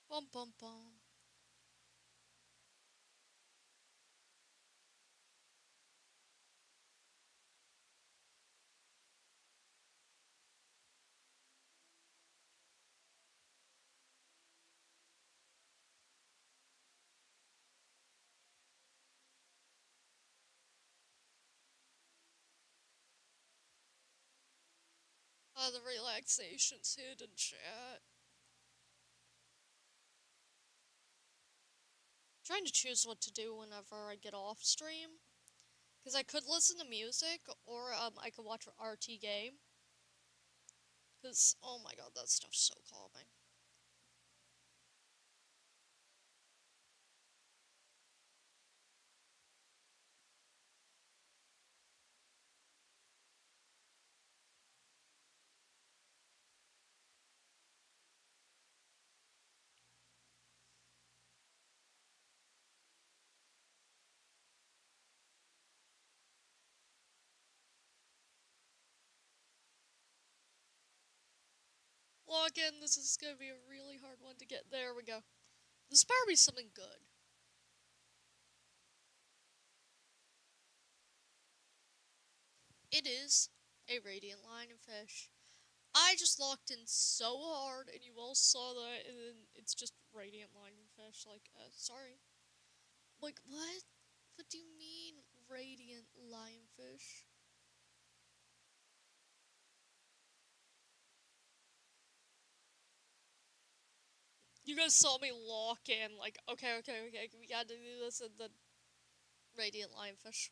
bum bum bum. The relaxation's hidden, chat. Trying to choose what to do whenever I get off stream. Because I could listen to music, or I could watch an RT game. Because, oh my god, that stuff's so calming. Log in, this is gonna be a really hard one to get. There we go. This better be something good. It is a radiant lionfish. I just locked in so hard, and you all saw that, and then it's just radiant lionfish. Like, sorry. Like, what? What do you mean, radiant lionfish? You guys saw me lock in, like, okay, we gotta do this, and then radiant lionfish.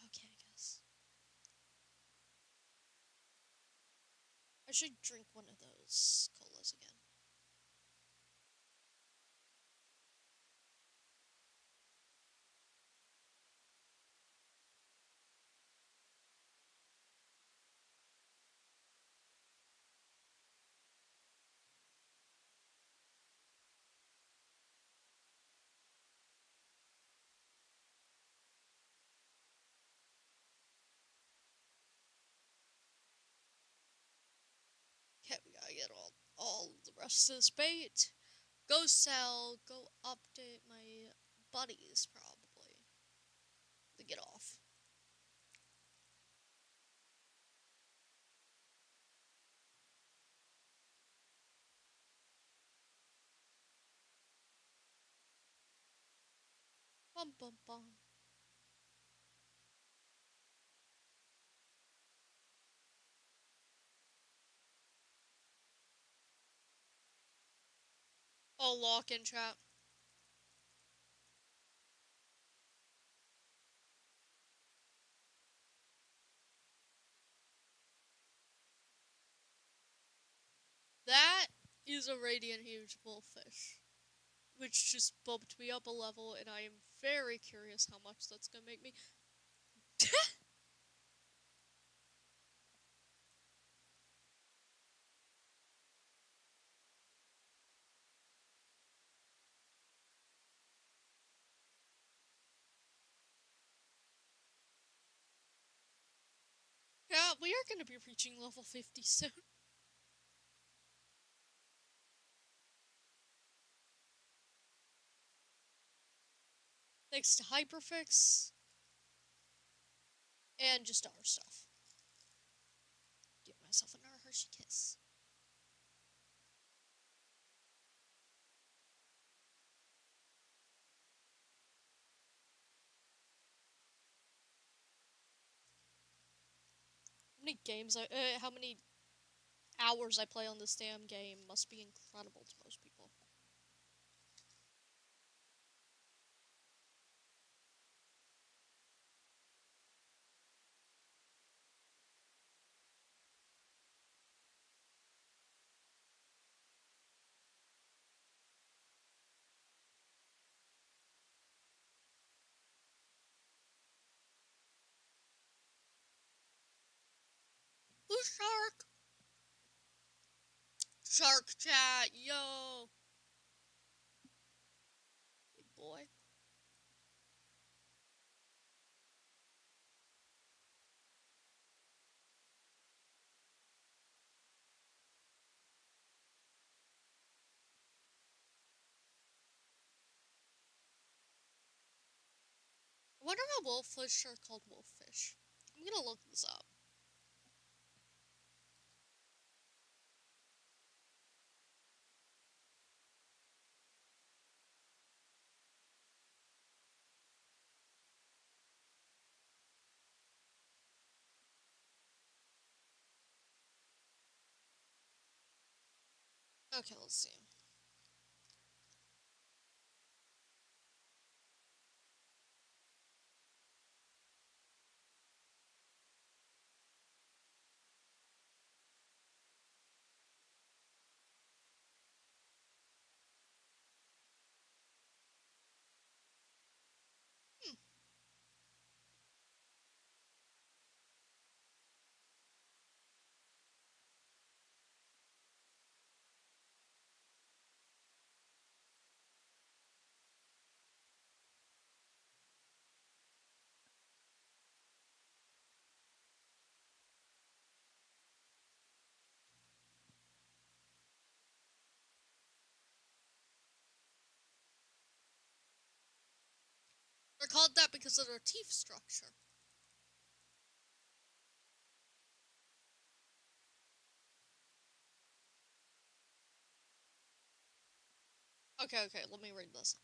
Okay, I guess. I should drink one of those colas again. Okay, we gotta get all the rest of this bait. Go sell, go update my buddies, probably. To get off. Bum bum bum. Oh, lock in chat. That is a radiant huge bullfish, which just bumped me up a level, and I am very curious how much that's gonna make me. we are going to be reaching level 50 soon. Thanks to Hyperfix. And just our stuff. Give myself another Hershey Kiss. How many hours I play on this damn game must be incredible to most people. Who's Shark? Shark chat, yo! Big boy. I wonder how wolffish are called wolffish. I'm gonna look this up. Okay, let's see. They're called that because of their teeth structure. Okay, let me read this.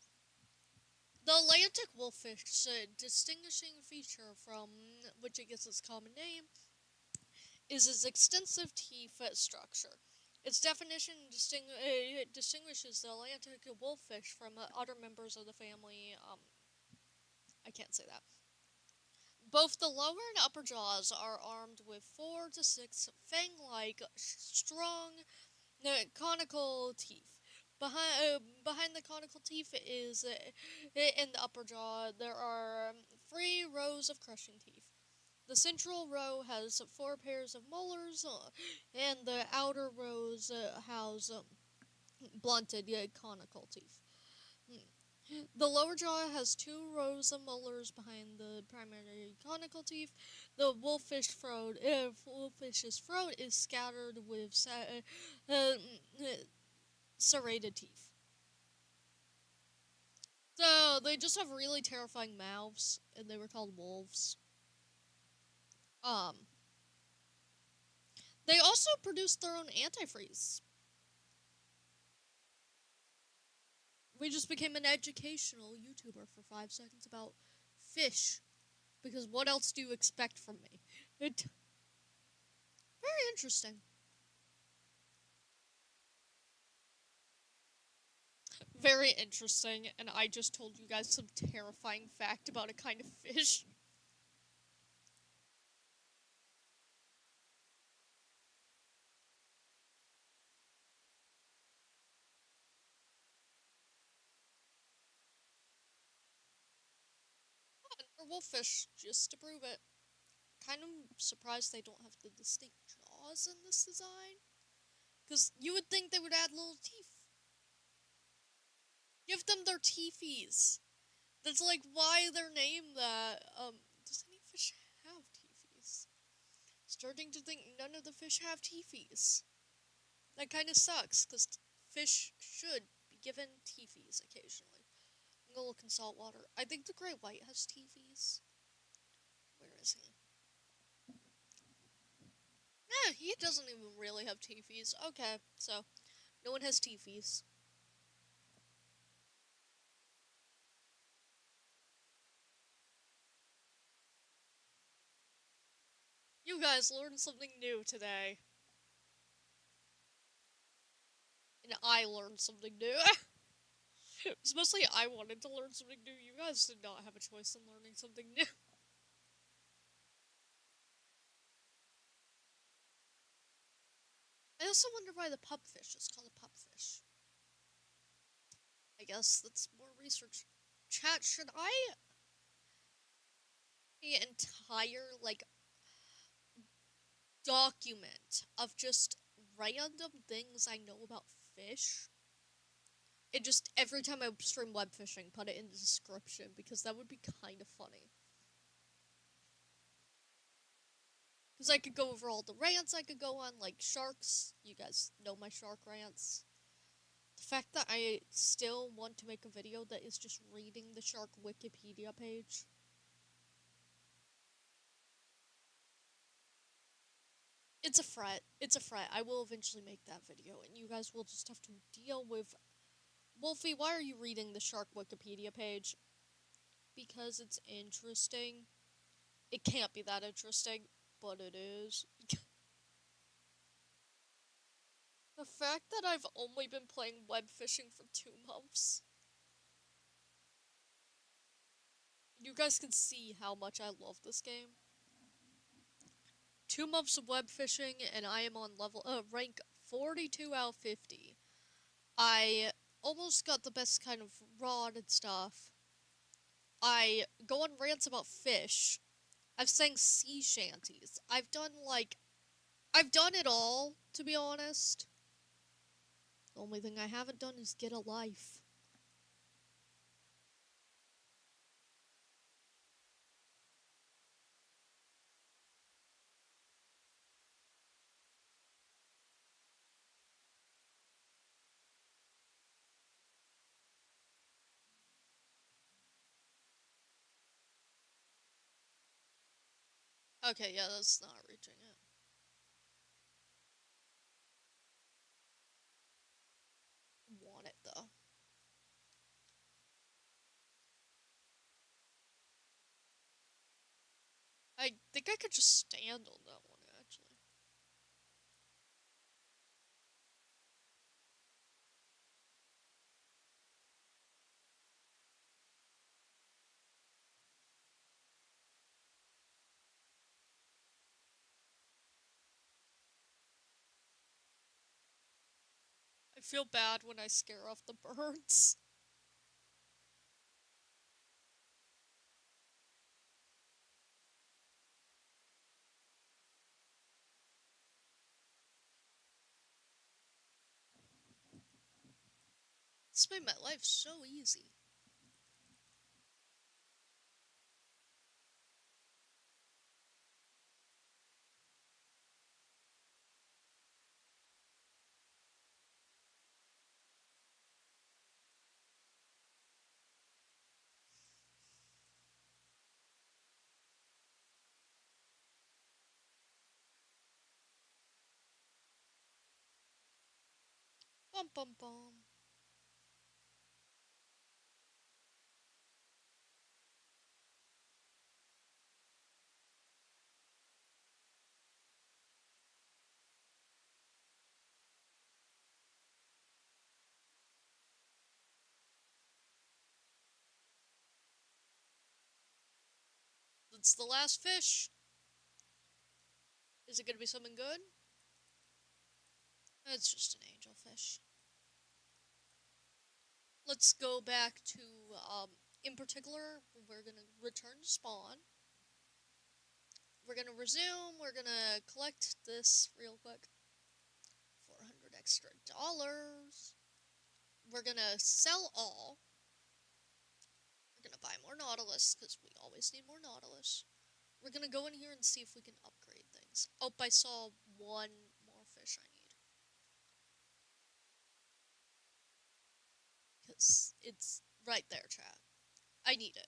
The Atlantic wolffish, a distinguishing feature from which it gets its common name, is its extensive teeth structure. Its definition distinguishes the Atlantic wolffish from other members of the family. I can't say that. Both the lower and upper jaws are armed with 4 to 6 fang-like, strong, conical teeth. Behind the conical teeth is, in the upper jaw, there are 3 rows of crushing teeth. The central row has 4 pairs of molars, and the outer rows house blunted yet conical teeth. The lower jaw has 2 rows of molars behind the primary conical teeth. The wolffish's throat is scattered with serrated teeth. So they just have really terrifying mouths, and they were called wolves. They also produced their own antifreeze. We just became an educational YouTuber for 5 seconds about fish. Because what else do you expect from me? Very interesting. Very interesting, and I just told you guys some terrifying fact about a kind of fish. Or wolffish, just to prove it. Kind of surprised they don't have the distinct jaws in this design. Because you would think they would add little teeth. Give them their teethies. That's like why they're named that. Does any fish have teethies? Let's starting to think none of the fish have teepees. That kind of sucks, because fish should be given teepees occasionally. I'm gonna look in salt water. I think the great white has teepees. Where is he? Yeah, he doesn't even really have teepees. Okay, so no one has teepees. You guys learned something new today. And I learned something new. Especially I wanted to learn something new. You guys did not have a choice in learning something new. I also wonder why the pupfish is called a pupfish. I guess that's more research. Chat, should I the entire, like, document of just random things I know about fish? It just, every time I stream web fishing, put it in the description, because that would be kind of funny. Because I could go over all the rants I could go on, like sharks. You guys know my shark rants. The fact that I still want to make a video that is just reading the shark Wikipedia page. It's a fret. It's a fret. I will eventually make that video, and you guys will just have to deal with... Wolfie, why are you reading the shark Wikipedia page? Because it's interesting. It can't be that interesting, but it is. The fact that I've only been playing web fishing for 2 months. You guys can see how much I love this game. 2 months of web fishing, and I am on rank 42 out of 50. I almost got the best kind of rod and stuff. I go on rants about fish. I've sang sea shanties. I've done it all, to be honest. The only thing I haven't done is get a life. Okay, yeah, that's not reaching it. Want it, though. I think I could just stand on that one, actually. I feel bad when I scare off the birds. This made my life so easy. Bum bum bum. That's the last fish. Is it gonna be something good? It's just an angelfish. Let's go back to, in particular, we're gonna return to spawn. We're gonna resume, we're gonna collect this real quick. 400 extra dollars. We're gonna sell all. We're gonna buy more Nautilus, because we always need more Nautilus. We're gonna go in here and see if we can upgrade things. things. Oh, I saw one more fish I need. Because it's right there, chat. I need it.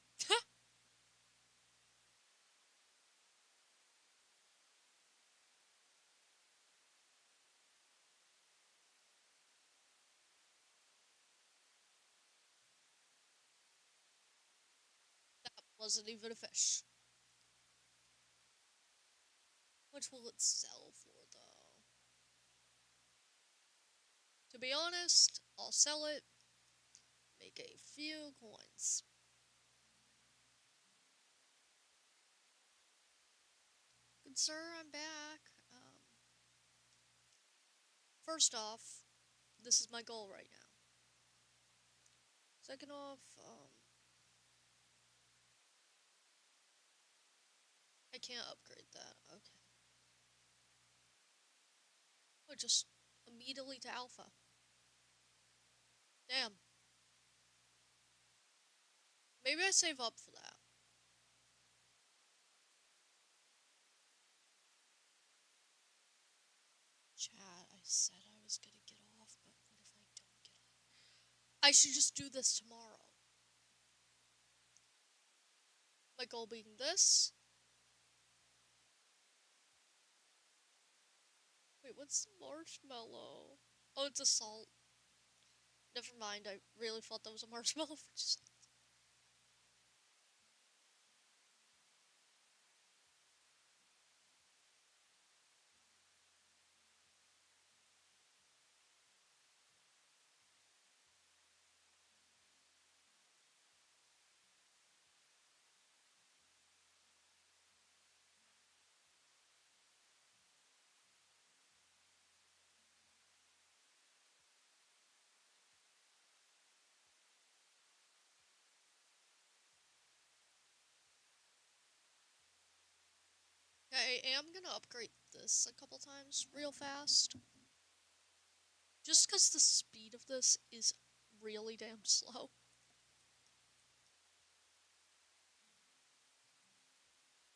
That wasn't even a fish. Which will it sell for, though? To be honest, I'll sell it, make a few coins. Good sir, I'm back. First off, this is my goal right now. Second off, I can't upgrade that. Okay. Oh, just immediately to alpha. Damn. Maybe I save up for that. Chat, I said I was gonna get off, but what if I don't get off? I should just do this tomorrow. My goal being this. Wait, what's marshmallow? Oh, it's a salt. Never mind, I really thought that was a marshmallow for just... I am gonna upgrade this a couple times real fast. Just because the speed of this is really damn slow.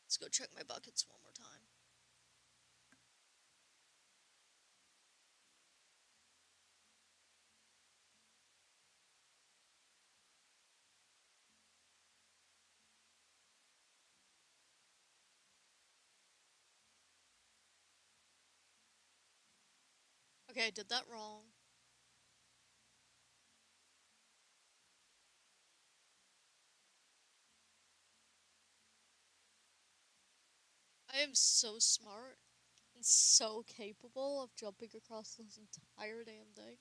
Let's go check my buckets one more time. Okay, I did that wrong. I am so smart and so capable of jumping across this entire damn thing.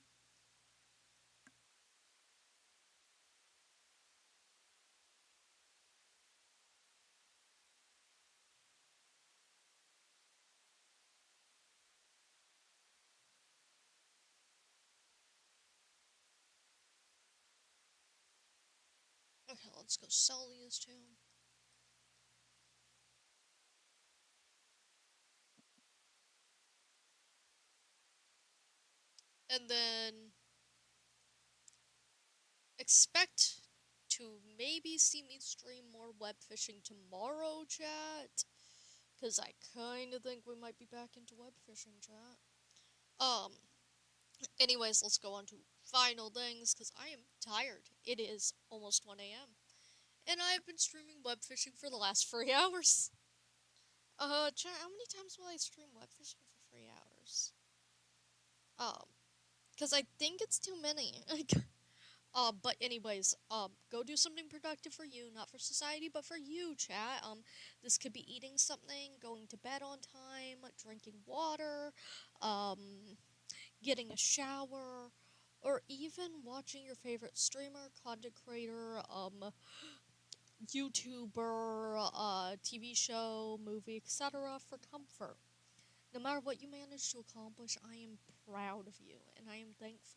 Okay, let's go sell these two. And then expect to maybe see me stream more web fishing tomorrow, chat. Because I kind of think we might be back into web fishing, chat. Anyways, let's go on to final things, because I am tired. It is almost 1 a.m. And I've been streaming web fishing for the last 3 hours. Chat, how many times will I stream web fishing for 3 hours? Because I think it's too many. But anyways, go do something productive for you, not for society, but for you, chat. This could be eating something, going to bed on time, drinking water, getting a shower, or even watching your favorite streamer, content creator, YouTuber, TV show, movie, etc. for comfort. No matter what you manage to accomplish, I am proud of you, and I am thankful